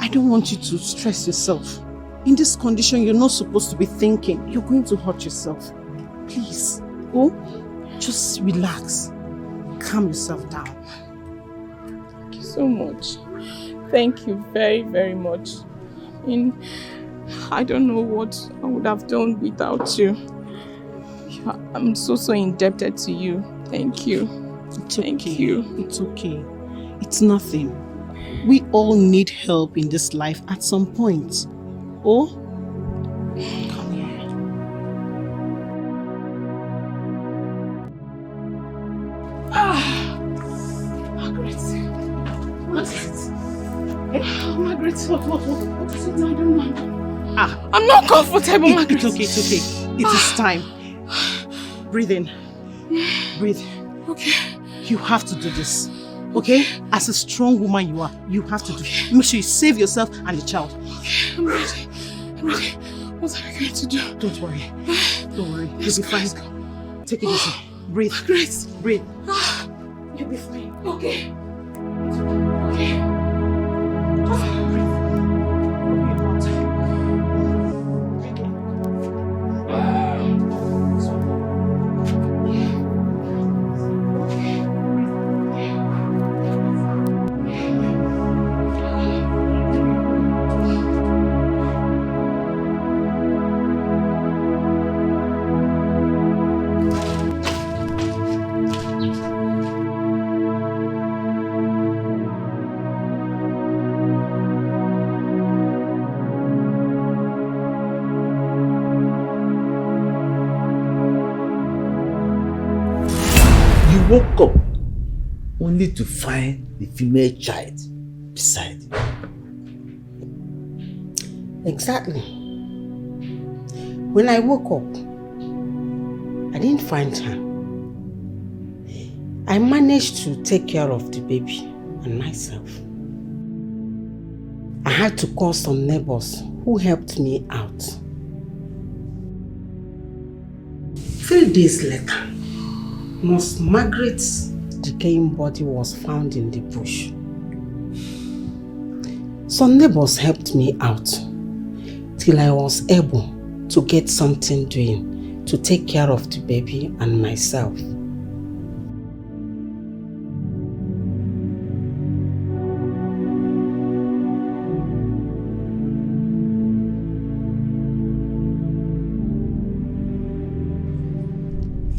I don't want you to stress yourself. In this condition, you're not supposed to be thinking. You're going to hurt yourself. Please, just relax. Calm yourself down. Thank you so much. Thank you very, very much. I don't know what I would have done without you. I'm so indebted to you. Thank you. Thank you. It's okay. It's nothing. We all need help in this life at some point. Oh? Come here. Margaret. Margaret, what is it? No, I don't know. I'm not comfortable, Margaret. It's okay. It is time. Breathe in. Breathe. Okay. You have to do this. Okay? As a strong woman you are, you have to do it. Make sure you save yourself and the child. Okay, I'm ready. What are we going to do? Don't worry. You'll be fine. Take it easy. Breathe. Grace. Breathe. You'll be fine. Okay. Woke up only to find the female child beside you. Exactly. When I woke up, I didn't find her. I managed to take care of the baby and myself. I had to call some neighbors who helped me out. 3 days later, Nurse Margaret's decaying body was found in the bush. Some neighbors helped me out. till I was able to get something doing to take care of the baby and myself.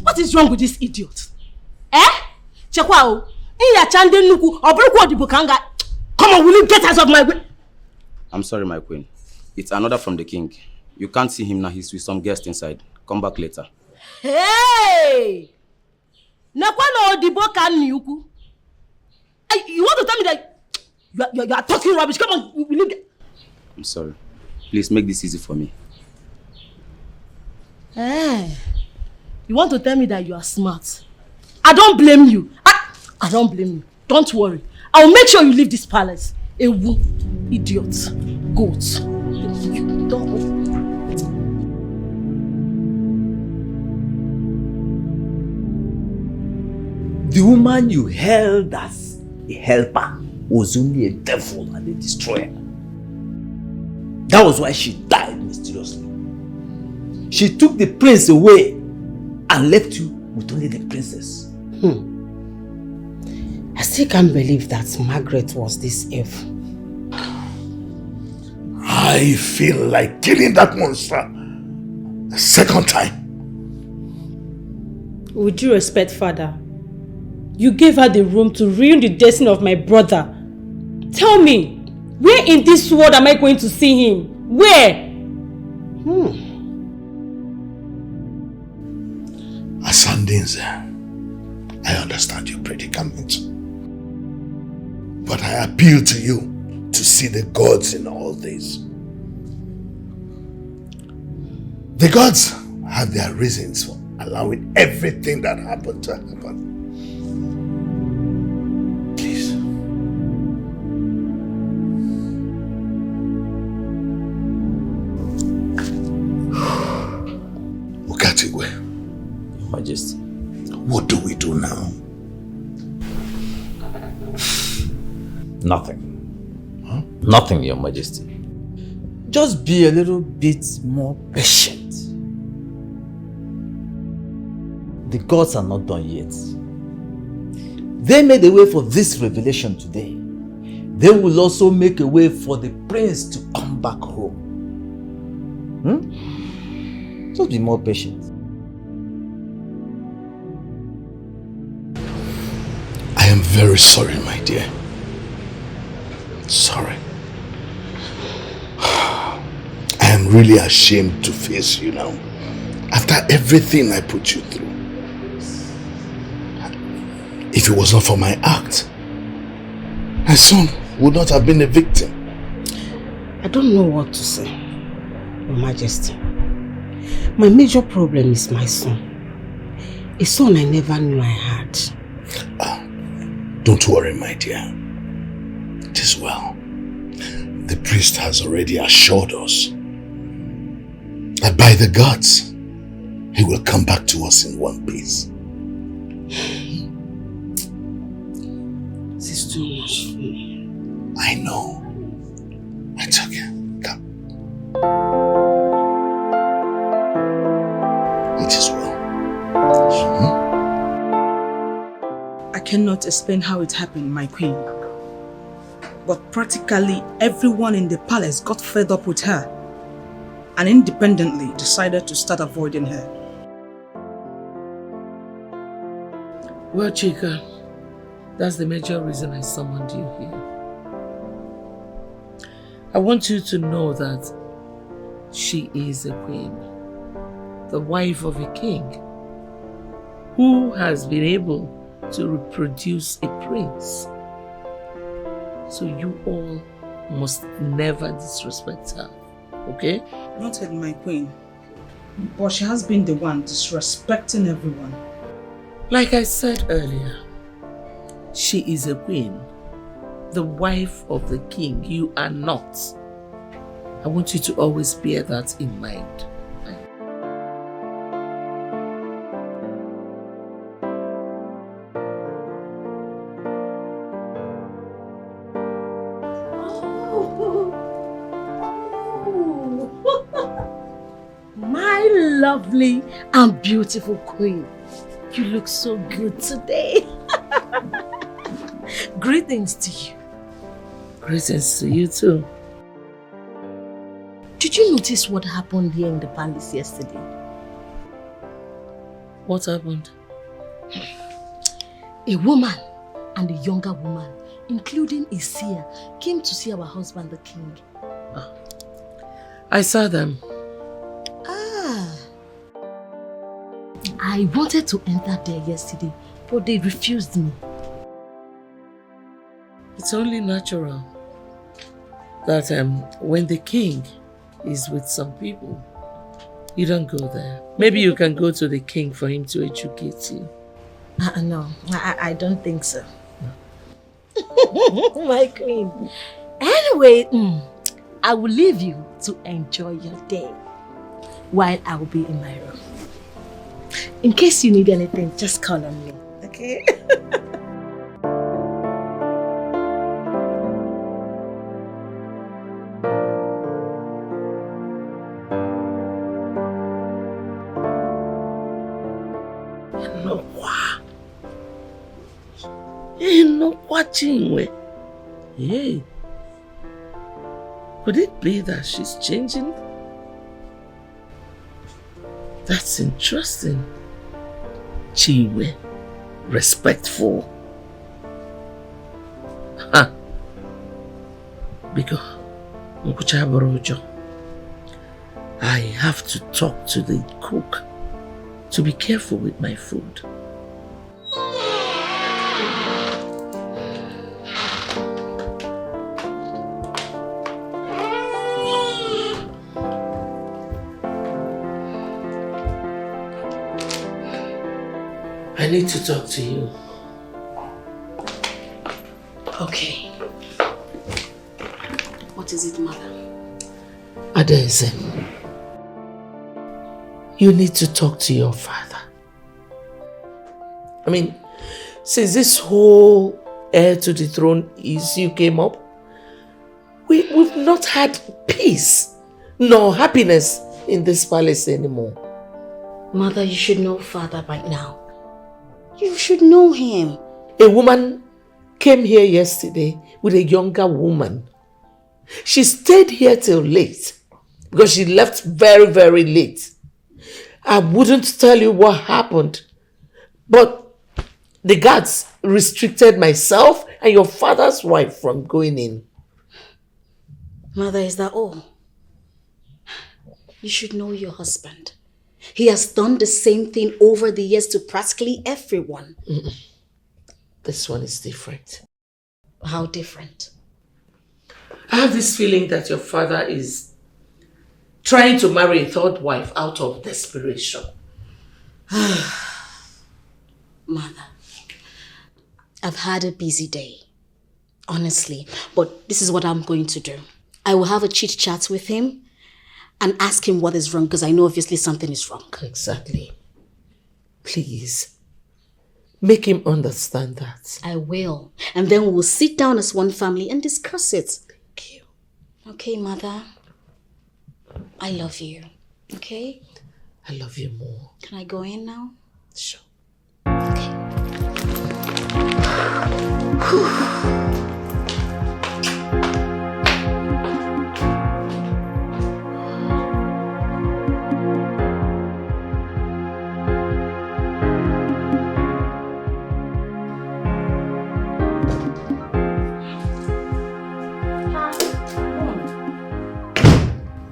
What is wrong with this idiot? Eh? Chekwao, iya chande nuku, obrukwo dibukanga. Come on, will you get out of my way? I'm sorry, my queen. It's another from the king. You can't see him now. He's with some guests inside. Come back later. Hey! Nakwano odiboka niuku. You want to tell me that you are talking rubbish? Come on, will you get... I'm sorry. Please make this easy for me. Hey! You want to tell me that you are smart? I don't blame you. I don't blame you. Don't worry. I will make sure you leave this palace. Ewu, idiot, goat. You don't. The woman you held as a helper was only a devil and a destroyer. That was why she died mysteriously. She took the prince away and left you with only the princess. I still can't believe that Margaret was this evil. I feel like killing that monster a second time. With due respect, father, you gave her the room to ruin the destiny of my brother. Tell me, where in this world am I going to see him? Where? Asandinze, I understand your predicament. But I appeal to you to see the gods in all this. The gods have their reasons for allowing everything that happened to happen. Please. Ukatigwe. Your Majesty. What do we do now? Nothing. Huh? Nothing, Your Majesty. Just be a little bit more patient. The gods are not done yet. They made a way for this revelation today. They will also make a way for the prince to come back home. Just be more patient. I am very sorry, my dear. Sorry. I am really ashamed to face you now. After everything I put you through. If it was not for my act, my son would not have been a victim. I don't know what to say, Your Majesty. My major problem is my son. A son I never knew I had. Don't worry, my dear. It is well. The priest has already assured us that by the gods, he will come back to us in one piece. This is too much for me. I know. It's okay. Come. It is well. I cannot explain how it happened, my queen. But practically everyone in the palace got fed up with her and independently decided to start avoiding her. Well, Chika, that's the major reason I summoned you here. I want you to know that she is a queen, the wife of a king, who has been able to reproduce a prince. So you all must never disrespect her, okay? Noted, my queen. But she has been the one disrespecting everyone. Like I said earlier, she is a queen, the wife of the king. You are not. I want you to always bear that in mind. lovely and beautiful queen. You look so good today. Greetings to you. Greetings to you too. Did you notice what happened here in the palace yesterday? What happened? A woman and a younger woman, including His Heir, came to see our husband the king. I saw them. I wanted to enter there yesterday, but they refused me. It's only natural that when the king is with some people, you don't go there. Maybe you can go to the king for him to educate you. No, I don't think so. My queen. Anyway, I will leave you to enjoy your day while I will be in my room. In case you need anything, just call on me, okay? Hey, could it be that she's changing? That's interesting. Chiwe, respectful. Because I have to talk to the cook to be careful with my food. I need to talk to you. Okay. What is it, mother? Adeze, you need to talk to your father. I mean, since this whole heir to the throne issue came up, we've not had peace nor happiness in this palace anymore. Mother, you should know father by now. You should know him. A woman came here yesterday with a younger woman. She stayed here till late because she left very, very late. I wouldn't tell you what happened, but the guards restricted myself and your father's wife from going in. Mother, is that all? You should know your husband. He has done the same thing over the years to practically everyone. This one is different. How different? I have this feeling that your father is trying to marry a third wife out of desperation. Mother, I've had a busy day, honestly, but this is what I'm going to do. I will have a chit chat with him and ask him what is wrong, because I know obviously something is wrong. Exactly. Please, make him understand that. I will. And then we will sit down as one family and discuss it. Thank you. Okay, Mother. I love you. Okay? I love you more. Can I go in now? Sure. Okay.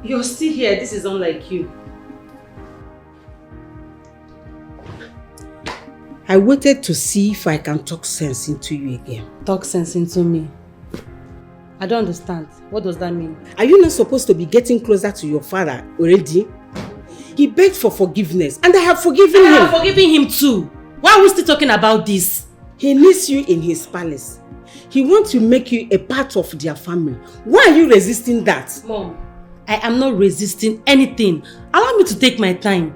You're still here. This is unlike you. I waited to see if I can talk sense into you again. Talk sense into me. I don't understand. What does that mean? Are you not supposed to be getting closer to your father already? He begged for forgiveness and I have forgiven him. I have forgiven him too. Why are we still talking about this? He needs you in his palace. He wants to make you a part of their family. Why are you resisting that? Mom, I am not resisting anything. Allow me to take my time.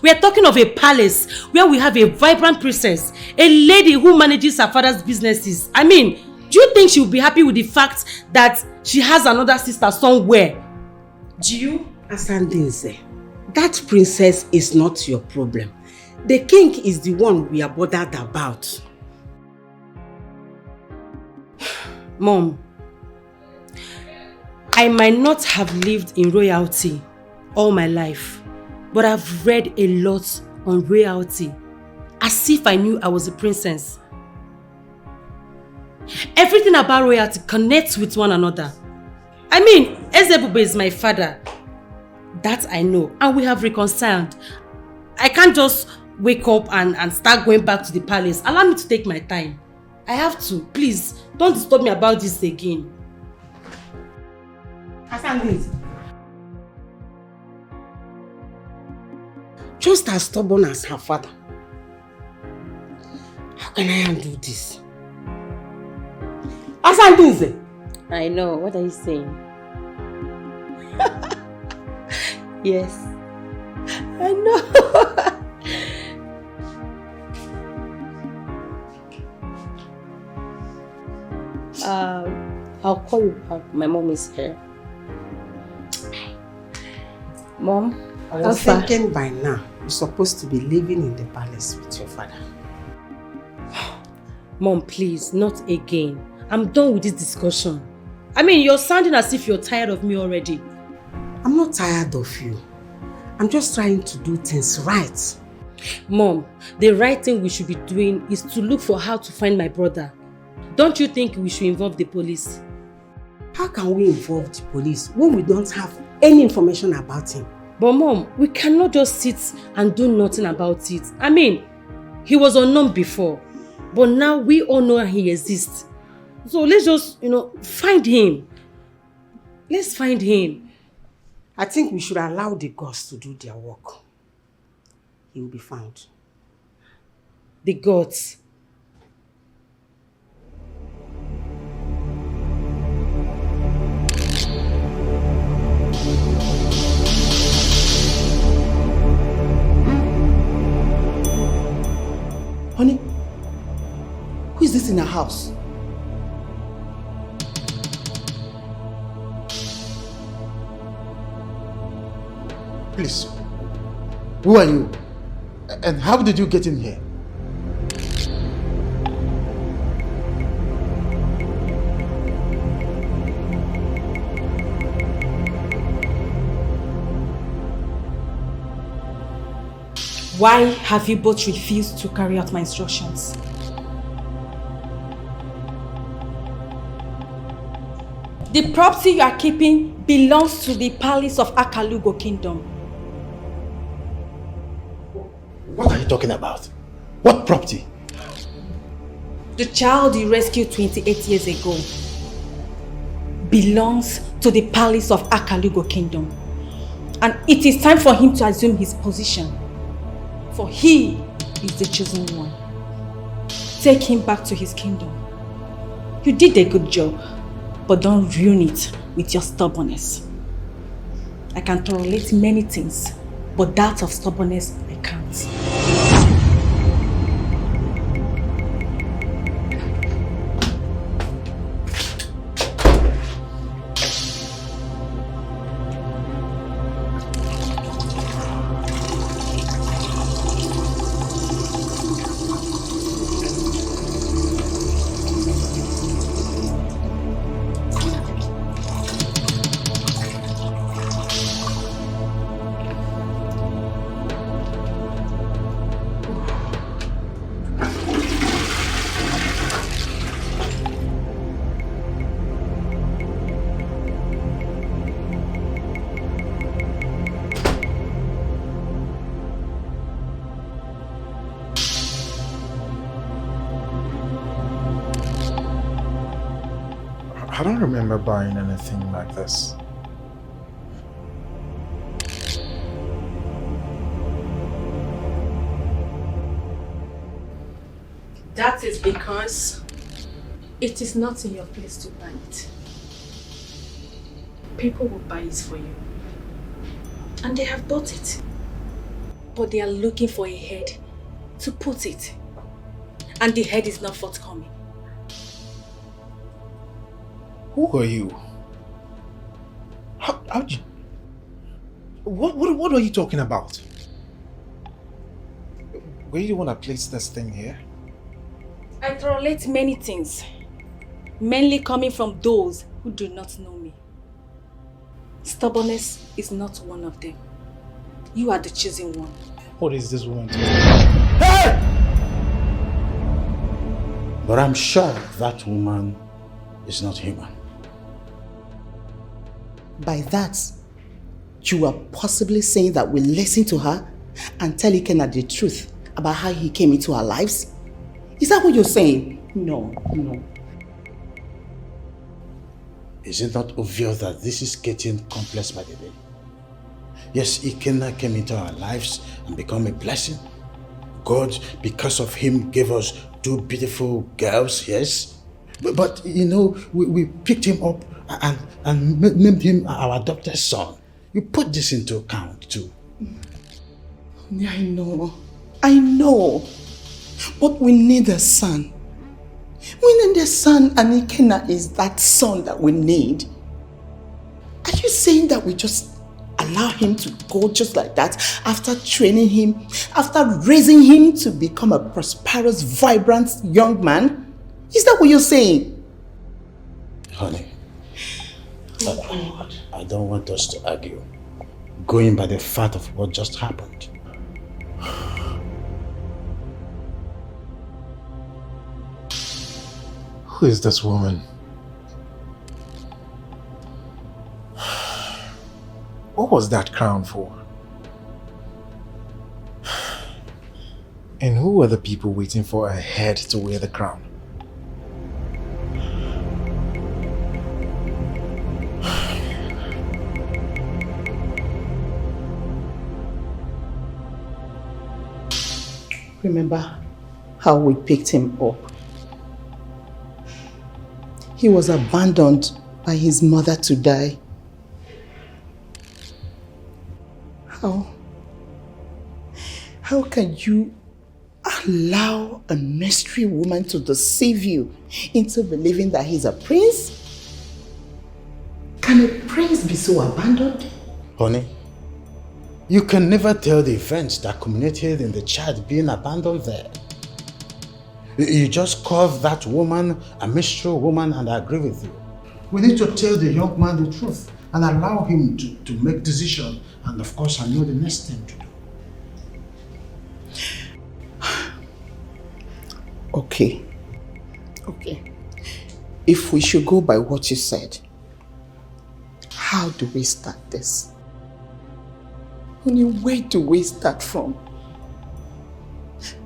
We are talking of a palace where we have a vibrant princess, a lady who manages her father's businesses. I mean, do you think she will be happy with the fact that she has another sister somewhere? Do you? Asandinze, That princess is not your problem. The king is the one we are bothered about. Mom, I might not have lived in royalty all my life, but I've read a lot on royalty, as if I knew I was a princess. Everything about royalty connects with one another. I mean, Ezebube is my father. That I know, and we have reconciled. I can't just wake up and start going back to the palace. Allow me to take my time. I have to. Please, don't disturb me about this again. Just as stubborn as her father. How can I undo this? Asandinze! I know. What are you saying? Yes. I know. I'll call you back. My mom is here. Mom, I was thinking by now you're supposed to be living in the palace with your father. Mom, please, not again. I'm done with this discussion. I mean, you're sounding as if you're tired of me already. I'm not tired of you. I'm just trying to do things right. Mom, the right thing we should be doing is to look for how to find my brother. Don't you think we should involve the police? How can we involve the police when we don't have any information about him? But Mom, we cannot just sit and do nothing about it. I mean, he was unknown before, but now we all know he exists. So let's just, find him. Let's find him. I think we should allow the gods to do their work. He will be found. The gods? Honey, who is this in our house? Please, who are you? And how did you get in here? Why have you both refused to carry out my instructions? The property you are keeping belongs to the palace of Akalugo Kingdom. What are you talking about? What property? The child you rescued 28 years ago belongs to the palace of Akalugo Kingdom. And it is time for him to assume his position. For he is the chosen one. Take him back to his kingdom. You did a good job, but don't ruin it with your stubbornness. I can tolerate many things, but that of stubbornness, I can't. I don't remember buying anything like this. That is because it is not in your place to buy it. People will buy it for you. And they have bought it. But they are looking for a head to put it. And the head is not forthcoming. Who are you? What are you talking about? Where do you want to place this thing here? I tolerate many things, mainly coming from those who do not know me. Stubbornness is not one of them. You are the chosen one. What is this woman talking? Hey! But I'm sure that woman is not human. By that, you are possibly saying that we listen to her and tell Ikenna the truth about how he came into our lives? Is that what you're saying? No. Is it not obvious that this is getting complex by the day? Yes, Ikenna came into our lives and became a blessing. God, because of him, gave us 2 beautiful girls, yes? But you know, we picked him up and named him our adopted son. You put this into account too. I know. But we need a son. We need a son, and Ikenna is that son that we need. Are you saying that we just allow him to go just like that after training him, after raising him to become a prosperous, vibrant young man? Is that what you're saying? Honey, I don't want us to argue, going by the fact of what just happened. Who is this woman? What was that crown for? And who were the people waiting for her head to wear the crown? Remember how we picked him up? He was abandoned by his mother to die. How can you allow a mystery woman to deceive you into believing that he's a prince? Can a prince be so abandoned? Honey, you can never tell the events that culminated in the child being abandoned there. You just call that woman a mystery woman, and I agree with you. We need to tell the young man the truth and allow him to make decisions, and of course I know the next thing to do. Okay. If we should go by what you said, how do we start this? Only where do we start from?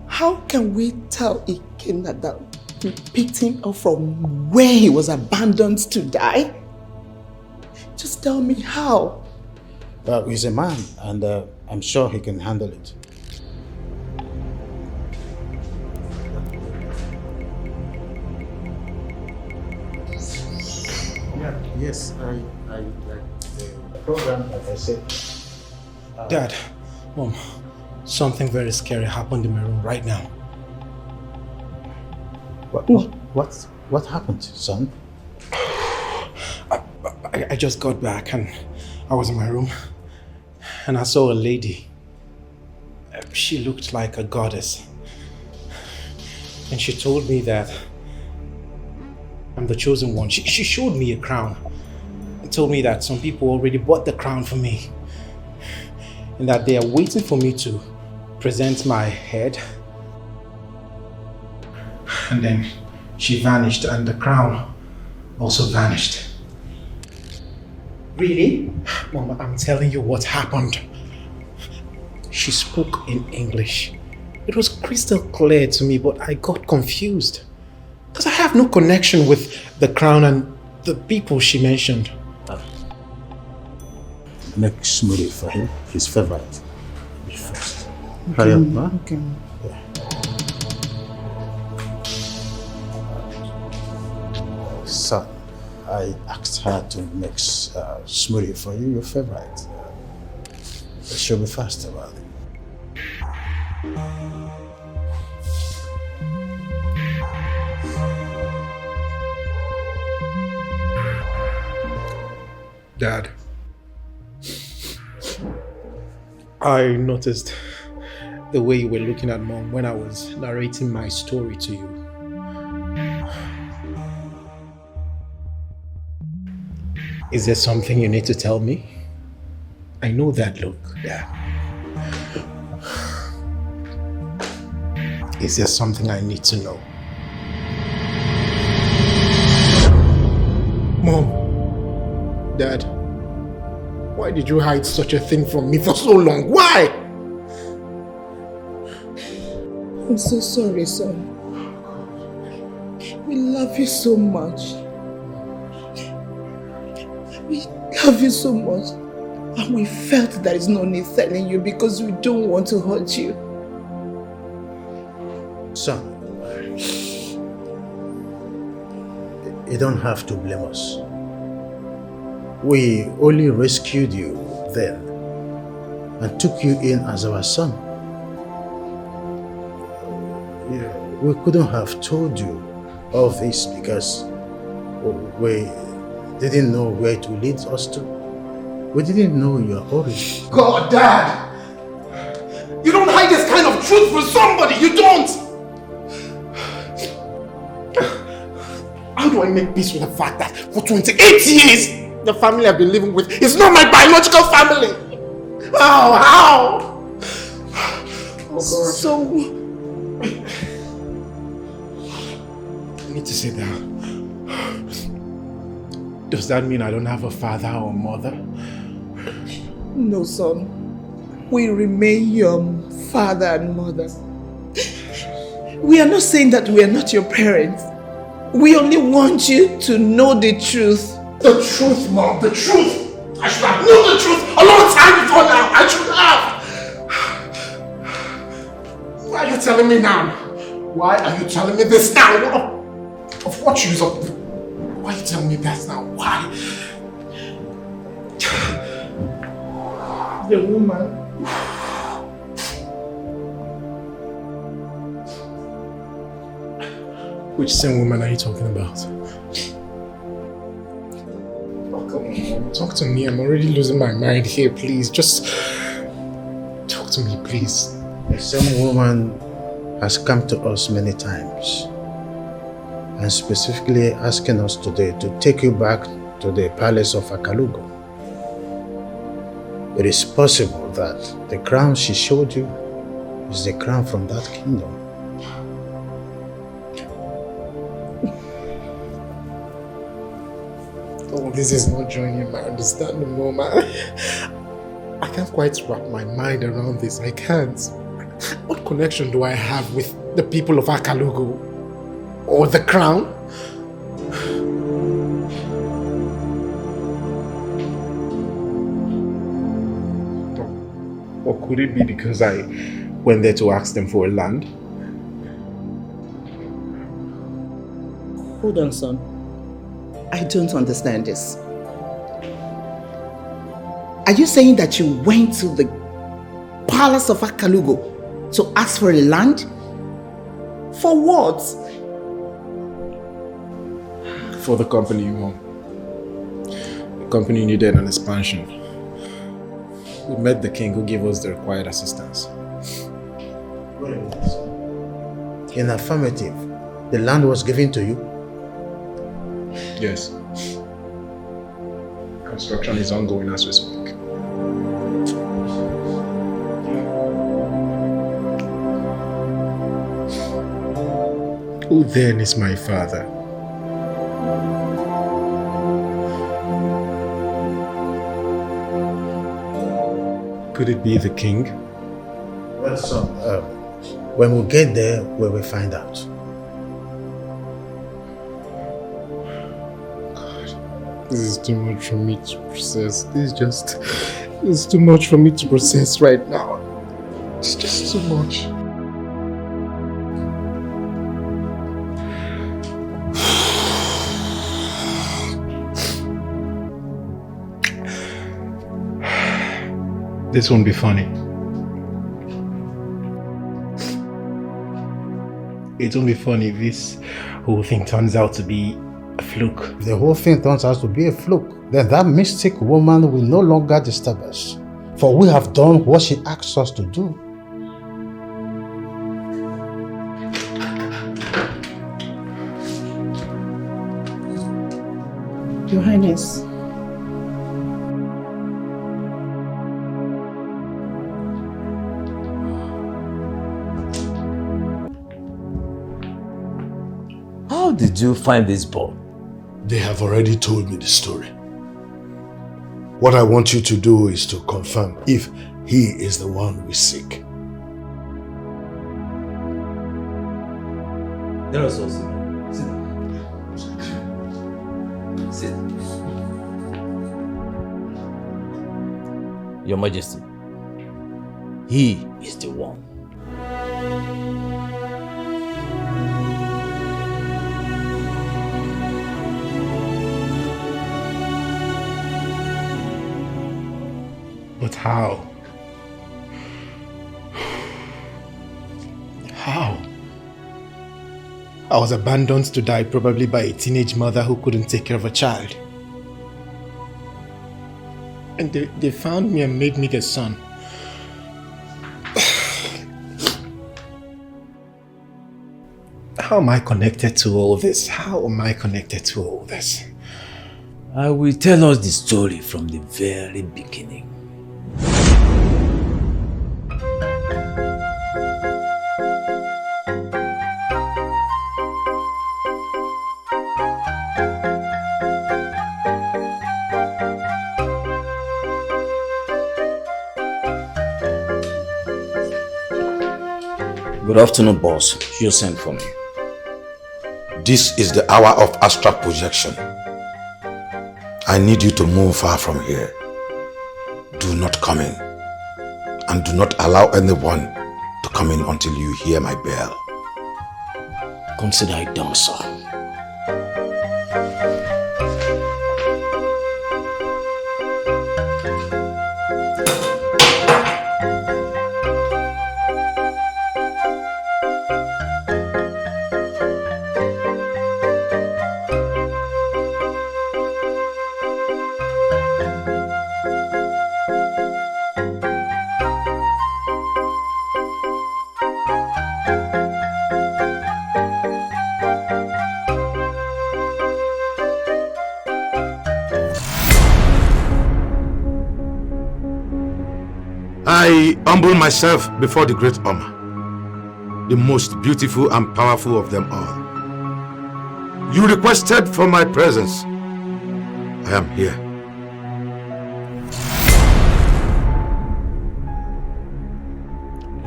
How can we tell Ikenna that we picked him up from where he was abandoned to die? Just tell me how. Well, he's a man, and I'm sure he can handle it. Yes, the program, like I said. Dad, Mom, something very scary happened in my room right now. What happened, son? I just got back and I was in my room and I saw a lady. She looked like a goddess. And she told me that I'm the chosen one. She showed me a crown and told me that some people already bought the crown for me and that they are waiting for me to present my head. And then she vanished and the crown also vanished. Really? Mom, I'm telling you what happened. She spoke in English. It was crystal clear to me, but I got confused. Because I have no connection with the crown and the people she mentioned. Make smoothie for him, his favorite. Be first. Hurry up, huh? Okay. Son, I asked her to make smoothie for you, your favorite. She'll be fast about it. Dad, I noticed the way you were looking at Mom when I was narrating my story to you. Is there something you need to tell me? I know that look, Dad. Is there something I need to know? Mom, Dad, why did you hide such a thing from me for so long? Why? I'm so sorry, son. We love you so much. We love you so much. And we felt there is no need telling you because we don't want to hurt you. Son, you don't have to blame us. We only rescued you then and took you in as our son. We couldn't have told you all this because we didn't know where it will lead us to. We didn't know your origin. God, Dad! You don't hide this kind of truth from somebody! You don't! How do I make peace with the fact that for 28 years, the family I've been living with is not my biological family? How? Oh God. So... I need to sit down. Does that mean I don't have a father or mother? No, son. We remain your father and mother. We are not saying that we are not your parents. We only want you to know the truth. The truth, Mom, the truth! I should have known the truth a long time before now! I should have! Why are you telling me now? Why are you telling me this now? Of what use? Why are you telling me that now? Why? The woman. Which same woman are you talking about? Oh, come on, Mom. Talk to me. I'm already losing my mind here, please. Just talk to me, please. The same woman has come to us many times and specifically asking us today to take you back to the palace of Akalugo. It is possible that the crown she showed you is the crown from that kingdom. Oh, this is not joining my understanding, Mom. I can't quite wrap my mind around this. I can't. What connection do I have with the people of Akalugo? Or the crown? Or could it be because I went there to ask them for a land? Hold on, son. I don't understand this. Are you saying that you went to the palace of Akalugo to ask for a land? For what? For the company, Mom. The company needed an expansion. We met the king who gave us the required assistance. Wait a minute. In affirmative, the land was given to you? Yes. Construction is ongoing as we speak. Who then is my father? Could it be the king? Well, son, when we get there, we will find out. This is too much for me to process. This is too much for me to process right now. It's just too much. This won't be funny. It won't be funny if this whole thing turns out to be a fluke. If the whole thing turns out to be a fluke, then that mystic woman will no longer disturb us. For we have done what she asked us to do. Your Highness. How did you find this ball? They have already told me the story. What I want you to do is to confirm if he is the one we seek. Let us all sit down. Sit down. Your Majesty, he is the one. But how? How? I was abandoned to die probably by a teenage mother who couldn't take care of a child. And they found me and made me their son. How am I connected to all this? How am I connected to all this? I will tell us the story from the very beginning. Good afternoon, boss. You sent for me. This is the hour of astral projection. I need you to move far from here. Do not come in. And do not allow anyone to come in until you hear my bell. Consider it done, sir. I humble myself before the great Oma, the most beautiful and powerful of them all. You requested for my presence. I am here.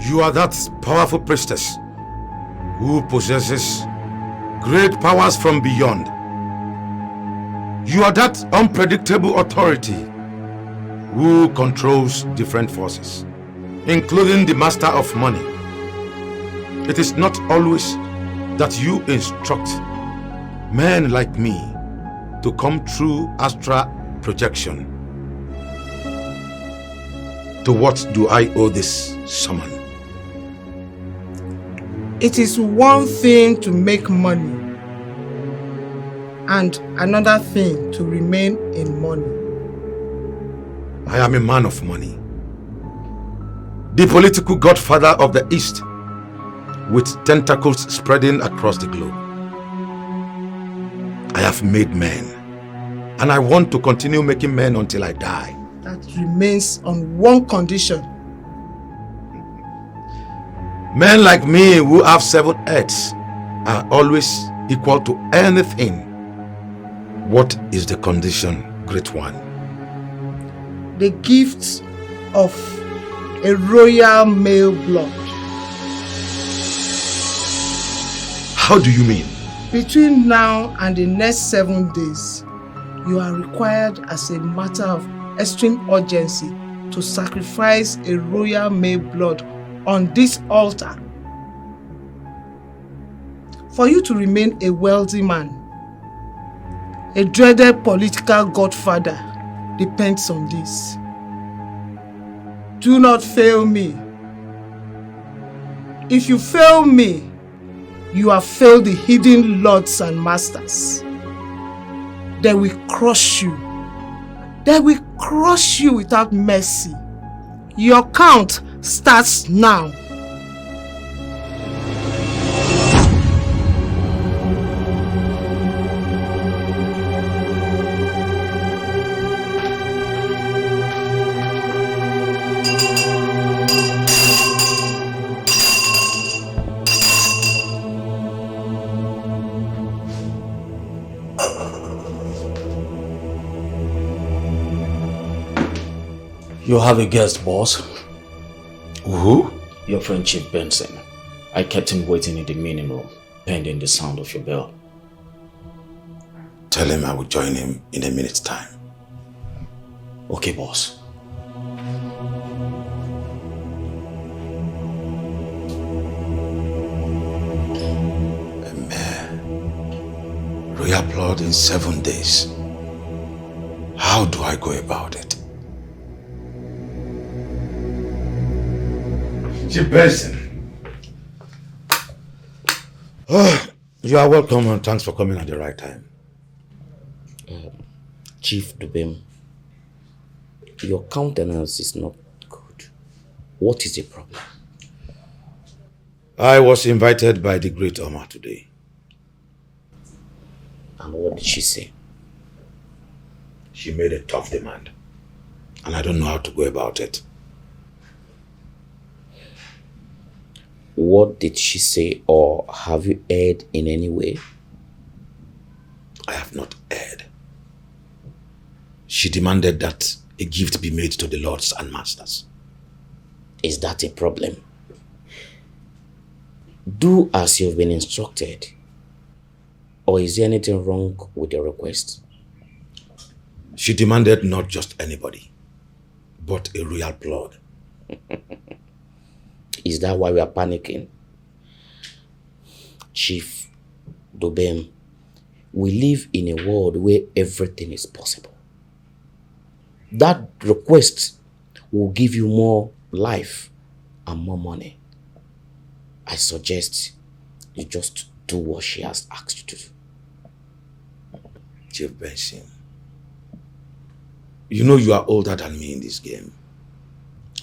You are that powerful priestess who possesses great powers from beyond. You are that unpredictable authority who controls different forces, including the master of money. It is not always that you instruct men like me to come through astral projection. To what do I owe this summon? It is one thing to make money and another thing to remain in money. I am a man of money. The political godfather of the East, with tentacles spreading across the globe. I have made men, and I want to continue making men until I die. That remains on one condition. Men like me who have 7 heads are always equal to anything. What is the condition, great one? The gift of a royal male blood. How do you mean? Between now and the next 7 days, you are required as a matter of extreme urgency to sacrifice a royal male blood on this altar. For you to remain a wealthy man, a dreaded political godfather depends on this. Do not fail me. If you fail me, you have failed the hidden lords and masters. They will crush you. They will crush you without mercy. Your count starts now. You have a guest, boss. Who? Your friend Chief Benson. I kept him waiting in the meeting room, pending the sound of your bell. Tell him I will join him in a minute's time. Okay, boss. Royal blood in 7 days. How do I go about it? Chief Benson. Oh, you are welcome and thanks for coming at the right time. Chief Dubem, your countenance is not good. What is the problem? I was invited by the great Oma today. And what did she say? She made a tough demand. And I don't know how to go about it. What did she say, or have you heard in any way? I have not heard. She demanded that a gift be made to the lords and masters. Is that a problem? Do as you've been instructed. Or is there anything wrong with your request? She demanded not just anybody, but a royal blood. Is that why we are panicking? Chief Dubem, we live in a world where everything is possible. That request will give you more life and more money. I suggest you just do what she has asked you to do. Chief Benson, you know you are older than me in this game.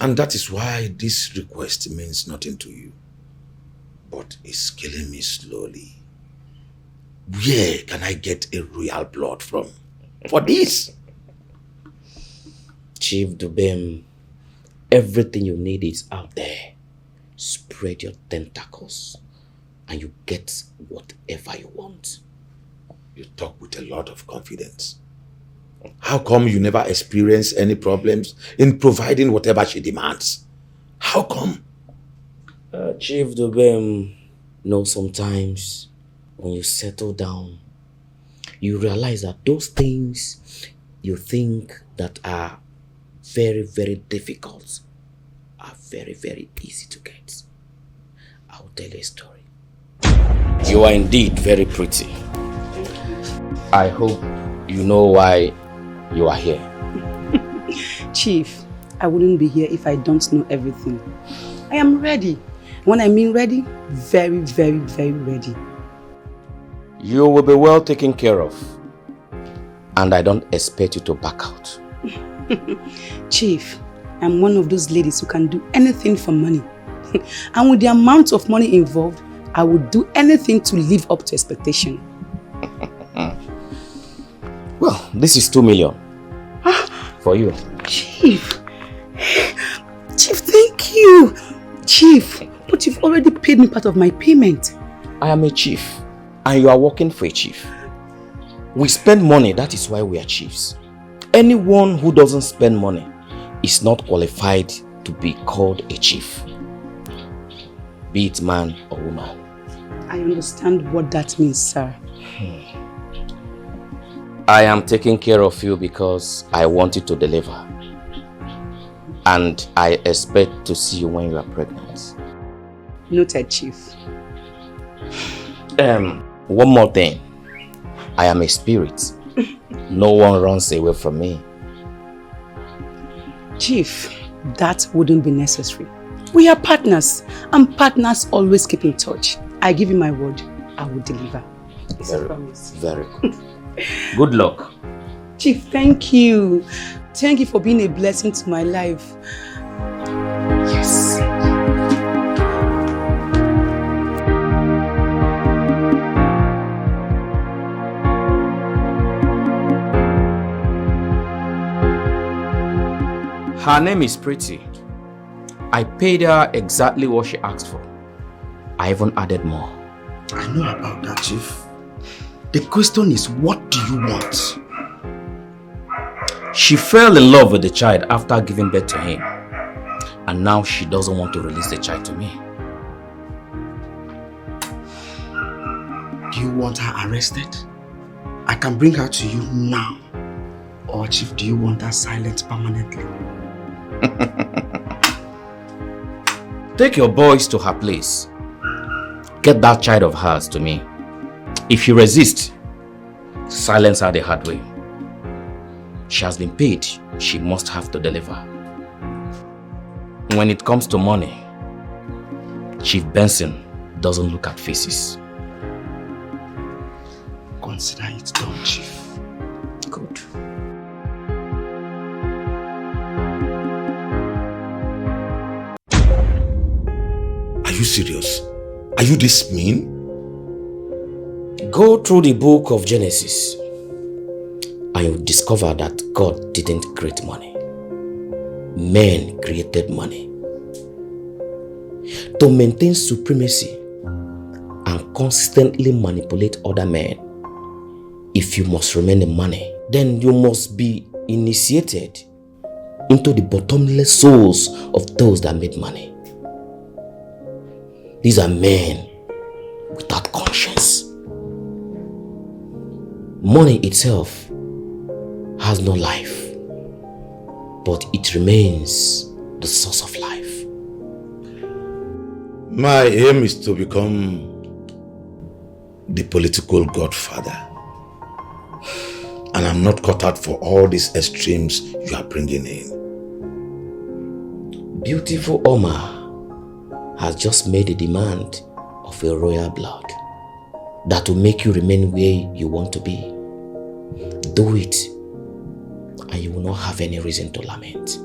And that is why this request means nothing to you. But it's killing me slowly. Where can I get a royal blood from for this? Chief Dubem, everything you need is out there. Spread your tentacles and you get whatever you want. You talk with a lot of confidence. How come you never experience any problems in providing whatever she demands? How come? Chief Dubem, sometimes when you settle down, you realize that those things you think that are very, very difficult are very, very easy to get. I'll tell you a story. You are indeed very pretty. I hope you know why you are here. Chief, I wouldn't be here if I don't know everything. I am ready. When I mean ready, very, very, very ready. You will be well taken care of. And I don't expect you to back out. Chief, I'm one of those ladies who can do anything for money. And with the amount of money involved, I would do anything to live up to expectation. Well, this is 2 million. For you. Chief, thank you. Chief, but you've already paid me part of my payment. I am a chief, and you are working for a chief. We spend money, that is why we are chiefs. Anyone who doesn't spend money is not qualified to be called a chief. Be it man or woman. I understand what that means, sir. I am taking care of you because I want you to deliver. And I expect to see you when you are pregnant. Noted, Chief. One more thing. I am a spirit. No one runs away from me. Chief, that wouldn't be necessary. We are partners, and partners always keep in touch. I give you my word, I will deliver. Very good. Good luck. Chief, thank you. Thank you for being a blessing to my life. Her name is Pretty. I paid her exactly what she asked for. I even added more. I know about that, Chief. The question is, what do you want? She fell in love with the child after giving birth to him. And now she doesn't want to release the child to me. Do you want her arrested? I can bring her to you now. Or Chief, do you want her silent permanently? Take your boys to her place. Get that child of hers to me. If she resists, silence her the hard way. She has been paid. She must have to deliver. When it comes to money, Chief Benson doesn't look at faces. Consider it done, Chief. Good. Are you serious? Are you this mean? Go through the book of Genesis and you'll discover that God didn't create money. Men created money. To maintain supremacy and constantly manipulate other men, if you must remain in money, then you must be initiated into the bottomless souls of those that made money. These are men without conscience. Money itself has no life, but it remains the source of life. My aim is to become the political godfather. And I'm not cut out for all these extremes you are bringing in. Beautiful Omar has just made a demand of a royal blood that will make you remain where you want to be. Do it, and you will not have any reason to lament.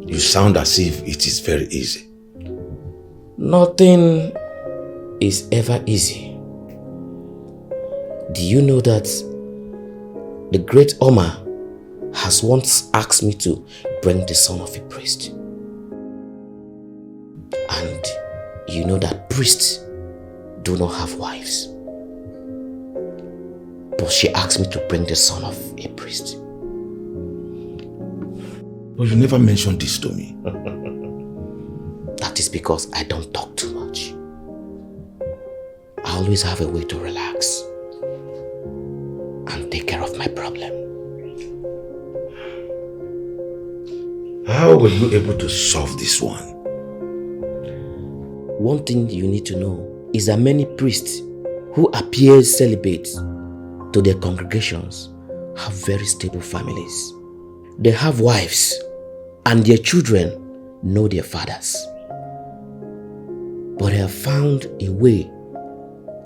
You sound as if it is very easy. Nothing is ever easy. Do you know that the great Omar has once asked me to bring the son of a priest? And you know that priests do not have wives. But she asked me to bring the son of a priest. But you never mentioned this to me. That is because I don't talk too much. I always have a way to relax and take care of my problem. How were you able to solve this one? One thing you need to know is that many priests who appear celibate to their congregations have very stable families. They have wives and their children know their fathers. But they have found a way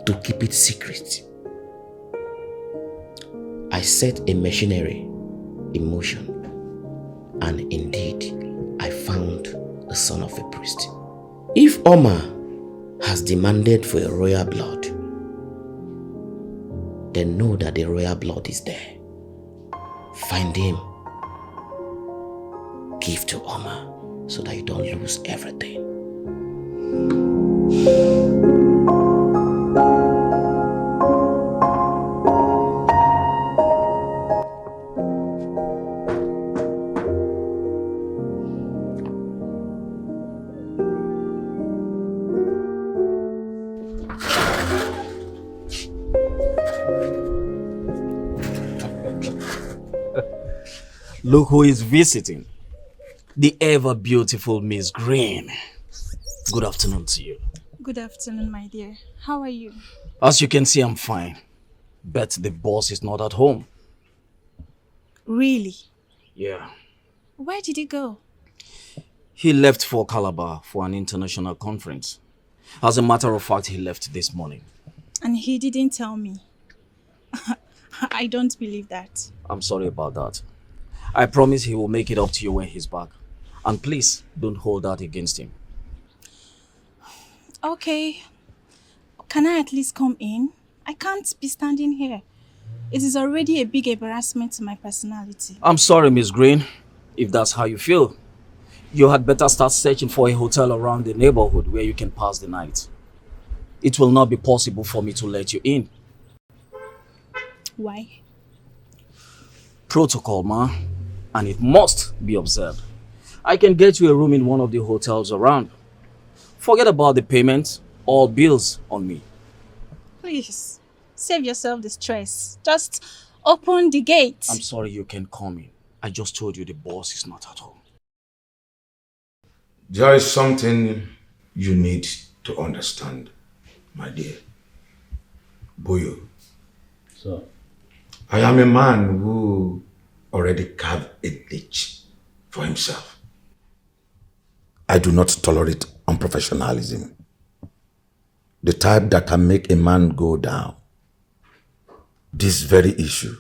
to keep it secret. I set a machinery in motion, and indeed I found the son of a priest. If Omar has demanded for a royal blood, then know that the royal blood is there. Find him. Give to Omar so that you don't lose everything. Look who is visiting. The ever beautiful Miss Green. Good afternoon to you. Good afternoon, my dear. How are you? As you can see, I'm fine. But the boss is not at home. Really? Yeah. Where did he go? He left for Calabar for an international conference. As a matter of fact, he left this morning. And he didn't tell me. I don't believe that. I'm sorry about that. I promise he will make it up to you when he's back. And please, don't hold that against him. Okay. Can I at least come in? I can't be standing here. It is already a big embarrassment to my personality. I'm sorry, Miss Green. If that's how you feel, you had better start searching for a hotel around the neighborhood where you can pass the night. It will not be possible for me to let you in. Why? Protocol, ma, and it must be observed. I can get you a room in one of the hotels around. Forget about the payment, all bills on me. Please, save yourself the stress. Just open the gate. I'm sorry you can come in. I just told you the boss is not at home. There is something you need to understand, my dear. Boyo. Sir. I am a man who already carved a niche for himself. I do not tolerate unprofessionalism. The type that can make a man go down. This very issue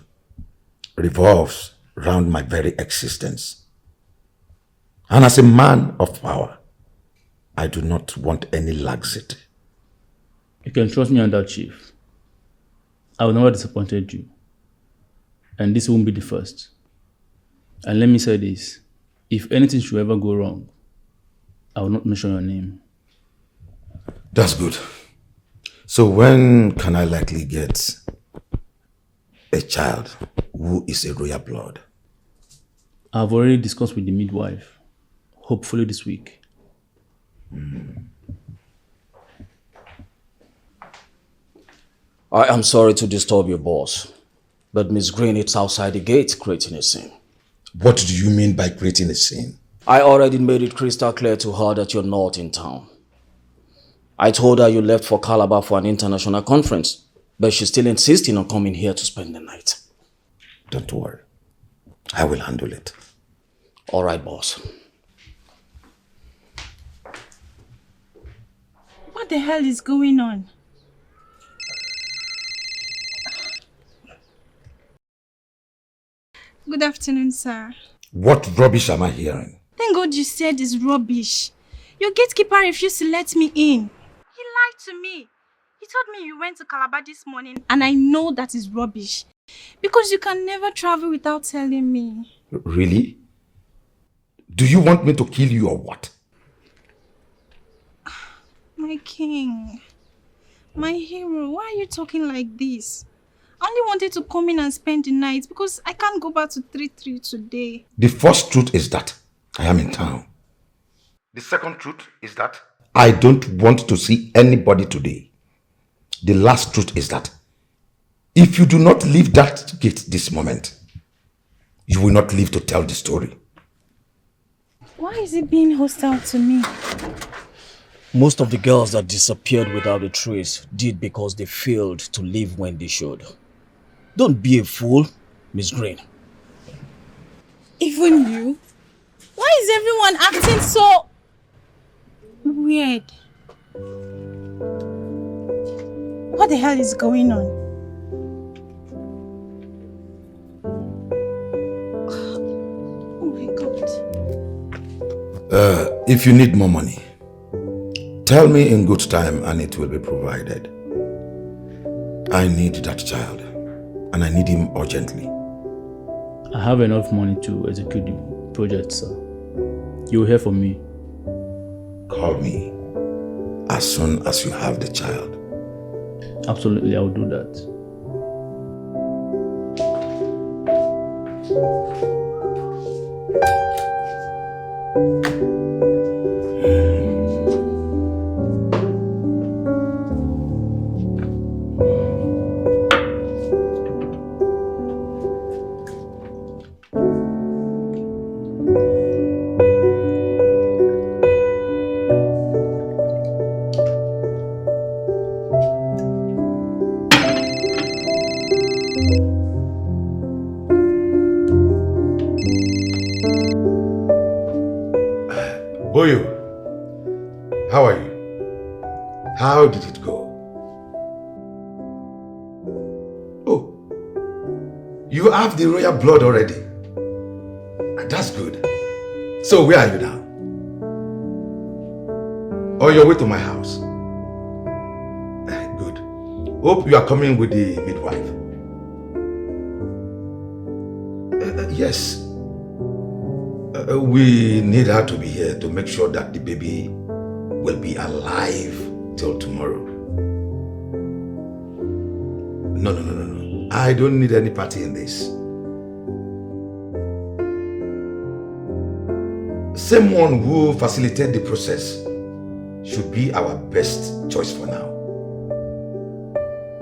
revolves around my very existence. And as a man of power, I do not want any laxity. You can trust me on that, Chief. I will never disappoint you. And this won't be the first. And let me say this. If anything should ever go wrong, I will not mention your name. That's good. So when can I likely get a child who is a royal blood? I've already discussed with the midwife. Hopefully this week. I am sorry to disturb you, boss. But Miss Green is outside the gate creating a scene. What do you mean by creating a scene? I already made it crystal clear to her that you're not in town. I told her you left for Calabar for an international conference, but she's still insisting on coming here to spend the night. Don't worry. I will handle it. All right, boss. What the hell is going on? Good afternoon, sir. What rubbish am I hearing? Thank God you said it's rubbish. Your gatekeeper refused to let me in. He lied to me. He told me you went to Calabar this morning, and I know that is rubbish. Because you can never travel without telling me. Really? Do you want me to kill you or what? My king. My hero, why are you talking like this? I only wanted to come in and spend the night because I can't go back to 3-3 today. The first truth is that I am in town. The second truth is that I don't want to see anybody today. The last truth is that if you do not leave that gate this moment, you will not live to tell the story. Why is he being hostile to me? Most of the girls that disappeared without a trace did because they failed to leave when they should. Don't be a fool, Miss Green. Even you? Why is everyone acting so weird? What the hell is going on? Oh my God. If you need more money, tell me in good time and it will be provided. I need that child and I need him urgently. I have enough money to execute the project, sir. You will hear from me. Call me as soon as you have the child. Absolutely, I will do that. Boyo, how are you? How did it go? Oh, you have the royal blood already. That's good. So where are you now? On your way to my house? Good. Hope you are coming with the midwife. Yes. We need her to be here to make sure that the baby will be alive till tomorrow. No. I don't need any party in this. Someone who facilitates the process should be our best choice for now.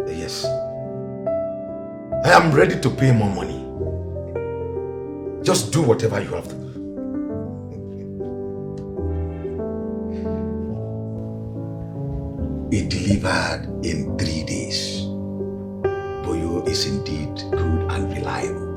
Yes. I am ready to pay more money. Just do whatever you have to do. It delivered in 3 days. Boyo is indeed good and reliable.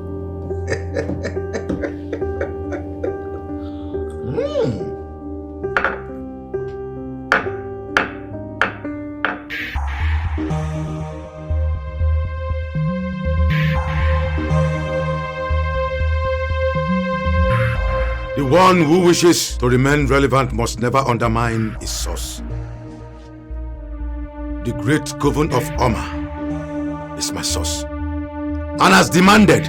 The one who wishes to remain relevant must never undermine his source. The great coven of Oma is my source. And as demanded,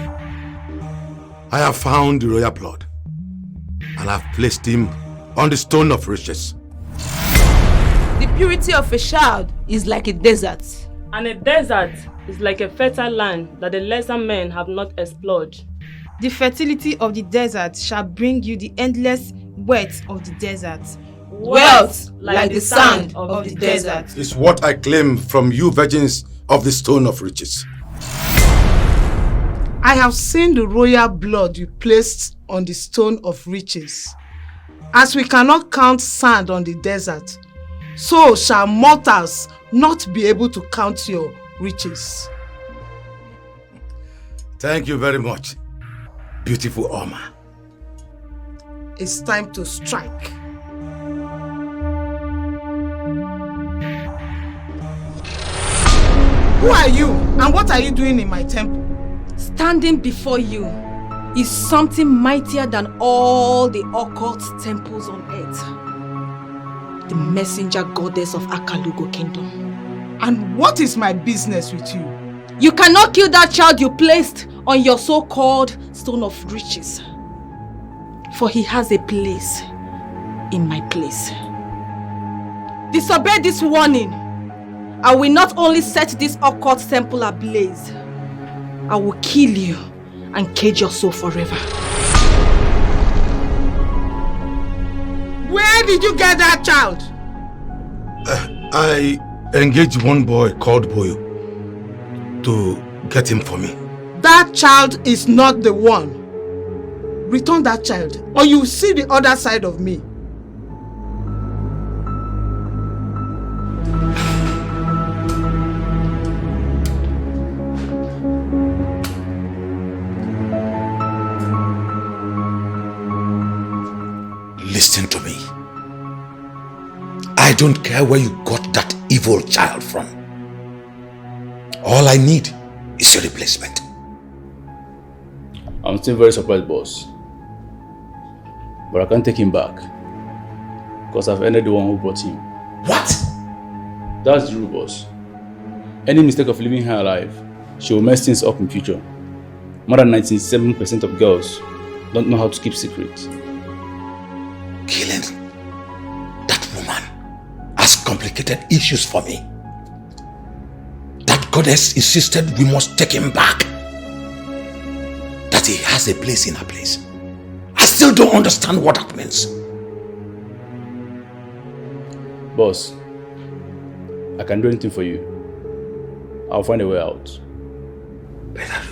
I have found the royal blood and have placed him on the stone of riches. The purity of a child is like a desert. And a desert is like a fertile land that the lesser men have not explored. The fertility of the desert shall bring you the endless wealth of the desert. Wealth like the sand of the desert. Is what I claim from you virgins of the stone of riches. I have seen the royal blood you placed on the stone of riches. As we cannot count sand on the desert, so shall mortals not be able to count your riches. Thank you very much, beautiful Oma. It's time to strike. Who are you and what are you doing in my temple? Standing before you is something mightier than all the occult temples on earth. The messenger goddess of Akalugo kingdom. And what is my business with you? You cannot kill that child you placed on your so-called stone of riches. For he has a place in my place. Disobey this warning. I will not only set this occult temple ablaze, I will kill you and cage your soul forever. Where did you get that child? I engaged one boy called Boyo to get him for me. That child is not the one. Return that child or you will see the other side of me. Listen to me. I don't care where you got that evil child from. All I need is your replacement. I'm still very surprised, boss. But I can't take him back. Because I've ended the one who brought him. What? That's the rule, boss. Any mistake of leaving her alive, she will mess things up in future. More than 97% of girls don't know how to keep secrets. Killing that woman has complicated issues for me. That goddess insisted we must take him back. That he has a place in her place. I still don't understand what that means. Boss, I can do anything for you. I'll find a way out. Better.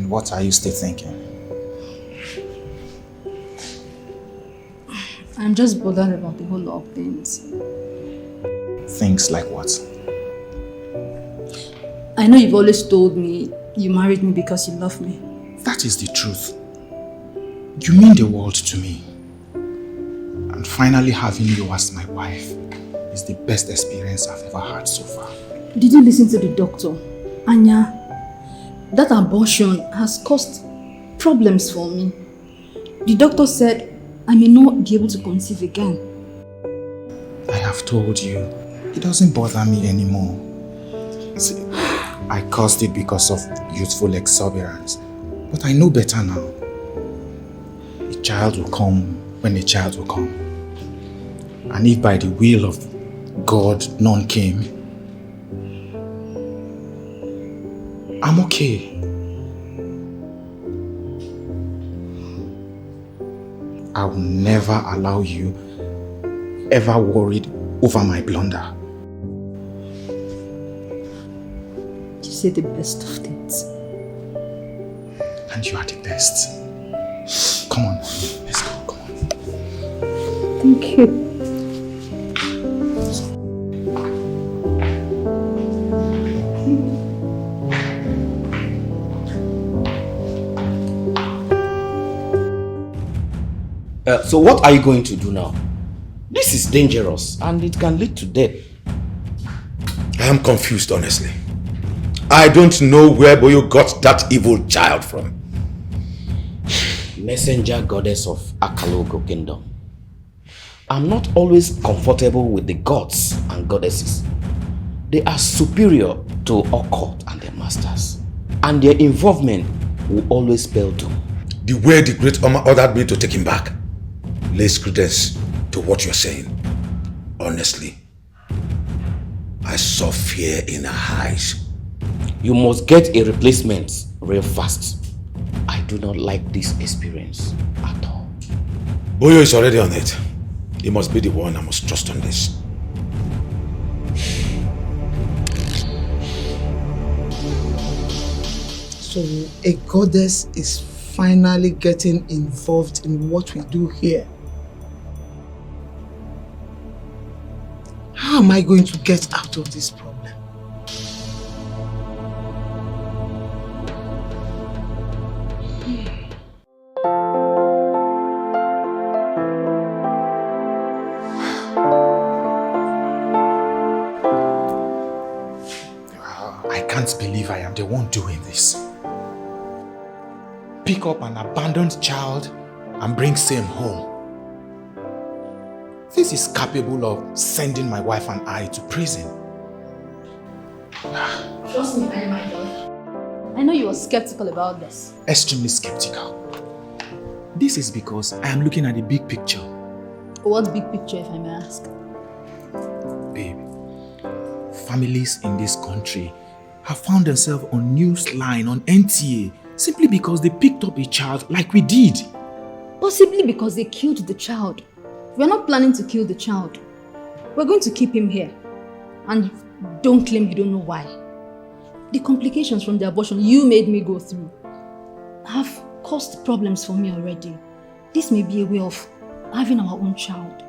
What are you still thinking? I'm just bothered about the whole of things. Things like what? I know you've always told me you married me because you love me. That is the truth. You mean the world to me. And finally having you as my wife is the best experience I've ever had so far. Did you listen to the doctor? Anya, that abortion has caused problems for me. The doctor said I may not be able to conceive again. I have told you, it doesn't bother me anymore. See, I caused it because of youthful exuberance. But I know better now. A child will come when a child will come. And if by the will of God none came, I'm okay. I will never allow you ever worried over my blunder. You say the best of things. And you are the best. Come on, let's go, come on. Thank you. So what are you going to do now? This is dangerous and it can lead to death. I am confused, honestly. I don't know where Boyo got that evil child from. Messenger goddess of Akalogo kingdom. I'm not always comfortable with the gods and goddesses. They are superior to occult and their masters. And their involvement will always spell doom. The way the great Oma ordered me to take him back lays credence to what you're saying. Honestly, I saw fear in her eyes. You must get a replacement real fast. I do not like this experience at all. Boyo is already on it. He must be the one I must trust on this. So a goddess is finally getting involved in what we do here. How am I going to get out of this problem? I can't believe I am the one doing this. Pick up an abandoned child and bring same home. This is capable of sending my wife and I to prison. Trust me, I am my daughter. I know you were skeptical about this. Extremely skeptical. This is because I am looking at the big picture. What big picture, if I may ask? Babe, families in this country have found themselves on Newsline, on NTA, simply because they picked up a child like we did. Possibly because they killed the child. We're not planning to kill the child. We're going to keep him here. And don't claim you don't know why. The complications from the abortion you made me go through have caused problems for me already. This may be a way of having our own child.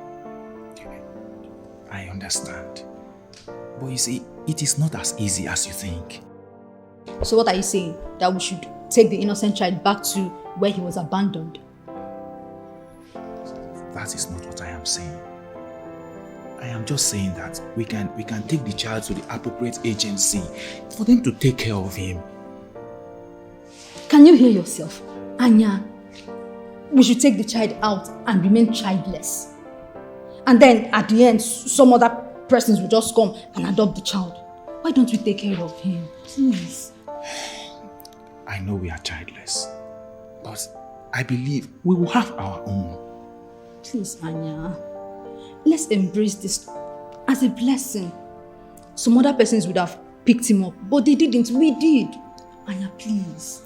I understand. But you see, it is not as easy as you think. So what are you saying? That we should take the innocent child back to where he was abandoned? That is not what I am saying. I am just saying that we can take the child to the appropriate agency for them to take care of him. Can you hear yourself? Anya, we should take the child out and remain childless. And then at the end, some other persons will just come and adopt the child. Why don't we take care of him? Please. I know we are childless, but I believe we will have our own. Please, Anya. Let's embrace this as a blessing. Some other persons would have picked him up, but they didn't. We did. Anya, please.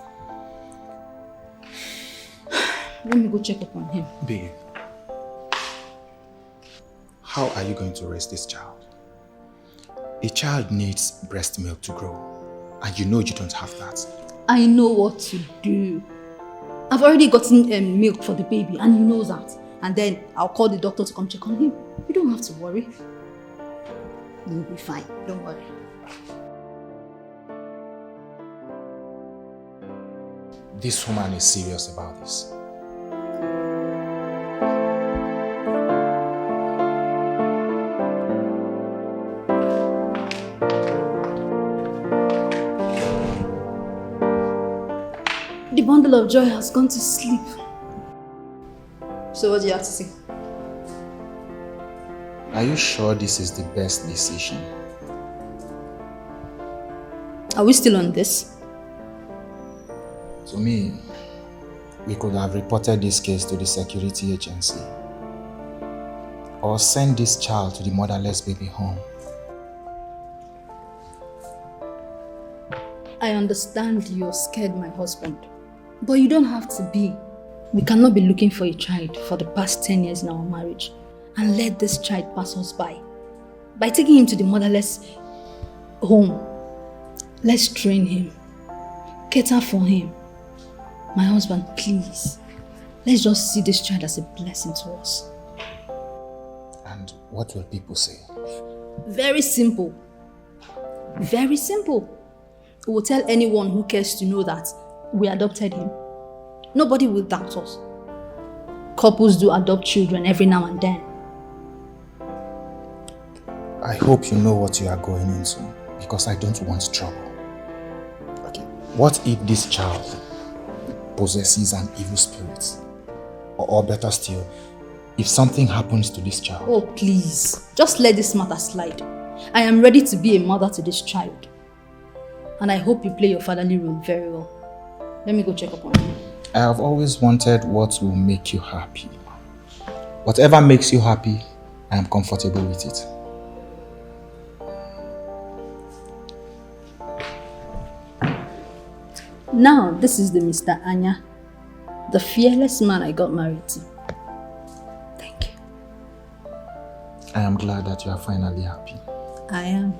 Let me go check up on him. Babe, how are you going to raise this child? A child needs breast milk to grow, and you know you don't have that. I know what to do. I've already gotten milk for the baby, and he knows that. And then I'll call the doctor to come check on him. You don't have to worry. You'll be fine. Don't worry. This woman is serious about this. The bundle of joy has gone to sleep. So what do you have to say? Are you sure this is the best decision? Are we still on this? To me, we could have reported this case to the security agency or send this child to the motherless baby home. I understand you're scared, my husband. But you don't have to be. We cannot be looking for a child for the past 10 years in our marriage and let this child pass us by. By taking him to the motherless home, let's train him, cater for him. My husband, please, let's just see this child as a blessing to us. And what will people say? Very simple. Very simple. We will tell anyone who cares to know that we adopted him. Nobody will doubt us. Couples do adopt children every now and then. I hope you know what you are going into, because I don't want trouble. Okay. What if this child possesses an evil spirit? Or better still, if something happens to this child? Oh, please. Just let this matter slide. I am ready to be a mother to this child. And I hope you play your fatherly role very well. Let me go check up on you. I have always wanted what will make you happy. Whatever makes you happy, I am comfortable with it. Now, this is the Mr. Anya, the fearless man I got married to. Thank you. I am glad that you are finally happy. I am.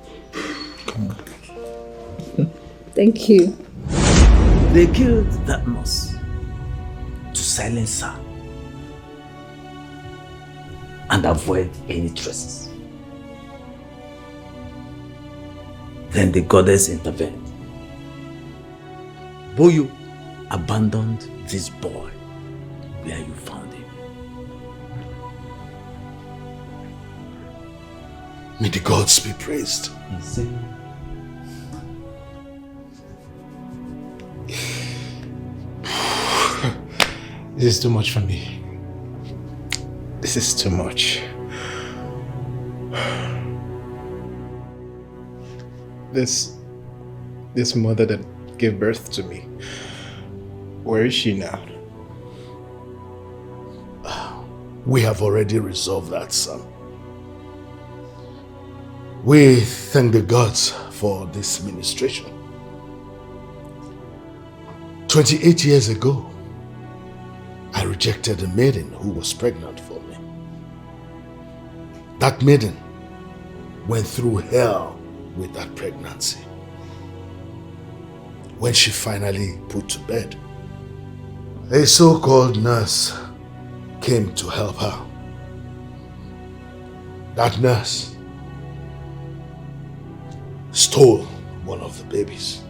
Come on. Thank you. They killed that nurse to silence her and avoid any traces. Then the goddess intervened. Boyo abandoned this boy where you found him. May the gods be praised. This is too much for me. This is too much. This mother that gave birth to me, where is she now? We have already resolved that, son. We thank the gods for this ministration. 28 years ago, I rejected a maiden who was pregnant for me. That maiden went through hell with that pregnancy. When she finally put to bed, a so-called nurse came to help her. That nurse stole one of the babies.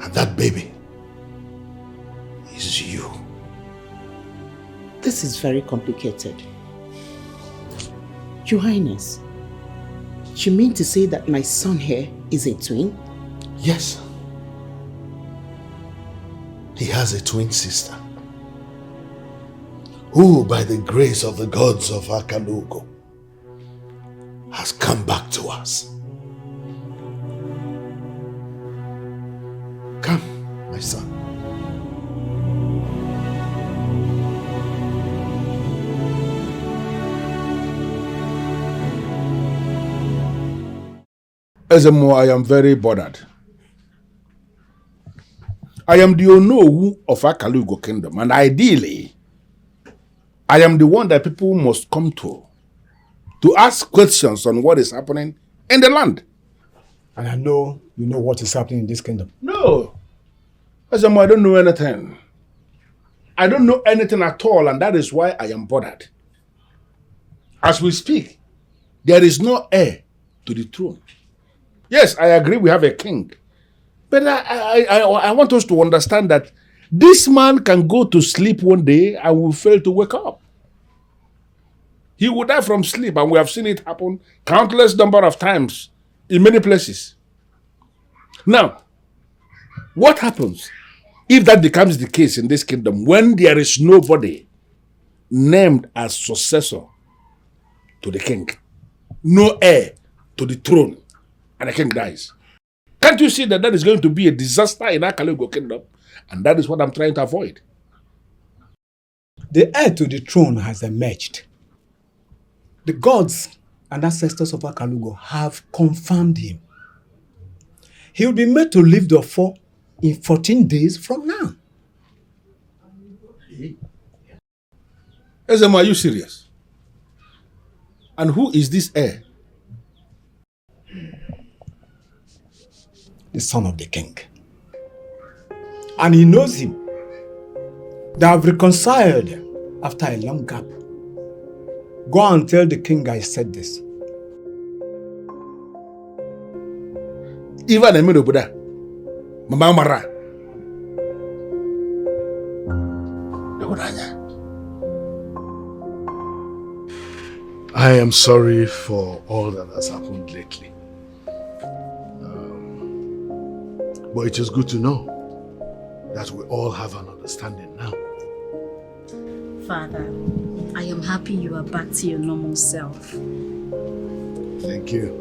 And that baby is you. This is very complicated. Your Highness, you mean to say that my son here is a twin? Yes. He has a twin sister who, by the grace of the gods of Akalugo, has come back to us. Come, my son. EZEONU, I am very bothered. I am the Onowu of Akalugo Kingdom, and ideally, I am the one that people must come to ask questions on what is happening in the land. And I know you know what is happening in this kingdom. No. EZEONU, I don't know anything. I don't know anything at all, and that is why I am bothered. As we speak, there is no heir to the throne. Yes, I agree we have a king. But I want us to understand that this man can go to sleep one day and will fail to wake up. He will die from sleep, and we have seen it happen countless number of times in many places. Now, what happens if that becomes the case in this kingdom when there is nobody named as successor to the king? No heir to the throne, and the king dies. Can't you see that that is going to be a disaster in Akalugo kingdom? And that is what I'm trying to avoid. The heir to the throne has emerged. The gods and ancestors of Akalugo have confirmed him. He will be made to leave the fort in 14 days from now. Ezema, are you serious? And who is this heir? The son of the king. And he knows him. They have reconciled after a long gap. Go and tell the king I said this. Even Emino Buddha, Mama Mara. I am sorry for all that has happened lately. But it is good to know that we all have an understanding now. Father, I am happy you are back to your normal self. Thank you.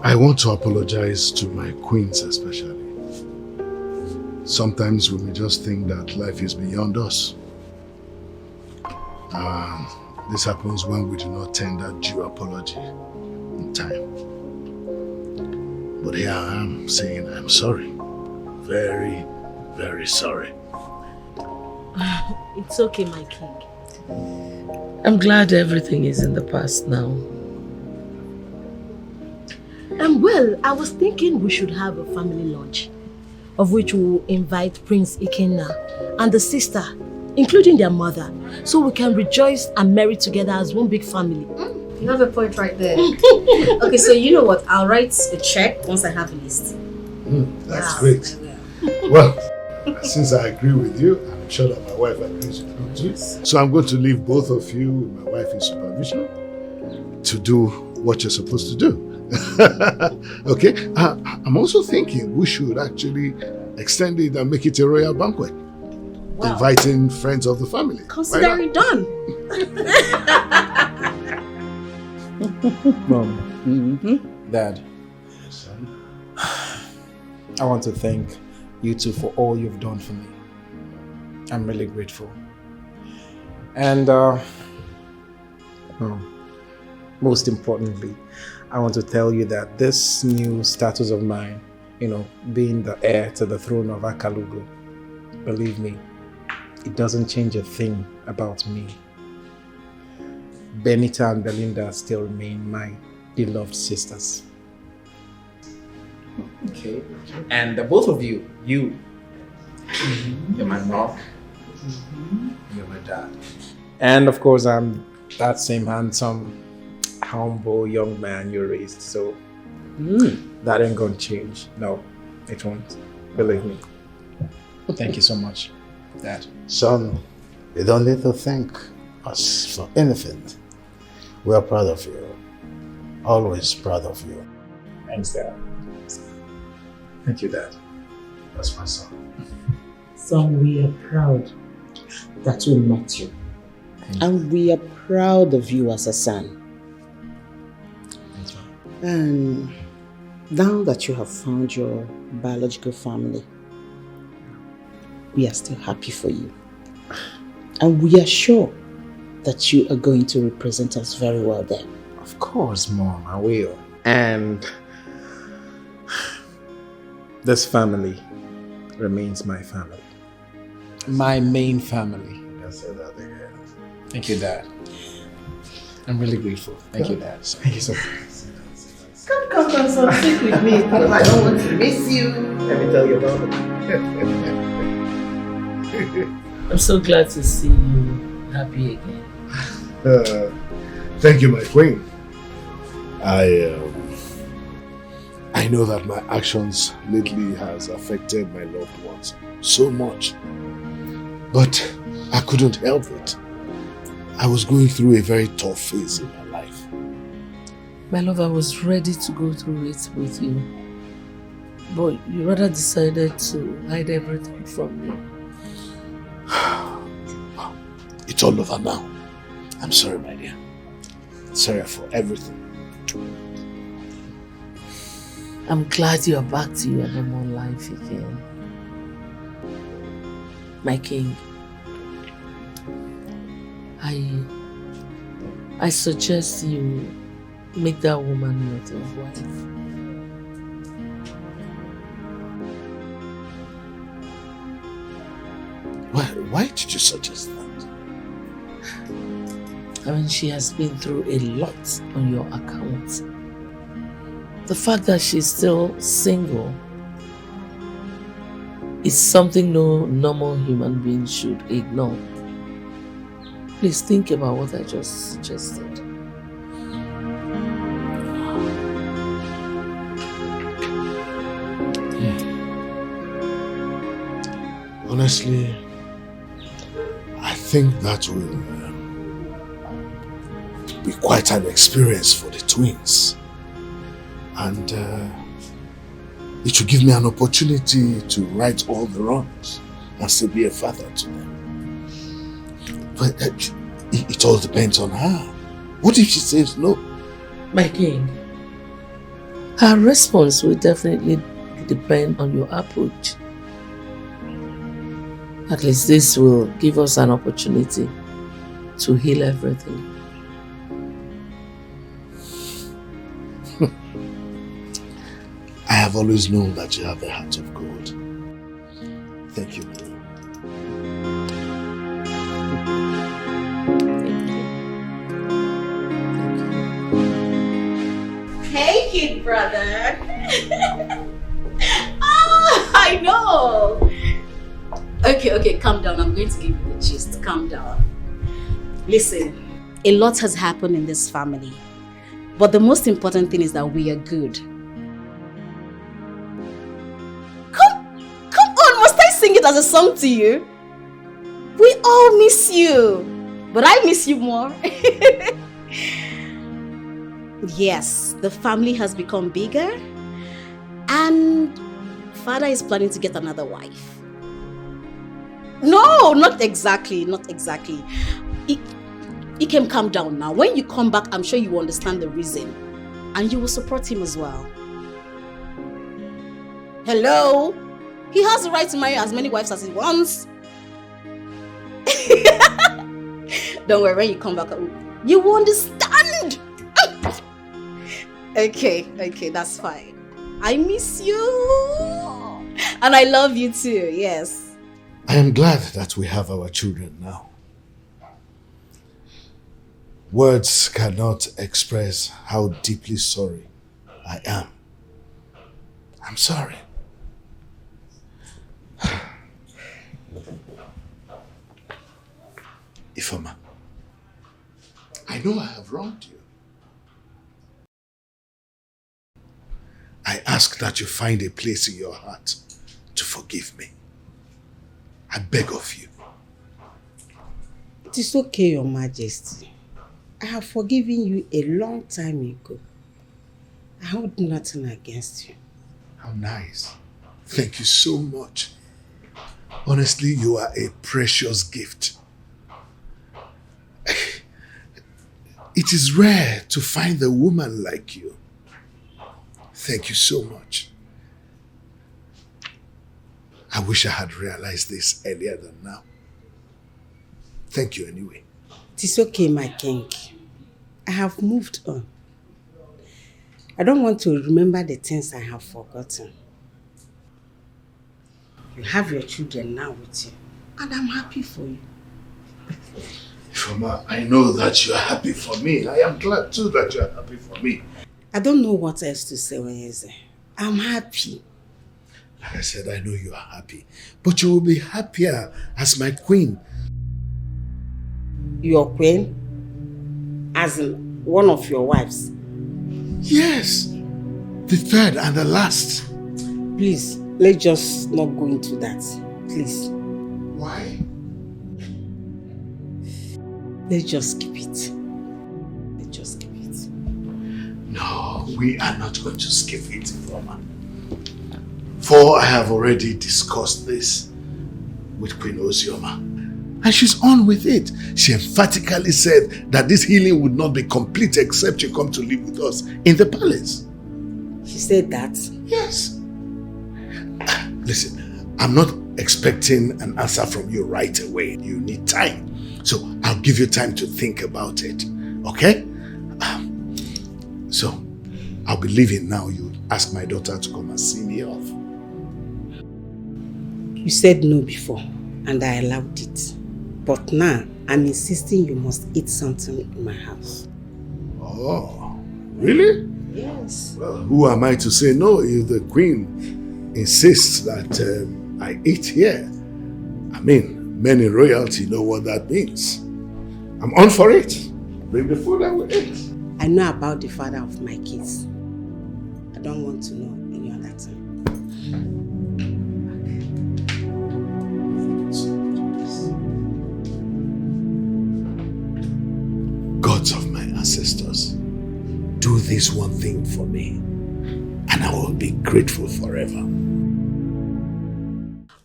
I want to apologize to my queens especially. Sometimes we may just think that life is beyond us. This happens when we do not tender due apology in time. But here I am saying I'm sorry. Very, very sorry. It's okay, my king. I'm glad everything is in the past now. Well, I was thinking we should have a family lunch, of which we will invite Prince Ikenna and the sister, including their mother, so we can rejoice and marry together as one big family. You have a point right there. Okay, so you know what? I'll write a check once I have a list. That's great. Well, since I agree with you, I'm sure that my wife agrees with me too. So I'm going to leave both of you with my wife in supervision to do what you're supposed to do. Okay? I'm also thinking we should actually extend it and make it a royal banquet. Wow. Inviting friends of the family. Considering done. Mom, Dad, I want to thank you two for all you've done for me. I'm really grateful. And most importantly, I want to tell you that this new status of mine, being the heir to the throne of Akalugo, believe me, it doesn't change a thing about me. Benita and Belinda still remain my beloved sisters. Okay. And the both of you, you're my mom, you're my dad. And of course, I'm that same handsome, humble young man you raised. So that ain't gonna change. No, it won't. Believe me. Well, thank you so much, Dad. Son, you don't need to thank us for anything. We are proud of you. Always proud of you. Thanks, Dad. Thank you, Dad. That's my son. Son, we are proud that we met you. And we are proud of you as a son. And now that you have found your biological family, we are still happy for you. And we are sure that you are going to represent us very well there. Of course, Mom, I will. And this family remains my family. My main family. Let's say that again. Thank you, Dad. I'm really grateful. Thank you, Dad. Thank you so much. Come, son, sit with me because I don't want to miss you. Let me tell you about it. I'm so glad to see you happy again. Thank you, my queen. I know that my actions lately has affected my loved ones so much. But I couldn't help it. I was going through a very tough phase in my life. My love, I was ready to go through it with you. But you rather decided to hide everything from me. It's all over now. I'm sorry, my dear. Sorry for everything. I'm glad you're back to your normal life again. My king, I suggest you make that woman your third wife. Why did you suggest that? I mean, she has been through a lot on your account. The fact that she's still single is something no normal human being should ignore. Please think about what I just suggested. Honestly, I think that will be quite an experience for the twins. And it will give me an opportunity to right all the wrongs and still be a father to them. But it all depends on her. What if she says no? My king, her response will definitely depend on your approach. At least this will give us an opportunity to heal everything. I have always known that you have a heart of gold. Thank you, Mary. Hey, kid brother. I know. Okay, calm down. I'm going to give you the gist. Calm down. Listen, a lot has happened in this family. But the most important thing is that we are good. Come on, must I sing it as a song to you? We all miss you. But I miss you more. Yes, the family has become bigger. And father is planning to get another wife. No, not exactly. He can calm down now. When you come back, I'm sure you will understand the reason. And you will support him as well. Hello? He has the right to marry as many wives as he wants. Don't worry, when you come back, you will understand. Okay, that's fine. I miss you. And I love you too, yes. I am glad that we have our children now. Words cannot express how deeply sorry I am. I'm sorry. Ifeoma, I know I have wronged you. I ask that you find a place in your heart to forgive me. I beg of you. It is okay, Your Majesty. I have forgiven you a long time ago. I hold nothing against you. How nice. Thank you so much. Honestly, you are a precious gift. It is rare to find a woman like you. Thank you so much. I wish I had realized this earlier than now. Thank you anyway. It is okay, my king. I have moved on. I don't want to remember the things I have forgotten. You have your children now with you, and I'm happy for you. Ifeoma, I know that you are happy for me. I am glad too that you are happy for me. I don't know what else to say, Eze. I'm happy. Like I said, I know you are happy. But you will be happier as my queen. Your queen? As in one of your wives? Yes. The third and the last. Please, let's just not go into that. Please. Why? Let's just keep it. Let's just keep it. No, we are not going to skip it, Roma. For I have already discussed this with Queen Ozioma. And she's on with it. She emphatically said that this healing would not be complete except you come to live with us in the palace. She said that? Yes. Listen, I'm not expecting an answer from you right away. You need time. So I'll give you time to think about it. Okay? So I'll be leaving now. You ask my daughter to come and see me off. You said no before, and I allowed it. But now, I'm insisting you must eat something in my house. Oh, really? Yes. Well, who am I to say no if the queen insists that I eat here? I mean, men in royalty know what that means. I'm on for it. Bring the food and we'll eat. I know about the father of my kids. I don't want to know any other thing. Gods of my ancestors, do this one thing for me, and I will be grateful forever.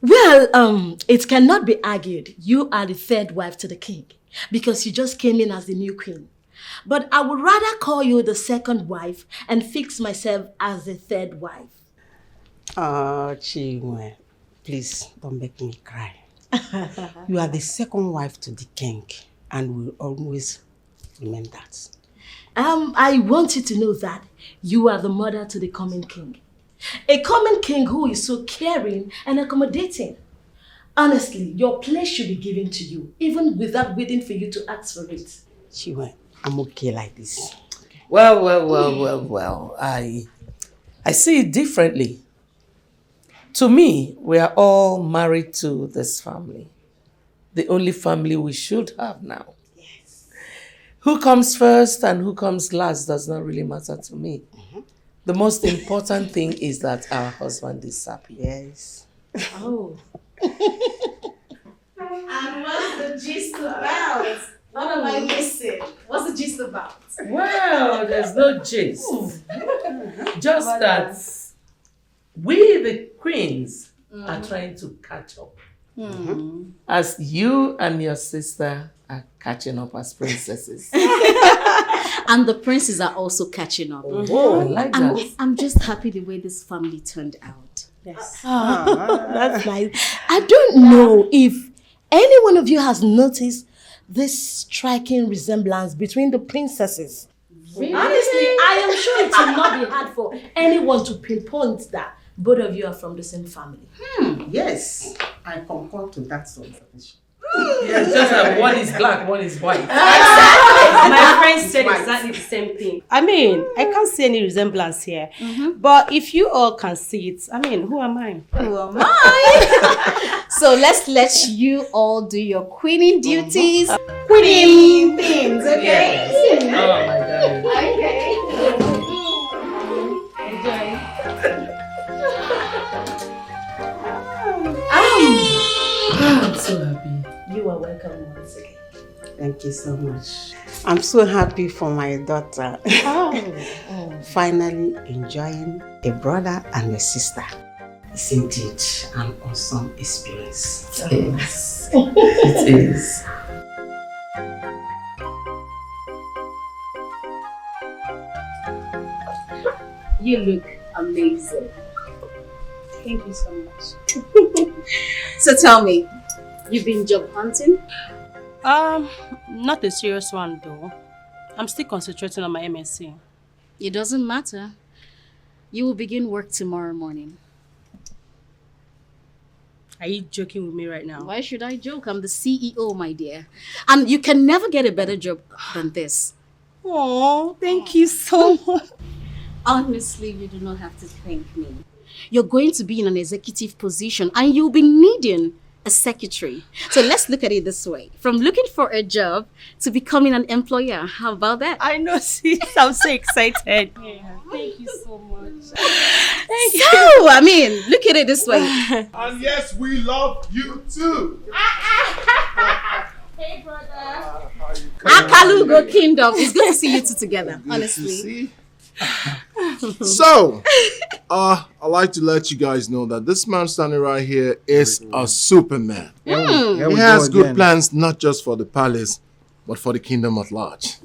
Well, it cannot be argued. You are the third wife to the king because you just came in as the new queen. But I would rather call you the second wife and fix myself as the third wife. Oh, Chinwe, please don't make me cry. You are the second wife to the king, and will always remain that. I want you to know that you are the mother to the coming king. A coming king who is so caring and accommodating. Honestly, your place should be given to you, even without waiting for you to ask for it. Chinwe, I'm okay like this. Well. I see it differently. To me, we are all married to this family. The only family we should have now. Yes. Who comes first and who comes last does not really matter to me. The most important thing is that our husband is happy. Yes. Oh. And what's the gist about? What am I missing? What's the gist about? Well, there's no gist. Just that we, the queens, are trying to catch up. As you and your sister are catching up as princesses. And the princes are also catching up. Oh, I like that. I'm just happy the way this family turned out. Yes. That's nice. I don't know if any one of you has noticed this striking resemblance between the princesses. Really? Honestly, I am sure it will not be hard for anyone to pinpoint that both of you are from the same family. Yes, I concur to that observation. Yes, just like one is black, one is white. My friend said exactly the same thing. I mean, I can't see any resemblance here. But if you all can see it, I mean, who am I? Who am I? So let's let you all do your queening duties. Queening things, okay? Yes. Oh my God. Okay. I'm so happy. You are welcome once again. Thank you so much. I'm so happy for my daughter. Finally enjoying a brother and a sister. It's indeed an awesome experience. Yes, it is. You look amazing. Thank you so much. So tell me, you've been job hunting? Not a serious one though. I'm still concentrating on my MSc. It doesn't matter. You will begin work tomorrow morning. Are you joking with me right now? Why should I joke? I'm the CEO, my dear. And you can never get a better job than this. Oh, thank you so much. Honestly, you do not have to thank me. You're going to be in an executive position and you'll be needing a secretary. So let's look at it this way. From looking for a job to becoming an employer. How about that? I know, sis. I'm so excited. Yeah, thank you so much. Thank you. I mean, look at it this way. And yes, we love you too. Hey, brother. Akalugo Kingdom. It's good to see you two together, honestly. So, I'd like to let you guys know that this man standing right here is a Superman. He has good plans not just for the palace, but for the kingdom at large.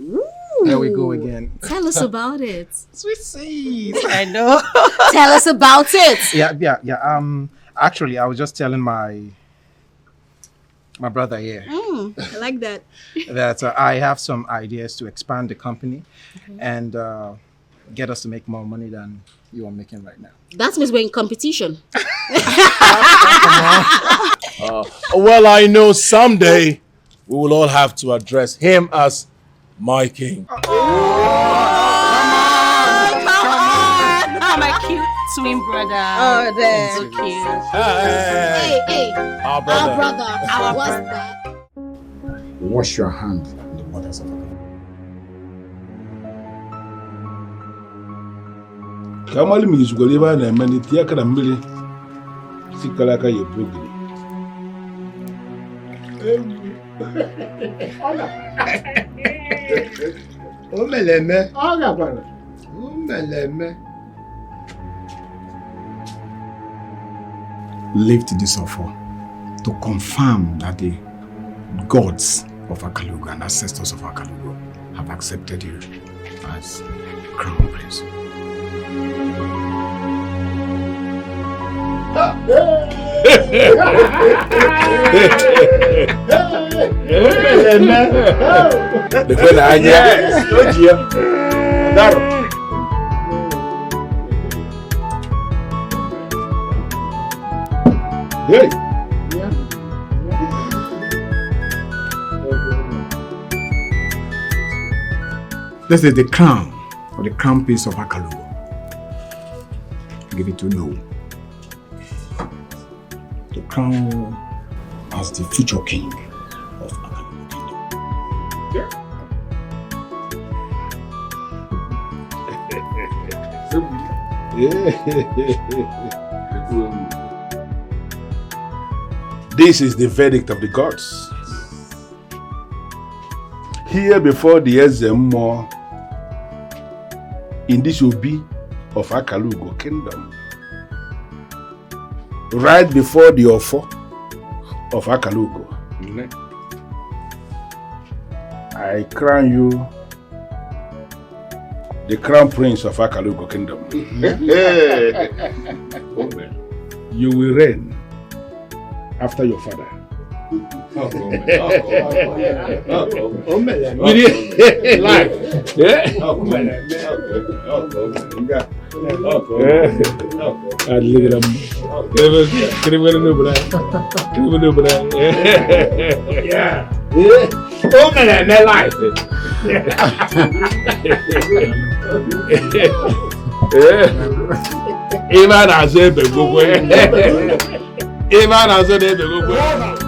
There we go again. Tell us about it. Sweet. I know. Tell us about it. Yeah. Actually, I was just telling my brother here I like that. that I have some ideas to expand the company and get us to make more money than you are making right now. That means we're in competition. Well, I know someday we will all have to address him as my king. Come on. Look at my cute twin brother. Oh, there. So cute. Hey. Our brother. What's that? Wash your hand in the waters of the Kamali mi yizugoli ebe a na-eme n'iti aka na mmiri sikara aka ya ebu ogiri. Omeleme. Lift this offer to confirm that the gods of Akalugo and ancestors of Akalugo have accepted you as crown prince. Hey. This is the crown, or the crown piece of Akalugo. Give it to No. The crown as the future king of Akalugo Kingdom. This is the verdict of the gods. Here before the EZEONU in this Obi of Akalugo Kingdom. Right before the Ofo of Akalugo. I crown you the crown prince of Akalugo Kingdom. You will reign after your father. Iman has said the good way.